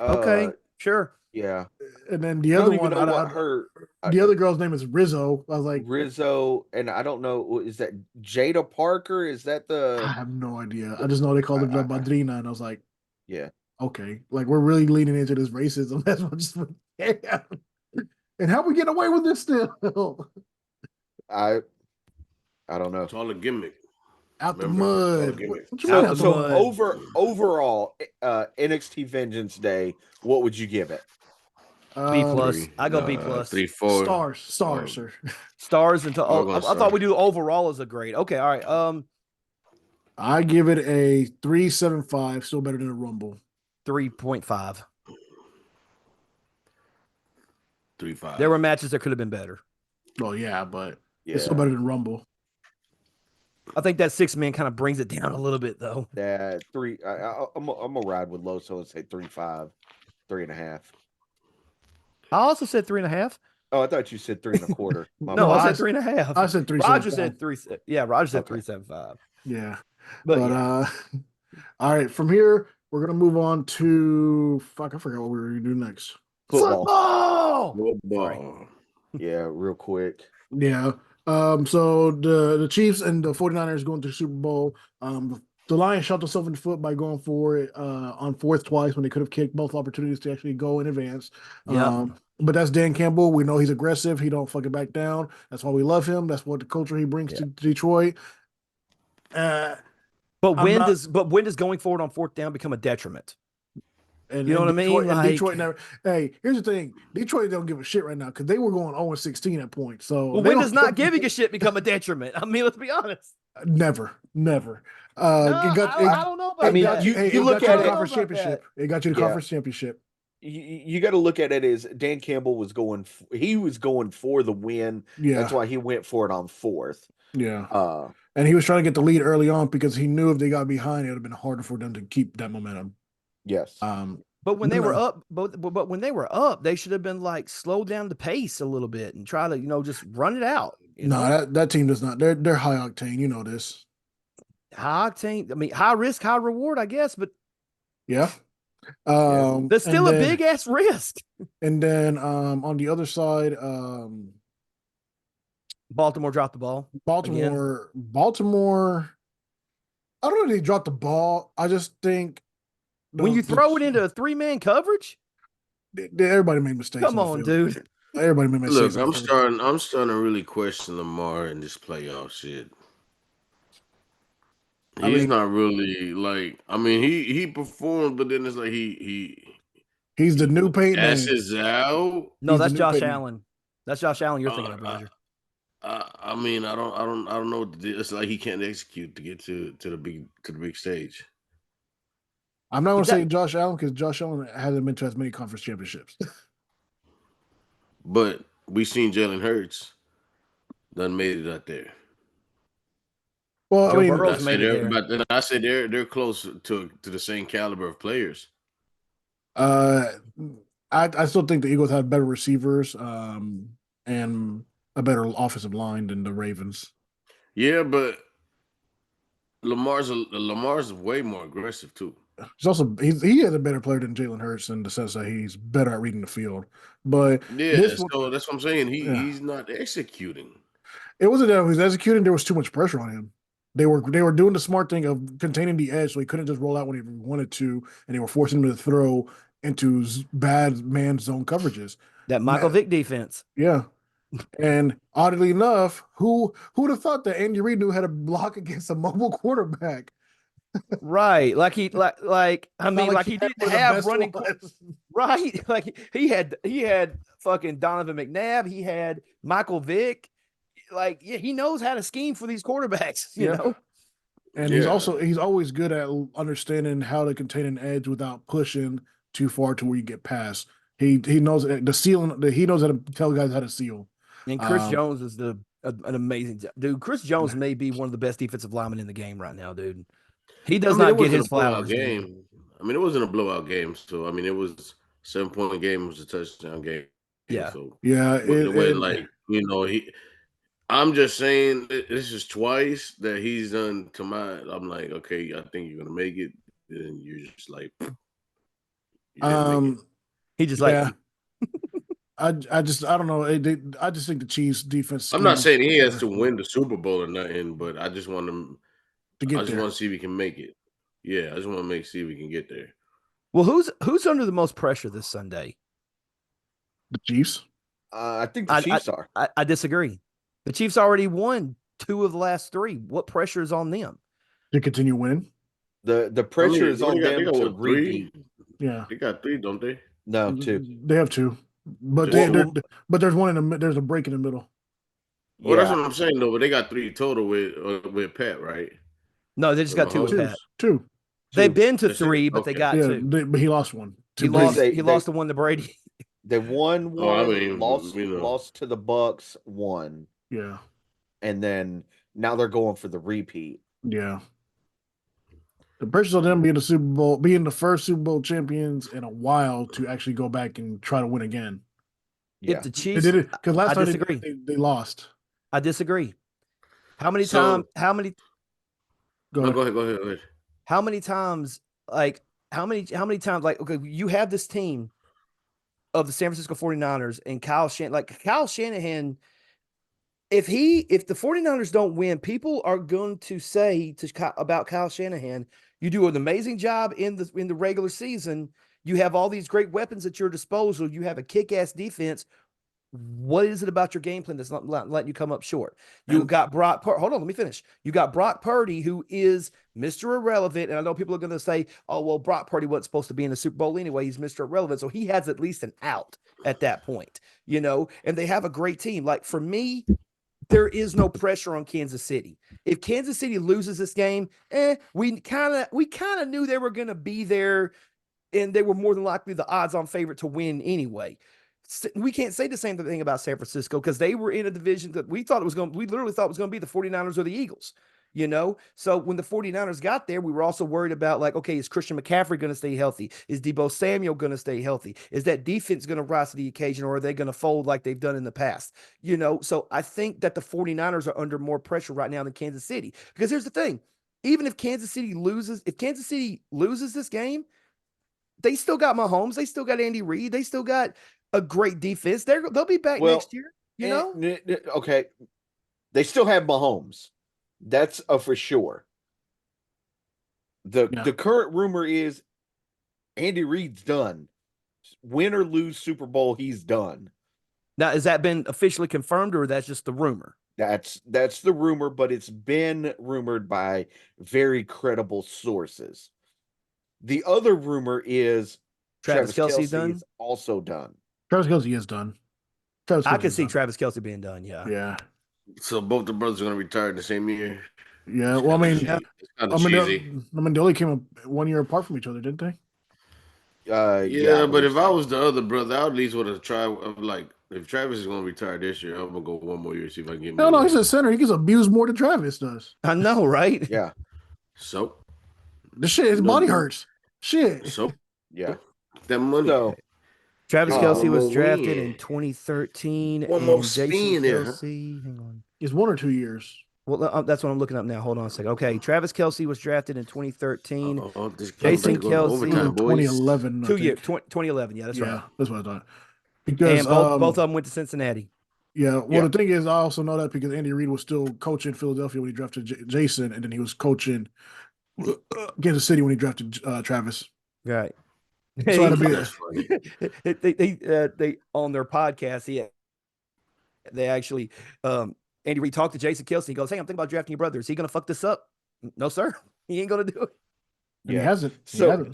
Okay, sure.
Yeah.
And then the other one, the other girl's name is Rizzo. I was like
Rizzo, and I don't know, is that Jada Parker? Is that the?
I have no idea. I just know they called her Madrina, and I was like,
yeah,
okay, like we're really leaning into this racism. That's what just yeah. And how we get away with this still?
I don't know.
It's all a gimmick.
Out the mud.
Overall, NXT Vengeance Day, what would you give it?
B plus. I go B plus.
3, 4
stars, sir.
Stars until I thought we do overall as a grade. Okay, all right.
I give it a 3.75. Still better than a Rumble.
3.5.
3-5.
There were matches that could have been better.
Oh yeah, but
Yeah,
it's still better than Rumble.
I think that 6-man kind of brings it down a little bit, though.
that 3. I'm gonna ride with Loso and say 3.5, 3.5.
I also said 3.5.
Oh, I thought you said 3.25.
No, I said 3.5.
I said 3.75.
Roger said 3. Yeah, Roger said
Okay.
3.75.
Yeah,
But
but
yeah.
all right. From here, we're gonna move on to I forgot what we were gonna do next.
Football.
Football.
Yeah, real quick.
Yeah. So the Chiefs and the 49ers going to the Super Bowl. The Lions shot themselves in the foot by going for it on fourth twice when they could have kicked both opportunities to actually go in advance.
Yep.
But that's Dan Campbell. We know he's aggressive. He don't fucking back down. That's why we love him. That's what the culture he brings to Detroit.
But
I'm
when
not-
does going forward on fourth down become a detriment?
And,
You know what I mean?
and
Like-
Detroit never. Hey, here's the thing: Detroit don't give a shit right now because they were going 0-16 at points. So
Well,
they
when
don't
does not giving a shit become a detriment? I mean, let's be honest.
never.
No,
I
I don't know about
I mean,
that.
you look at
the
it-
conference championship. It got you the
Yeah.
conference championship.
You got to look at it as Dan Campbell was going. He was going for the win.
Yeah,
That's why he went for it on fourth.
yeah. And he was trying to get the lead early on because he knew if they got behind, it would have been harder for them to keep that momentum.
Yes.
But when they
No.
were up, but when they were up, they should have been like slow down the pace a little bit and try to, just run it out.
No, that team does not. They're high octane. You know this.
High octane. I mean, high risk, high reward, I guess, but
Yeah.
there's still a big ass risk.
And then on the other side,
Baltimore dropped the ball.
Baltimore. I don't know if they dropped the ball. I just think
When you throw it into a 3-man coverage,
everybody made mistakes.
come
on the
on,
field.
dude.
Everybody made mistakes.
Look,
on the field.
I'm starting to really question Lamar in this playoff shit. He's not really like. I mean, he performed, but then it's like
He's the new Peyton Manning.
ashes out.
No,
He's
that's
the new
Josh
Peyton.
Allen. That's Josh Allen you're thinking of, Roger.
I mean, I don't know what to do. It's like he can't execute to get to the big stage.
I'm not going to
But
say Josh Allen because Josh Allen hasn't been to as many conference championships.
But we seen Jalen Hurts done made it out there.
Well,
Joe
I mean,
Burrow's made it there.
But then I said they're close to the same caliber of players.
I still think the Eagles have better receivers and a better offensive line than the Ravens.
Yeah, but Lamar's way more aggressive too.
He is a better player than Jalen Hurts in the sense that he's better at reading the field. But
Yeah,
this
so
one,
that's what I'm saying.
Yeah.
He's not executing.
it wasn't that he was executing. There was too much pressure on him. They were doing the smart thing of containing the edge, so he couldn't just roll out when he wanted to, and they were forcing him to throw into bad man zone coverages.
That Michael Vick defense.
Yeah. And oddly enough, who'd have thought that Andy Reid knew how to block against a mobile quarterback?
Right. Like he didn't have running
ones.
right. Like he had fucking Donovan McNabb, he had Michael Vick. Like, yeah, he knows how to scheme for these quarterbacks, you know.
And he's always good at understanding how to contain an edge without pushing too far to where you get past. He knows the ceiling. He knows how to tell guys how to seal.
And Chris Jones is an amazing dude. Chris Jones may be one of the best defensive linemen in the game right now, dude. He does not get his flowers.
Game. I mean, it wasn't a blowout game, so I mean, it was 7-point game. It was a touchdown game.
Yeah,
so
it
wasn't like I'm just saying this is twice that he's done to my. I'm like, okay, I think you're gonna make it, and you're just like,
he just like.
I don't know. I just think the Chiefs defense.
I'm not saying he has to win the Super Bowl or nothing, but I just want him to get. I just want to see if he can make it. Yeah, I just want to see if we can get there.
Well, who's under the most pressure this Sunday?
The Chiefs.
I think the Chiefs are.
I disagree. The Chiefs already won 2 of the last 3. What pressure is on them
to continue winning?
The pressure is on them to repeat.
Yeah,
they got 3, don't they?
No, 2.
They have 2, but there's one in the there's a break in the middle.
Well, that's what I'm saying though. But they got 3 total with Pat, right?
No, they just got 2 with Pat.
2.
They've been to 3, but they got 2.
But he lost one.
He lost the one to Brady.
They won
Oh, I
one,
mean, you know,
lost to the Bucks, won,
Yeah,
and then now they're going for the repeat.
yeah. The pressure on them being the Super Bowl, being the first Super Bowl champions in a while to actually go back and try to win again.
If
Yeah.
the
They
Chiefs,
did it because last
I
time
disagree.
they lost.
I disagree. How many times?
so
Go
no,
ahead.
go ahead.
How many times? Like how many times? Like okay, you have this team of the San Francisco 49ers and Kyle Shanahan. If the 49ers don't win, people are going to say about Kyle Shanahan, you do an amazing job in the regular season. You have all these great weapons at your disposal. You have a kick-ass defense. What is it about your game plan that's not letting you come up short? You got hold on, let me finish. You got Brock Purdy, who is Mr. Irrelevant. And I know people are going to say, oh, well, Brock Purdy wasn't supposed to be in the Super Bowl anyway. He's Mr. Irrelevant. So he has at least an out at that point, and they have a great team. Like for me, there is no pressure on Kansas City. If Kansas City loses this game, we kind of knew they were going to be there, and they were more than likely the odds-on favorite to win anyway. We can't say the same thing about San Francisco because they were in a division that we literally thought it was going to be the 49ers or the Eagles. So when the 49ers got there, we were also worried about like, okay, is Christian McCaffrey going to stay healthy? Is Deebo Samuel going to stay healthy? Is that defense going to rise to the occasion, or are they going to fold like they've done in the past? So I think that the 49ers are under more pressure right now than Kansas City, because here's the thing. Even if Kansas City loses this game, they still got Mahomes, they still got Andy Reid, they still got a great defense. They'll be back next year,
Okay. They still have Mahomes. That's a for sure. The current rumor is Andy Reid's done. Win or lose Super Bowl, he's done.
Now, has that been officially confirmed, or that's just the rumor?
That's the rumor, but it's been rumored by very credible sources. The other rumor is
Travis Kelce done?
is also done.
Travis Kelce is done.
I can see Travis Kelce being done. Yeah.
Yeah.
So both the brothers are going to retire in the same year.
Yeah. Well, I mean,
it's kind of cheesy.
they only came up 1 year apart from each other, didn't they?
Yeah, but if I was the other brother, I at least would have tried. Like, if Travis is going to retire this year, I'm going to go one more year, see if I can get
No, he's a center. He gets abused more than Travis does.
I know, right?
Yeah.
So
the shit, his body hurts. Shit.
So
yeah,
that money.
So
Travis Kelce was drafted in 2013.
One more
Jason
spin there.
Kelce, hang on.
It's 1 or 2 years.
Well, that's what I'm looking up now. Hold on a second. Okay, Travis Kelce was drafted in 2013. Jason Kelce,
2011.
2011. Yeah, that's right.
That's what I thought. Because
both of them went to Cincinnati.
Yeah. Well, the thing is, I also know that because Andy Reid was still coaching Philadelphia when he drafted Jason, and then he was coaching Kansas City when he drafted Travis.
Right.
So
they on their podcast, they actually Andy Reid talked to Jason Kelce. He goes, "Hey, I'm thinking about drafting your brother. Is he going to fuck this up?" No, sir. He ain't going to do it.
And he hasn't.
So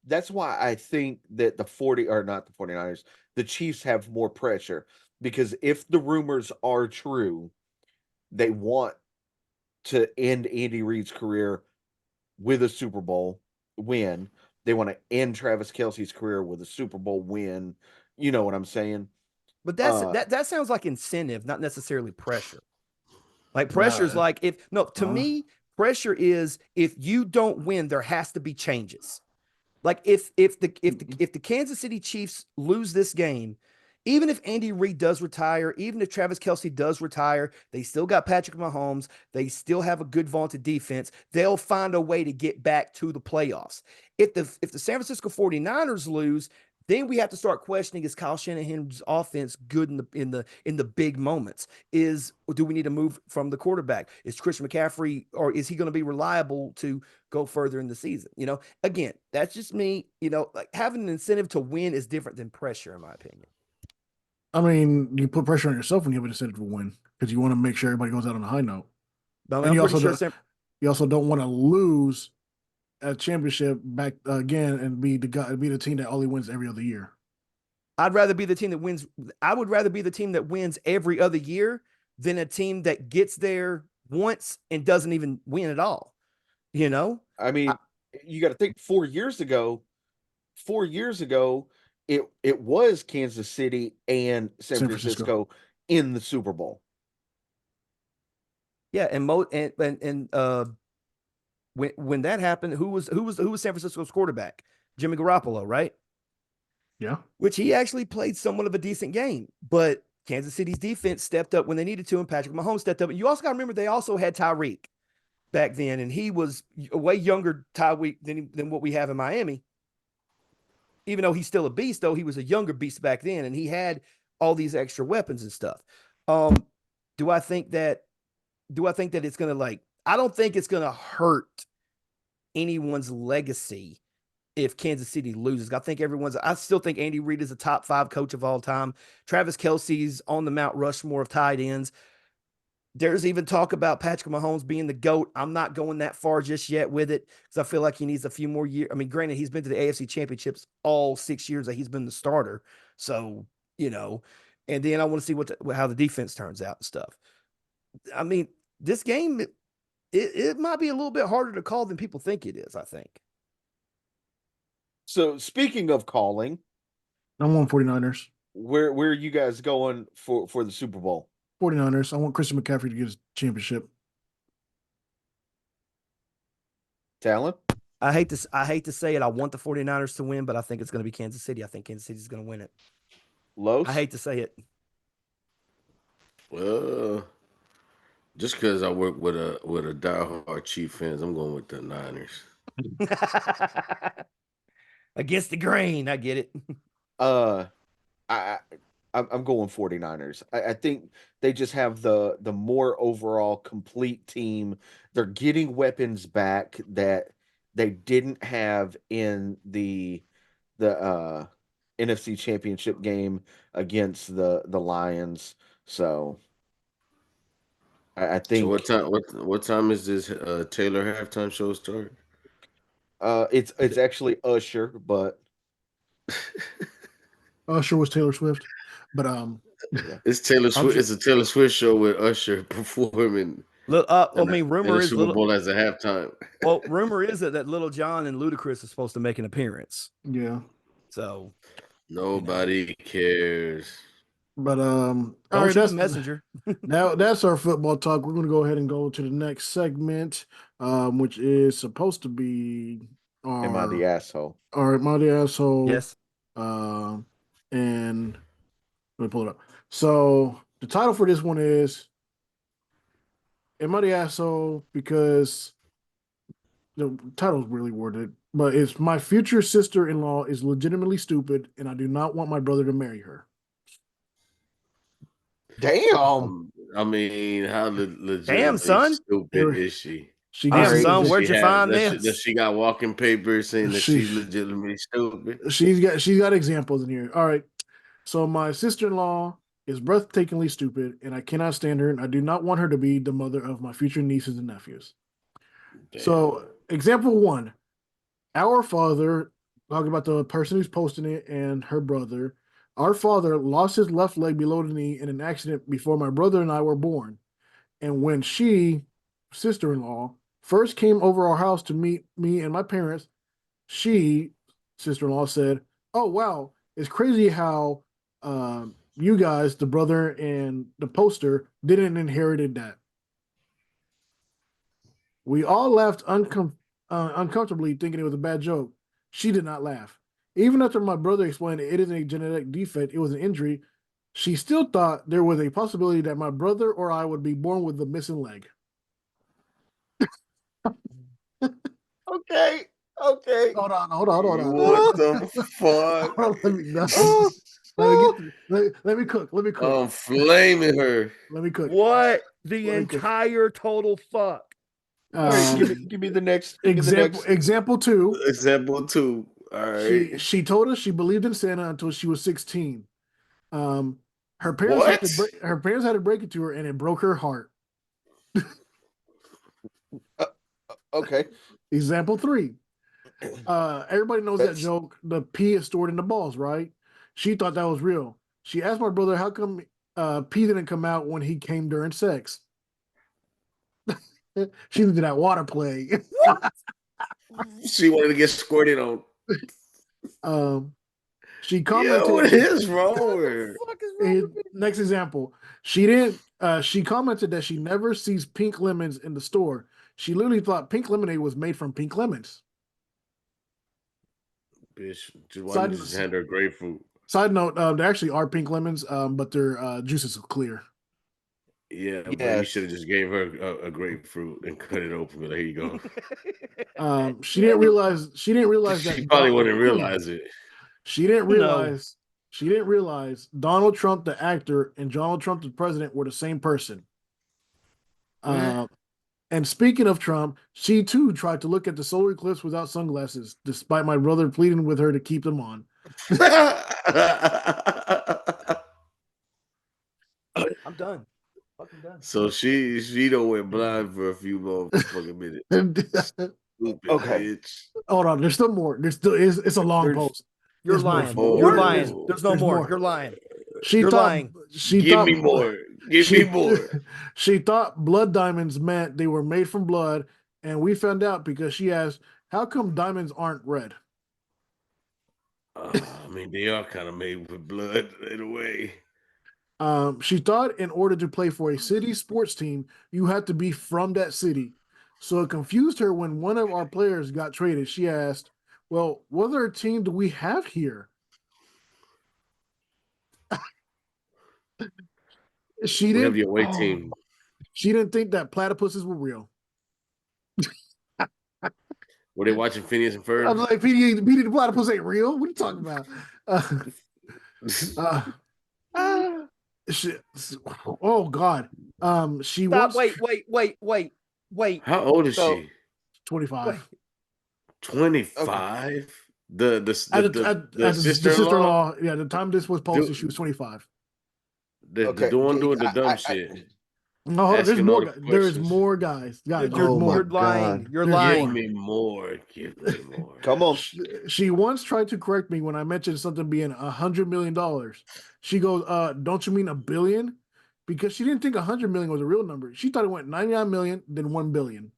that's why I think that the 49ers, the Chiefs have more pressure, because if the rumors are true, they want to end Andy Reid's career with a Super Bowl win. They want to end Travis Kelce's career with a Super Bowl win. You know what I'm saying?
But that sounds like incentive, not necessarily pressure. Like pressure is like to me, pressure is if you don't win, there has to be changes. Like if the Kansas City Chiefs lose this game, even if Andy Reid does retire, even if Travis Kelce does retire, they still got Patrick Mahomes. They still have a good vaunted defense. They'll find a way to get back to the playoffs. If the San Francisco 49ers lose, then we have to start questioning, is Kyle Shanahan's offense good in the big moments? Do we need to move from the quarterback? Is Christian McCaffrey, or is he going to be reliable to go further in the season? Again, that's just me. Like having an incentive to win is different than pressure, in my opinion.
I mean, you put pressure on yourself when you have an incentive to win because you want to make sure everybody goes out on a high note.
But
and you also don't want to lose a championship back again and be the team that only wins every other year.
I'd rather be the team that wins. I would rather be the team that wins every other year than a team that gets there once and doesn't even win at all.
I mean, you got to think 4 years ago, it was Kansas City and San
San Francisco.
Francisco in the Super Bowl.
Yeah, and when that happened, who was San Francisco's quarterback? Jimmy Garoppolo, right?
Yeah.
Which he actually played somewhat of a decent game, but Kansas City's defense stepped up when they needed to, and Patrick Mahomes stepped up. And you also got to remember they also had Tyreek back then, and he was a way younger Tyreek than what we have in Miami. Even though he's still a beast, though, he was a younger beast back then, and he had all these extra weapons and stuff. Do I think that it's gonna I don't think it's gonna hurt anyone's legacy if Kansas City loses. I still think Andy Reid is a top 5 coach of all time. Travis Kelce's on the Mount Rushmore of tight ends. There's even talk about Patrick Mahomes being the GOAT. I'm not going that far just yet with it because I feel like he needs a few more years. I mean, granted, he's been to the AFC Championships all 6 years that he's been the starter. So, and then I want to see how the defense turns out and stuff. I mean, this game, it might be a little bit harder to call than people think it is, I think.
So speaking of calling,
I want 49ers.
where are you guys going for the Super Bowl?
49ers. I want Christian McCaffrey to get his championship.
Talent?
I hate to say it. I want the 49ers to win, but I think it's going to be Kansas City. I think Kansas City is going to win it.
Los?
I hate to say it.
Well, just because I work with a diehard Chief fans, I'm going with the Niners.
Against the grain, I get it.
I'm going 49ers. I think they just have the more overall complete team. They're getting weapons back that they didn't have in the NFC Championship game against the Lions. So I
So
think
what time is this Taylor halftime show start?
it's actually Usher, but
Usher was Taylor Swift, but
yeah.
It's Taylor Swift. It's a Taylor Swift show with Usher performing.
Rumor
in the
is
Super Bowl as a halftime.
Well, rumor is that Little John and Ludacris are supposed to make an appearance.
yeah.
So
Nobody cares.
But all
don't
right,
shoot the messenger.
now that's our football talk. We're gonna go ahead and go to the next segment, which is supposed to be
Am I the asshole?
Am I the asshole?
Yes.
And let me pull it up. So the title for this one is Am I the asshole? Because the title's really worded, but it's my future sister-in-law is legitimately stupid, and I do not want my brother to marry her.
Damn.
I mean, how legitimately
Damn, son.
stupid is she?
She
Damn,
gets
son,
Does
where'd
she
you
have-
find
does she-
this?
Does she got walking papers saying that
She-
she's legitimately stupid?
she's got examples in here. All right. So my sister-in-law is breathtakingly stupid, and I cannot stand her, and I do not want her to be the mother of my future nieces and nephews.
Damn.
So example 1, our father, talking about the person who's posting it and her brother, our father lost his left leg below the knee in an accident before my brother and I were born. And when she, sister-in-law, first came over our house to meet me and my parents, she, sister-in-law, said, "Oh, wow, it's crazy how you guys, the brother and the poster, didn't inherited that." We all laughed uncomfortably, thinking it was a bad joke. She did not laugh. Even after my brother explained it isn't a genetic defect, it was an injury, she still thought there was a possibility that my brother or I would be born with the missing leg.
Okay.
Hold on.
What the fuck?
Let me cook.
I'm flaming her.
Let me cook.
What the
Let me cook.
entire total fuck?
All right, give me the next
Example 2.
Example 2. All right.
She told us she believed in Santa until she was 16. Her parents had to break it to her, and it broke her heart.
Okay.
Example 3. Everybody knows that joke. The pee is stored in the balls, right? She thought that was real. She asked my brother how come pee didn't come out when he came during sex. She did that water play.
She wanted to get squirted on.
She
Yeah,
commented.
what is wrong
What
with
the
her?
fuck is wrong with me?
Next example. She didn't. She commented that she never sees pink lemons in the store. She literally thought pink lemonade was made from pink lemons.
Bitch, why didn't
Side
you just hand her grapefruit?
side note, there actually are pink lemons, but their juices are clear.
Yeah, but you should
Yes.
have just gave her a grapefruit and cut it open. But there you go.
She didn't realize. She didn't realize
She
that.
probably wouldn't realize it.
She didn't
No.
realize. She didn't realize Donald Trump, the actor, and Donald Trump, the president, were the same person.
What?
And speaking of Trump, she too tried to look at the solar eclipse without sunglasses, despite my brother pleading with her to keep them on.
I'm done. Fucking done.
So she don't went blind for a few motherfucking minutes. Stupid
Okay.
bitch.
Hold on, there's still more. There's still it's a long
There's-
post.
You're
There's more.
lying.
more.
You're lying. There's no
There's
more.
more.
You're lying.
She
You're
thought
lying.
she
Give
thought
me more. Give
she,
me more.
She thought blood diamonds meant they were made from blood, and we found out because she asked, "How come diamonds aren't red?"
I mean, they are kind of made with blood in a way.
She thought in order to play for a city sports team, you had to be from that city. So it confused her when one of our players got traded. She asked, "Well, what other team do we have here?" She
We have
didn't.
the away team.
She didn't think that platypuses were real.
Were they watching Phineas and Ferb?
I was like, PD, the platypus ain't real. What are you talking about? She, oh God. She
Stop.
wants
Wait.
How old is
So-
she?
25.
Wait.
25. The
The
sister-in-law,
yeah, the time this was posted, she was 25.
the one doing the dumb shit.
No, there's
Asking all
more.
the
There's
questions.
more guys. Guys,
You're,
there's
Oh my
more.
you're lying.
God.
You're
There's
lying.
more.
Give me more. Give me more.
Come on.
She once tried to correct me when I mentioned something being $100 million. She goes, don't you mean a billion? Because she didn't think 100 million was a real number. She thought it went 99 million, then 1 billion.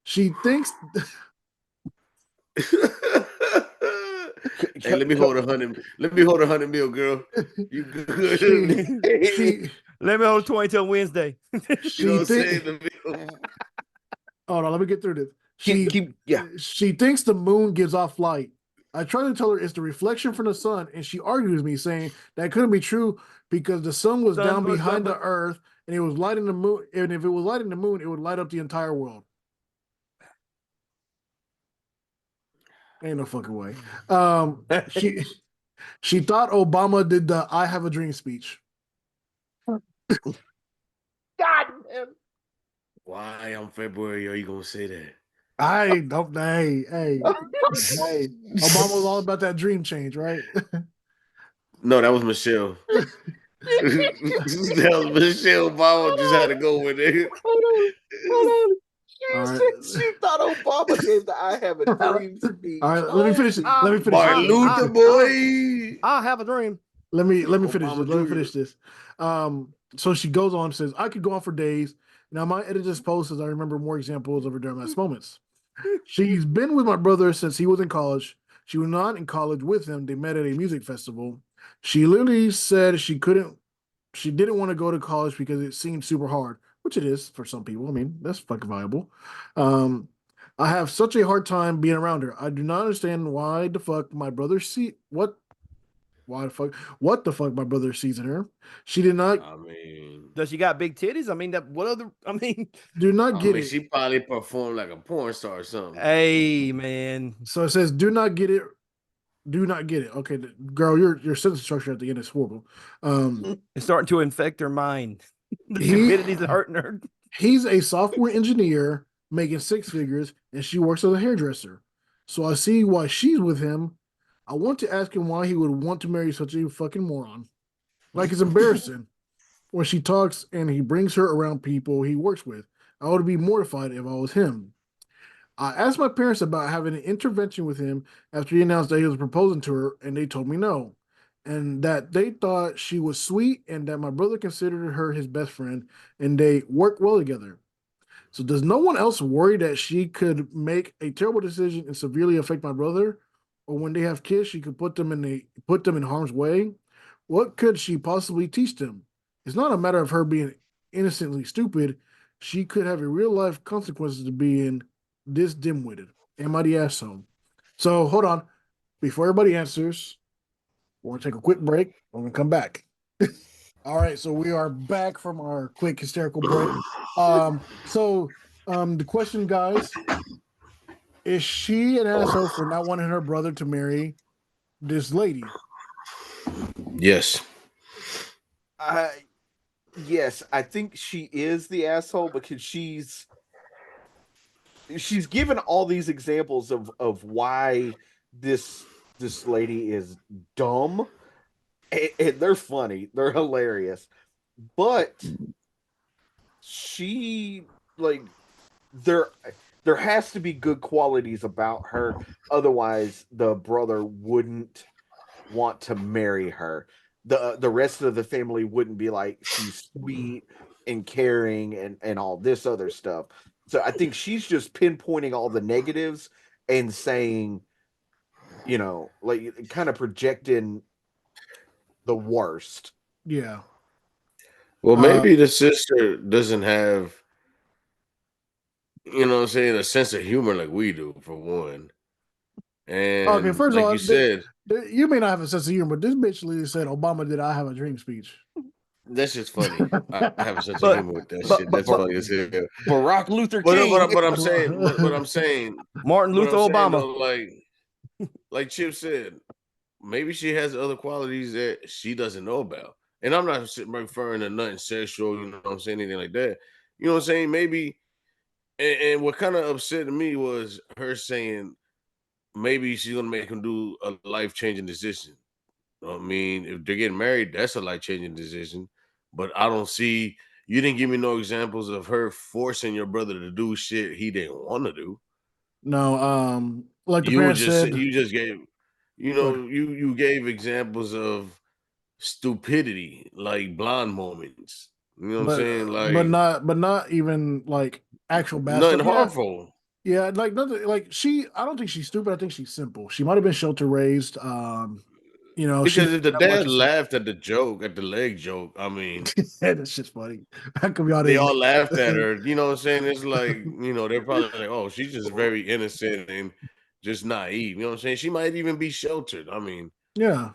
She thinks
Hey, let me hold 100. Let me hold 100 mil, girl. You good?
she
Let me hold 20 till Wednesday.
You know
she
what I'm
think
saying? Let me-
hold on, let me get through this.
Yeah.
She thinks the moon gives off light. I try to tell her it's the reflection from the sun, and she argues with me, saying that couldn't be true because the sun was down behind the earth and it was lighting the moon. And if it was lighting the moon, it would light up the entire world. Ain't no fucking way. She thought Obama did the "I Have a Dream" speech.
God damn.
Why on February are you gonna say that?
I don't. Hey. Obama was all about that dream change, right?
No, that was Michelle. That was Michelle Obama. Just had to go with it.
Hold on.
All right.
She thought Obama gave the "I Have a Dream" speech.
All right, let me finish it. Let me finish
Martin
it.
Luther, boy.
I have a dream.
Let me finish
Obama
this. Let me
Jr.
finish this. So she goes on and says, I could go on for days. Now my edit this post as I remember more examples of her during last moments. She's been with my brother since he was in college. She was not in college with him. They met at a music festival. She literally said she didn't want to go to college because it seemed super hard, which it is for some people. I mean, that's fucking viable. I have such a hard time being around her. I do not understand why the fuck my brother what the fuck my brother sees in her. She did not
I mean,
Does she got big titties? I mean, that what other? I mean,
do not get it.
she probably performed like a porn star or something.
hey man,
So it says, "Do not get it. Do not get it." Okay, girl, your sentence structure at the end is horrible.
it's starting to infect her mind. The
He-
stupidity's hurting her.
He's a software engineer making six figures, and she works as a hairdresser. So I see why she's with him. I want to ask him why he would want to marry such a fucking moron. Like it's embarrassing when she talks and he brings her around people he works with. I would be mortified if I was him. I asked my parents about having an intervention with him after he announced that he was proposing to her, and they told me no. And that they thought she was sweet and that my brother considered her his best friend and they worked well together. So does no one else worry that she could make a terrible decision and severely affect my brother? Or when they have kids, she could put them in harm's way? What could she possibly teach them? It's not a matter of her being innocently stupid. She could have a real life consequences to being this dim-witted. Am I the asshole? So hold on. Before everybody answers, we're gonna take a quick break. We're gonna come back. All right, so we are back from our quick hysterical break. The question, guys, is she an asshole for not wanting her brother to marry this lady?
Yes.
Yes, I think she is the asshole because she's given all these examples of why this lady is dumb, and they're funny, they're hilarious, but she like there there has to be good qualities about her, otherwise the brother wouldn't want to marry her. The rest of the family wouldn't be like she's sweet and caring and all this other stuff. So I think she's just pinpointing all the negatives and saying, like kind of projecting the worst.
Yeah.
Well,
Uh,
maybe the sister doesn't have, you know what I'm saying, a sense of humor like we do, for one.
okay,
And
first of
like
all,
you said,
you may not have a sense of humor, but this bitch literally said Obama did I have a dream speech.
that's just funny. I have a sense of
But
humor with that
but
shit.
but
That's
but
funny as hell.
Barack Luther
But
King,
I'm saying,
Martin
what
Luther
I'm saying
Obama.
though, like Chip said, maybe she has other qualities that she doesn't know about. And I'm not referring to nothing sexual, you know what I'm saying, anything like that. You know what I'm saying? Maybe, and what kind of upset me was her saying maybe she's gonna make him do a life changing decision. I mean, if they're getting married, that's a life changing decision. But I don't see, you didn't give me no examples of her forcing your brother to do shit he didn't want to do.
No, like the parents said,
You just gave,
good.
you gave examples of stupidity, like blonde moments. You know what I'm
but
saying?
but
Like
not even like actual bad
nothing
stuff. Yeah,
harmful.
yeah, like nothing. Like she, I don't think she's stupid. I think she's simple. She might have been shelter raised. She
Because
didn't
if the
have much
dad
of some.
laughed at the joke, at the leg joke, I mean,
That shit's funny. How come y'all
they
didn't?
all laughed at her. You know what I'm saying? It's like, they're probably like, oh, she's just very innocent and just naive. You know what I'm saying? She might even be sheltered. I mean,
Yeah.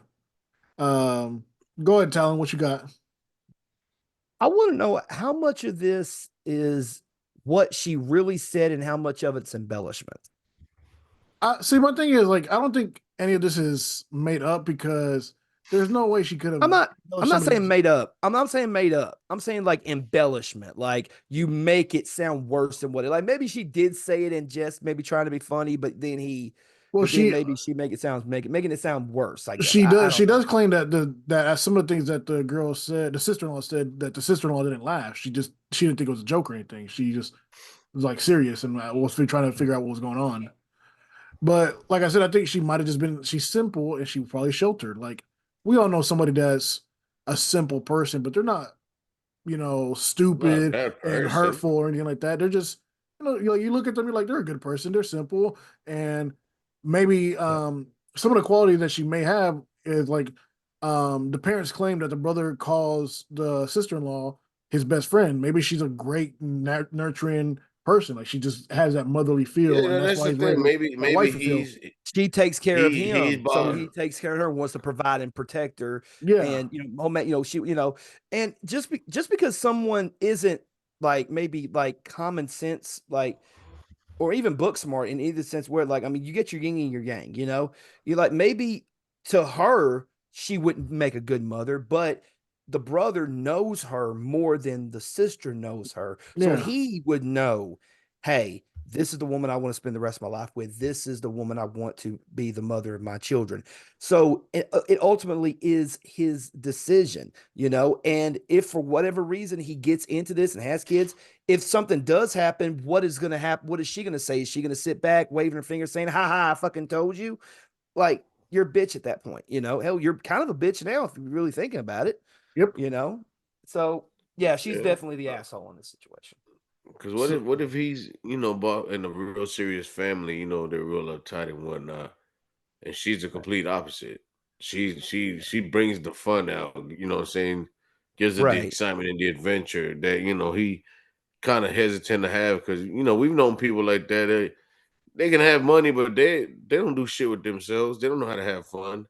Go ahead, Talon. What you got?
I want to know how much of this is what she really said and how much of it's embellishment.
See, my thing is like I don't think any of this is made up because there's no way she could have
I'm not I'm
embellished
not
some of
saying
these.
made up. I'm not saying made up. I'm saying like embellishment. Like you make it sound worse than what it like maybe she did say it in jest, maybe trying to be funny,
Well,
but then
she
maybe she making it sound worse, I guess.
she
I
does she
don't know.
does claim that some of the things that the girl said, the sister in law said that the sister in law didn't laugh. She didn't think it was a joke or anything. She just was like serious and was trying to figure out what was going on. But like I said, I think she might have just been she's simple and she probably sheltered. Like we all know somebody that's a simple person, but they're not
not a
stupid
bad
and
person.
hurtful or anything like that. They're just you look at them, you're like they're a good person. They're simple and maybe some of the quality that she may have is like the parents claim that the brother calls the sister-in-law his best friend. Maybe she's a great nurturing person. Like she just has that motherly
Yeah,
feel, and that's
that's
why
the
he's
thing.
raising that
Maybe
wife fulfill.
he's
She takes care of
he's
him, so
bought.
he takes care of her, wants to provide and protect her,
Yeah,
and and just because someone isn't like maybe like common sense, like or even book smart in either sense where like I mean you get your yin and your yang, you like maybe to her she wouldn't make a good mother, but the brother knows her more than the sister knows her, so
yeah,
he would know, hey, this is the woman I want to spend the rest of my life with, this is the woman I want to be the mother of my children. So it ultimately is his decision, and if for whatever reason he gets into this and has kids, if something does happen, what is going to happen? What is she going to say? Is she going to sit back, waving her finger, saying, ha ha, I fucking told you? Like, you're a bitch at that point, Hell, you're kind of a bitch now if you're really thinking about it,
yep.
you know? So, yeah, she's
Yeah.
definitely the asshole in this situation.
Because what if he's bought in a real serious family, they're real uptight and whatnot, and she's the complete opposite. She brings the fun out, what I'm saying, gives it the
Right.
excitement and the adventure that he kind of hesitant to have because we've known people like that. They can have money, but they don't do shit with themselves. They don't know how to have fun.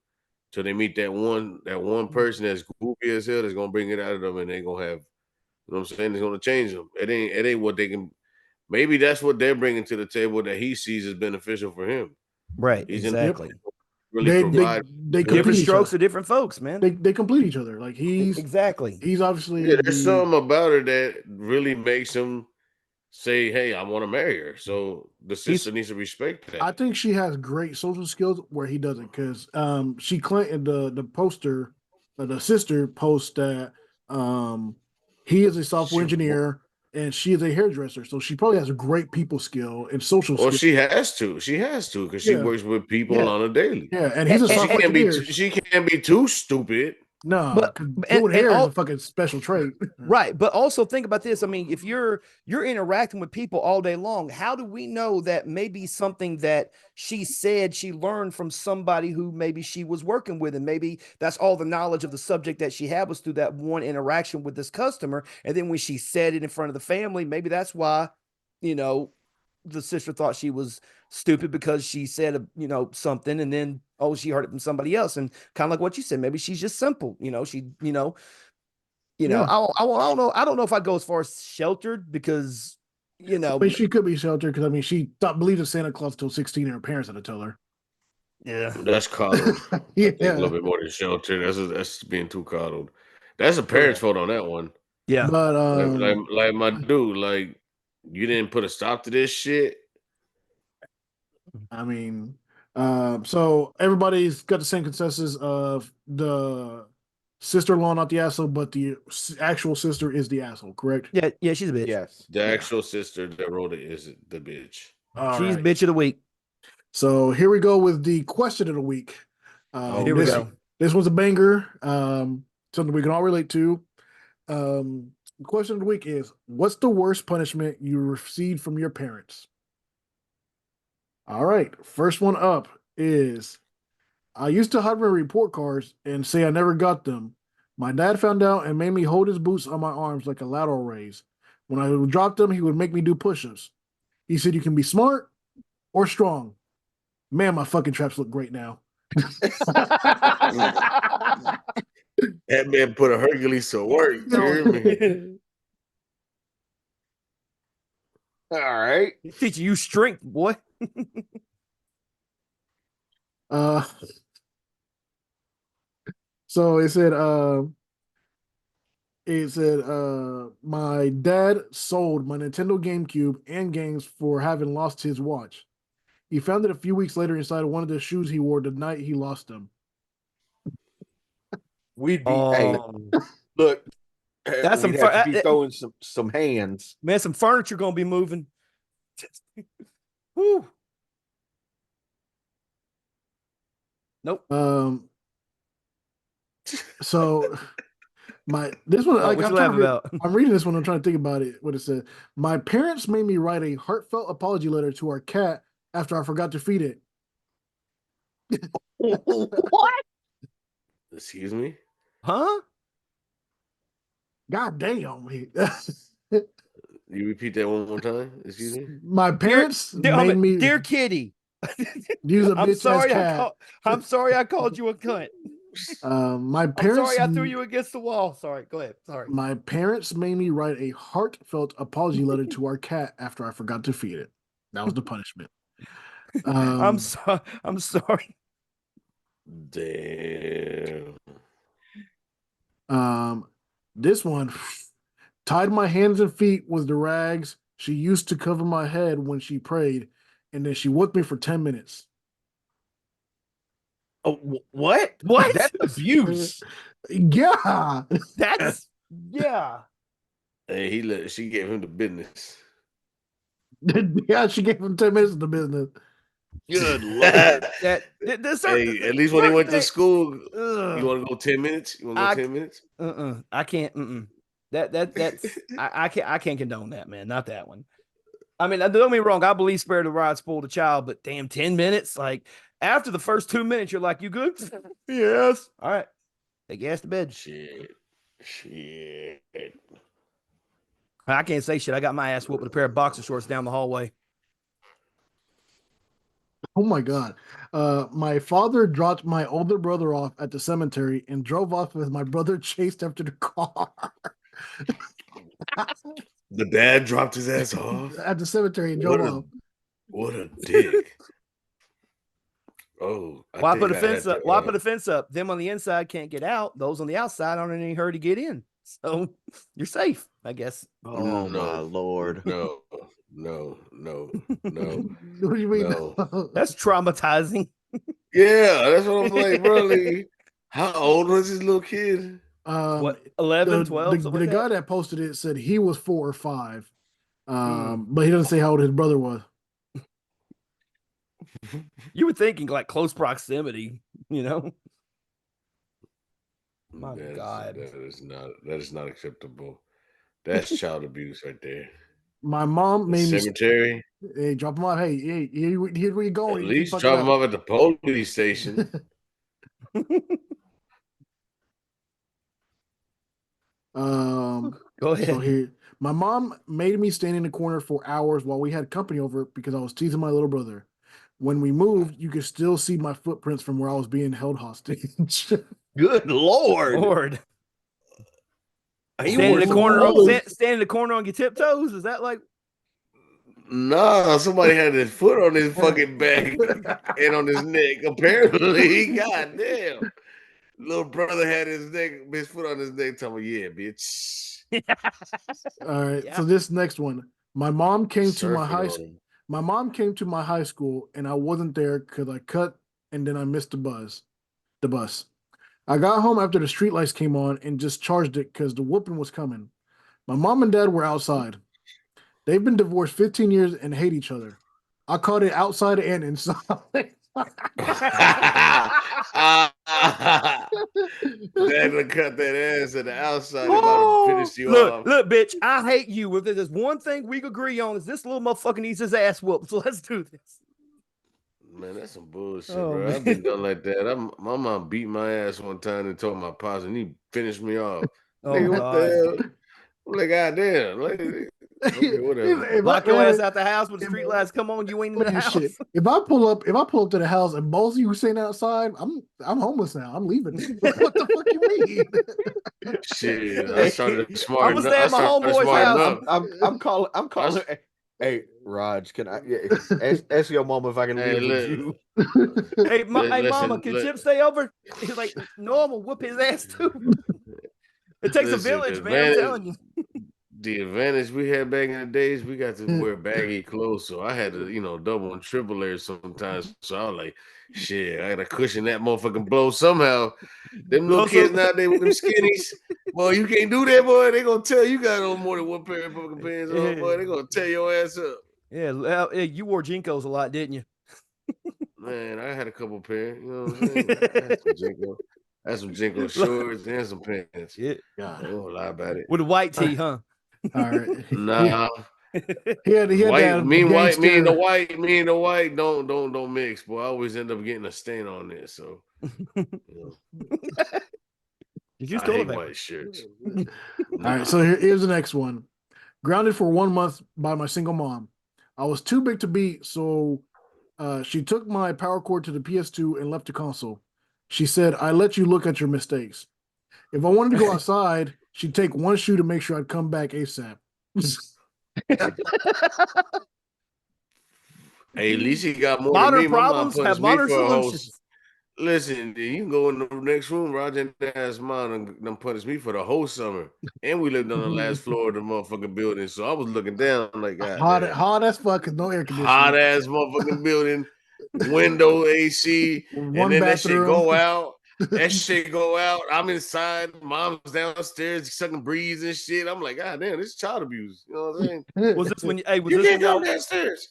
So they meet that one person that's goofy as hell that's gonna bring it out of them, and they gonna have, what I'm saying, it's gonna change them. It ain't what they can. Maybe that's what they're bringing to the table that he sees as beneficial for him.
Right.
He's in
Yep.
Exactly.
really
They
provide.
complete
Different
each
strokes
other.
for different folks, man.
They complete each other. Like
Exactly.
he's obviously
Yeah, there's
the
something about her that really makes him say, "Hey, I want to marry her." So the sister needs to respect
I
that.
think she has great social skills where he doesn't because she claimed the poster the sister posts that he is a software
She,
engineer and she is a hairdresser, so she probably has a great people skill and social
or
skill.
she has to. She has to because she
Yeah,
works with people
yeah,
on a daily.
yeah, and he's a
She
software
can't be.
engineer.
She can't be too stupid.
Nah,
But
because
and,
doing
and
hair is a
all
fucking special trait.
right, but also think about this. I mean, if you're interacting with people all day long, how do we know that maybe something that she said she learned from somebody who maybe she was working with, and maybe that's all the knowledge of the subject that she had was through that one interaction with this customer, and then when she said it in front of the family, maybe that's why, you know, the sister thought she was stupid because she said something, and then she heard it from somebody else, and kind of like what you said, maybe she's just simple,
Yeah,
I don't know if I'd go as far as sheltered because,
I mean, she could be sheltered because I mean, she thought believed in Santa Claus till 16, and her parents had to tell her.
yeah,
That's coddled. I think a little
Yeah,
bit more than shelter. That's being too coddled. That's a parent's
yeah,
fault on that one.
yeah.
but
Like my dude, like you didn't put a stop to this shit.
I mean, so everybody's got the same consensus of the sister-in-law, not the asshole, but the actual sister is the asshole, correct?
Yeah, yeah, she's a bitch.
Yes.
The
Yeah.
actual sister that wrote it is the bitch.
All
She's
right.
bitch of the week.
So here we go with the question of the week.
Here we
This
go.
this was a banger. Something we can all relate to. The question of the week is: what's the worst punishment you received from your parents? All right. First one up is I used to hide my report cards and say I never got them. My dad found out and made me hold his boots on my arms like a lateral raise. When I would drop them, he would make me do push-ups. He said you can be smart or strong. Man, my fucking traps look great now.
That man put a Hercules to work. You hear me?
All right.
Teaching you strength, boy.
Uh, so my dad sold my Nintendo GameCube and games for having lost his watch. He found it a few weeks later inside of one of the shoes he wore the night he lost them.
We'd be hey,
Oh,
look,
that's
we'd
some
have to be throwing some hands.
man. Some furniture gonna be moving. Whew. Nope.
So this one
Oh,
like
what you laughing about?
I'm reading this one. I'm trying to think about it. What it said. My parents made me write a heartfelt apology letter to our cat after I forgot to feed it.
What?
Excuse me.
Huh?
God damn.
You repeat that one more time. Excuse me.
My parents made me
Dear kitty.
use a
I'm
bitch ass
sorry.
cat.
I'm sorry. I called you a cunt.
My
I'm
parents.
sorry. I threw you against the wall. Sorry. Go ahead. Sorry.
My parents made me write a heartfelt apology letter to our cat after I forgot to feed it. That was the punishment.
I'm sorry. I'm sorry.
Damn.
This one tied my hands and feet with the rags she used to cover my head when she prayed, and then she whipped me for 10 minutes.
Oh, what?
What?
That's abuse.
Yeah.
That's yeah.
Hey, she gave him the business.
Yeah, she gave him 10 minutes of the business.
Good Lord.
Hey, at least when he went to school, you
Ugh,
want to go 10 minutes? You want to go 10 minutes?
I can't. That's I can't condone that, man. Not that one. I mean, don't get me wrong. I believe spare the rod, spoil the child, but damn, 10 minutes. Like after the first 2 minutes, you're like, you good? Yes. All right. Take your ass to bed.
Shit.
I can't say shit. I got my ass whooped with a pair of boxer shorts down the hallway.
Oh my God. My father dropped my older brother off at the cemetery and drove off with my brother chased after the car.
The dad dropped his ass off
At the cemetery and drove off.
What a dick. Oh,
Why put a fence up? Why put a fence up? Them on the inside can't get out. Those on the outside aren't in any hurry to get in. So you're safe, I guess.
Oh my Lord.
No.
What do you mean?
No.
That's traumatizing.
Yeah, that's what I'm like, bro. Like, how old was this little kid?
What, 11, 12?
The guy that posted it said he was 4 or 5. But he doesn't say how old his brother was.
You were thinking like close proximity, you know? My God.
That is not acceptable. That's child abuse right there.
My mom made me
cemetery.
Hey, drop him off. Hey, here where you going?
At least drop him off at the police station.
Go ahead.
So here, my mom made me stand in the corner for hours while we had company over because I was teasing my little brother. When we moved, you could still see my footprints from where I was being held hostage.
Good Lord.
Stand in the corner on your tiptoes. Is that like?
Nah, somebody had his foot on his fucking back and on his neck. Apparently, goddamn. Little brother had his foot on his neck. Tell me, yeah, bitch.
All right. Yeah. So this next one, my mom came to my high school. My mom came to my high school, and I wasn't there because I cut and then I missed the bus. I got home after the streetlights came on and just charged it because the whooping was coming. My mom and dad were outside. They've been divorced 15 years and hate each other. I caught it outside and inside.
Dad would cut that ass at the outside. They about to finish you off.
Look, bitch, I hate you. If there's one thing we agree on is this little motherfucker needs his ass whooped. So let's do this.
Man, that's some bullshit, bro. Man. I've been done like that. My mom beat my ass one time and told my pops, and he finished me off. Nigga, what the hell? I'm like, goddamn. Like, okay, whatever.
Lock your ass out the house when the street lights come on. You ain't in the house.
Shit. If I pull up to the house and both of you standing outside, I'm homeless now. I'm leaving. What the fuck you mean?
Shit, I started smart.
I'm gonna stay at my homeboy's house.
I'm calling. Hey, Raj, can I ask your mama if I can live with you?
Hey, mama, can Chip stay over? He's like, no, I'm gonna whoop his ass too. It takes a village, man. I'm telling you.
The advantage we had back in the days, we got to wear baggy clothes, so I had to, double and triple layers sometimes. So I was like, shit, I got to cushion that motherfucking blow somehow. Them little kids nowadays with them skinnies, boy, you can't do that, boy. They gonna tell you got on more than one pair of fucking pants on, boy. They gonna tear your ass up.
Yeah, you wore Jinkos a lot, didn't you?
Man, I had a couple pair. You know what I'm saying? I had some Jinko shorts and some pants.
Yeah,
God, I don't lie about it.
With a white tee, huh?
All right.
Nah.
He had
white, me and the white don't mix, boy. I always end up getting a stain on it. So
Did you
I hate white shirts.
All right, so here's the next one. Grounded for 1 month by my single mom. I was too big to beat, so she took my power cord to the PS2 and left the console. She said, I let you look at your mistakes. If I wanted to go outside, she'd take one shoe to make sure I'd come back ASAP.
Hey, at least he got more
modern
than me.
Problems have modern solutions.
Listen, you can go in the next room, Roger, and ask mine and them punish me for the whole summer. And we lived on the last floor of the motherfucking building. So I was looking down like, God,
hot as fuck, cause no air conditioning.
Hot ass motherfucking building, window AC, and then that shit go out. That shit go out. I'm inside. Mom's downstairs sucking breeze and shit. I'm like, God damn, this is child abuse. You know what I'm saying?
Was this when? Hey, was
you
this
can't
when
go downstairs?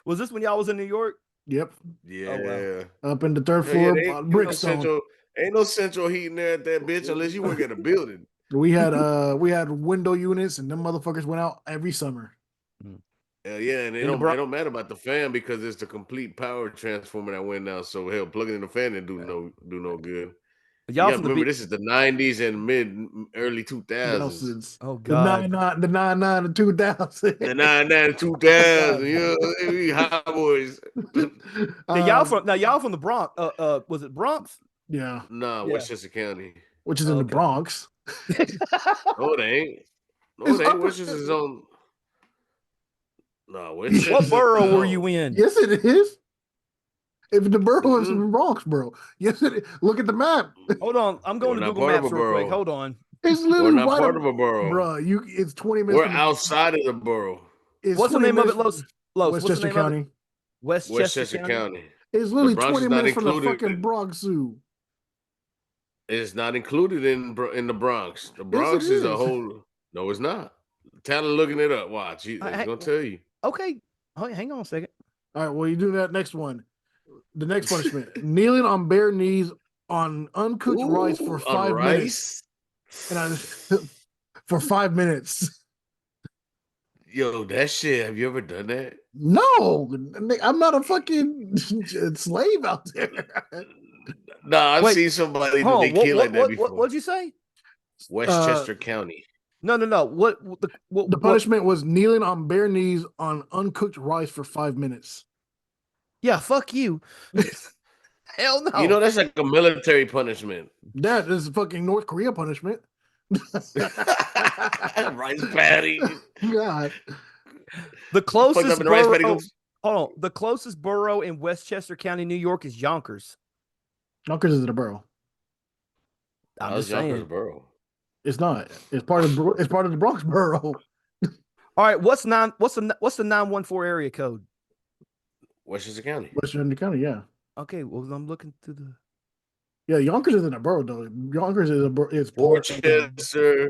Was this when y'all was in New York?
Yep.
Yeah.
Oh, wow. Up in the third floor,
Ain't no central heating there at that bitch unless you work at a building.
We had window units, and them motherfuckers went out every summer.
Yeah, and it don't matter about the fan because it's the complete power transformer that went out. So hell, plugging in the fan didn't do no good. You
Y'all
got
from
to
the
remember this is the 90s and early 2000s.
Oh
The
God.
99 and 2000.
The 99 2000, we hot boys.
Y'all from the Bronx. Was it Bronx?
Yeah.
Nah,
Yeah.
Westchester County.
Which is in the Bronx.
No, it ain't. No,
It's
it ain't.
upper-
Westchester's on. Nah,
What
Westchester's
borough were you in?
Yes, it is. If the borough is
Mm-mm.
the Bronx, bro. Yes, it is. Look at the map.
Hold on, I'm going
We're
to
not
Google
part of
Maps
a
real quick.
borough.
Hold on.
It's
We're
literally
not
right
part
up,
of a borough.
bro. It's 20 minutes
We're
from the.
outside of the borough.
It's
What's the
20
name of it,
minutes.
Los? What's the
Westchester
name of it?
County.
Westchester
Westchester
County.
County.
It's
The
literally
Bronx
20
is not
minutes from the
included.
fucking Bronx Zoo.
It's not included in the Bronx. The
Yes, it
Bronx is a
is.
whole. No, it's not. Talent looking it up. Watch. He's gonna tell you.
Okay. Oh, hang on a second.
All right, well, you do that next one. The next punishment: kneeling on bare knees on uncooked rice for
Ooh, on
5 minutes.
rice.
And for 5 minutes.
Yo, that shit. Have you ever done that?
No, I'm not a fucking slave out there.
Nah, I've
Wait,
seen somebody that
Hold
they
on.
kill like that before.
What'd you say?
Westchester County.
No.
The punishment was kneeling on bare knees on uncooked rice for 5 minutes.
Yeah, fuck you. Hell no.
You know, that's like a military punishment.
That is fucking North Korea punishment.
Rice patty.
God.
The
Fucked up
closest
in the rice patty
borough.
goes.
Hold on. The closest borough in Westchester County, New York, is Yonkers.
Yonkers is in the borough.
I'm
How's
just saying.
Yonkers borough?
It's not. It's part of the Bronx borough.
All right. What's the 914 area code?
Westchester County.
Westchester County, yeah.
Okay. Well, I'm looking through the.
Yeah, Yonkers is in a borough though. Yonkers is part of
Portchester,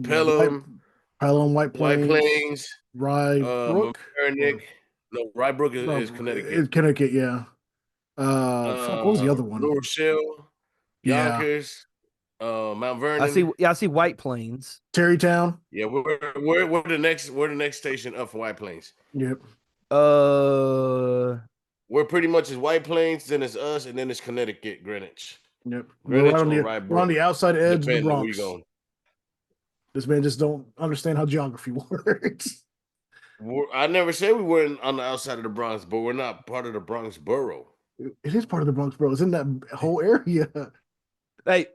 Pelham,
Pelham, White
White
Plains,
Plains,
Rybrook.
Mamaroneck. No, Rybrook is
It's
Connecticut.
Connecticut, yeah. Fuck, what was the other one?
New Rochelle,
Yeah.
Yonkers, Mount Vernon.
I see White Plains.
Terrytown.
Yeah, we're the next station up from White Plains.
Yep.
We're pretty much as White Plains, then it's us, and then it's Connecticut, Greenwich.
Yep.
Greenwich
We're,
or
we're on the outside edge of the
depending on where you
Bronx.
going.
This man just don't understand how geography works.
I never said we weren't on the outside of the Bronx, but we're not part of the Bronx borough.
It is part of the Bronx, bro. It's in that whole area.
Hey,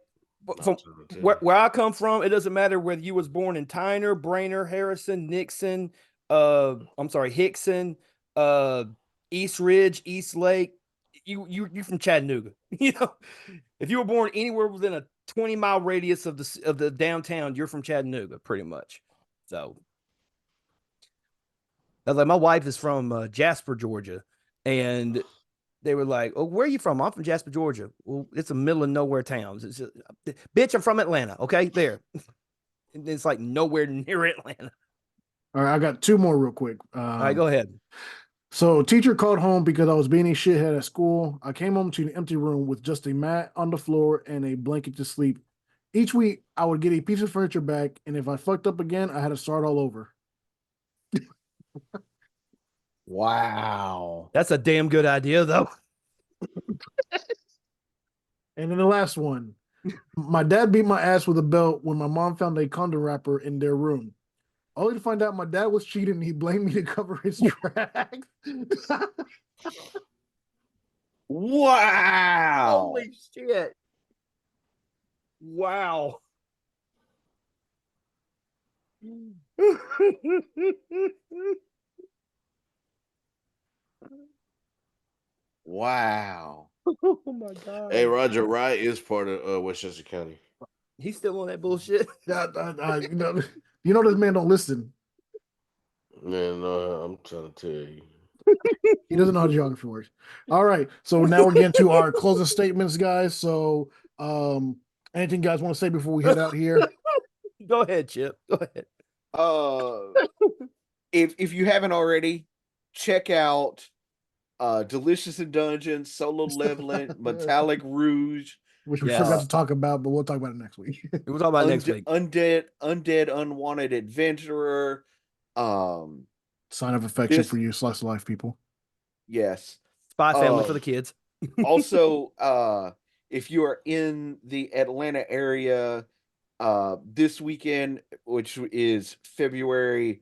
from where I come from, it doesn't matter whether you was born in Tyner, Brainerd, Harrison, Nixon, Hickson, East Ridge, East Lake. You from Chattanooga. You know, if you were born anywhere within a 20-mile radius of the downtown, you're from Chattanooga, pretty much. So, I was like, my wife is from Jasper, Georgia, and they were like, "Oh, where are you from?" "I'm from Jasper, Georgia." "Well, it's a middle of nowhere town." It's just, "Bitch, I'm from Atlanta." Okay, there. And it's like nowhere near Atlanta.
All right, I got two more real quick.
All right, go ahead.
So, teacher called home because I was being a shithead at school. I came home to an empty room with just a mat on the floor and a blanket to sleep. Each week, I would get a piece of furniture back, and if I fucked up again, I had to start all over.
Wow.
That's a damn good idea, though.
And then the last one. My dad beat my ass with a belt when my mom found a condom wrapper in their room. Only to find out my dad was cheating and he blamed me to cover his tracks.
Wow.
Holy shit. Wow.
Wow.
Oh my God.
Hey, Roger Wright is part of Westchester County.
He's still on that bullshit.
You know this man don't listen.
Man, I'm trying to tell you.
He doesn't know how geography works. All right. So now we're getting to our closing statements, guys. So anything you guys want to say before we head out here?
Go ahead, Chip. Go ahead.
If you haven't already, check out Delicious in Dungeons, Solo Leveling, Metallic Rouge,
which we
Yes.
forgot to talk about, but we'll talk about it next week.
We'll talk about it next week.
Undead, unwanted adventurer.
Sign of affection
This-
for you, slice of life people.
Yes.
Spy Family for the kids.
Also, if you are in the Atlanta area, this weekend, which is February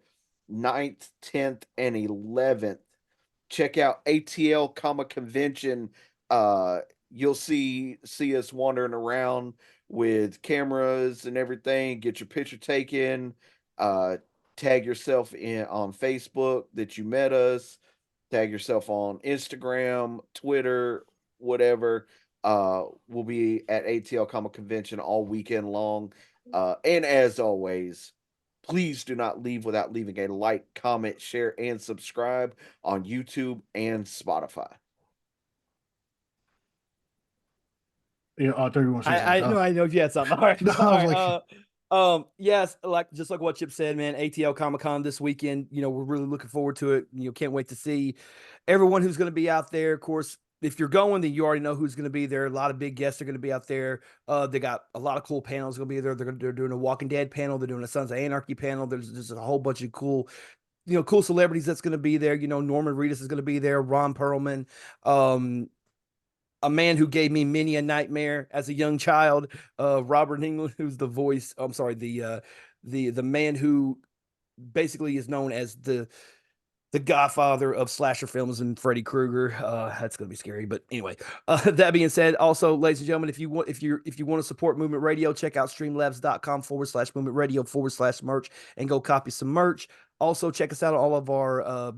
9th, 10th, and 11th, check out ATL Comic Convention. You'll see us wandering around with cameras and everything. Get your picture taken. Tag yourself in on Facebook that you met us. Tag yourself on Instagram, Twitter, whatever. We'll be at ATL Comic Convention all weekend long. And as always, please do not leave without leaving a like, comment, share, and subscribe on YouTube and Spotify.
Yeah, I thought you were going to say
I
something.
know if you had something. All right.
No, I was
Yes, just like what Chip said, man, ATL Comic-Con this weekend, we're really looking forward to it. Can't wait to see everyone who's going to be out there. Of course, if you're going, then you already know who's going to be there. A lot of big guests are going to be out there. They got a lot of cool panels going to be there. They're doing a Walking Dead panel. They're doing a Sons of Anarchy panel. There's just a whole bunch of cool celebrities that's going to be there. Norman Reedus is going to be there. Ron Perlman, a man who gave me many a nightmare as a young child, Robert Englund, who's the voice. I'm sorry, the man who basically is known as the godfather of slasher films and Freddy Krueger. That's gonna be scary, but anyway. That being said, also, ladies and gentlemen, if you want to support Movement Radio, check out streamlabs.com/Movement Radio /merch and go copy some merch. Also, check us out on all of our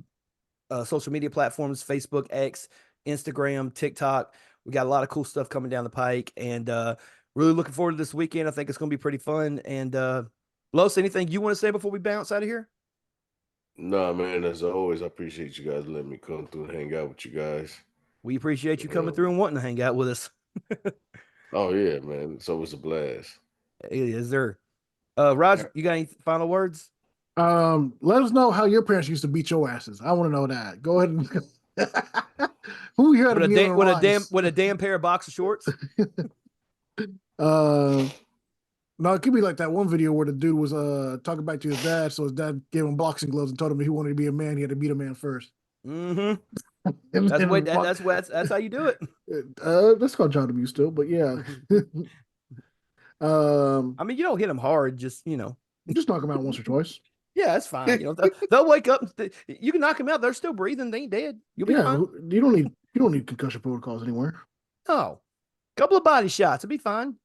social media platforms: Facebook, X, Instagram, TikTok. We got a lot of cool stuff coming down the pike, and really looking forward to this weekend. I think it's going to be pretty fun. And Los, anything you want to say before we bounce out of here?
Nah, man, as always, I appreciate you guys letting me come through and hang out with you guys.
We appreciate you coming through and wanting to hang out with us.
Oh, yeah, man. It's always a blast.
Is there? Roger, you got any final words?
Let us know how your parents used to beat your asses. I want to know that. Go ahead and who here had to be
with a damn pair of boxer shorts?
No, it could be like that one video where the dude was talking back to his dad, so his dad gave him boxing gloves and told him if he wanted to be a man, he had to beat a man first.
Mm-hmm. That's how you do it.
That's called child abuse still, but yeah.
I mean, you don't hit them hard, just
just knock them out once or twice.
Yeah, that's fine. They'll wake up. You can knock them out. They're still breathing. They ain't dead. You'll be fine.
You don't need concussion protocols anywhere.
No, couple of body shots. It'll be fine.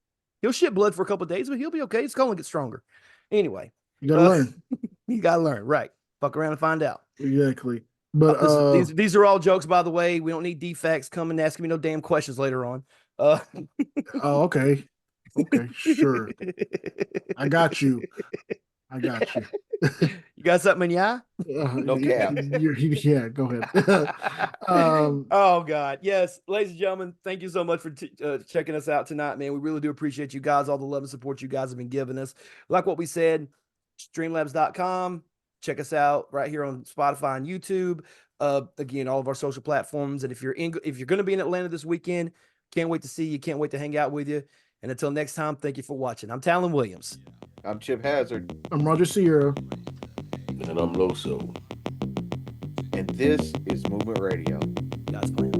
He'll shit blood for a couple of days, but he'll be okay. It's going to get stronger. Anyway,
you gotta learn.
You gotta learn, right? Fuck around and find out.
Exactly. But
these are all jokes, by the way. We don't need defects coming asking me no damn questions later on.
Oh, okay. Okay, sure. I got you.
You got something in your eye?
No cap.
Yeah, go ahead.
Oh God, yes, ladies and gentlemen, thank you so much for checking us out tonight, man. We really do appreciate you guys, all the love and support you guys have been giving us. Like what we said, streamlabs.com. Check us out right here on Spotify and YouTube. Again, all of our social platforms. And if you're going to be in Atlanta this weekend, can't wait to see you. Can't wait to hang out with you. And until next time, thank you for watching. I'm Talon Williams.
I'm Chip Hazard.
I'm Roger Sierra.
And I'm Loso.
And this is Movement Radio.
God's plan.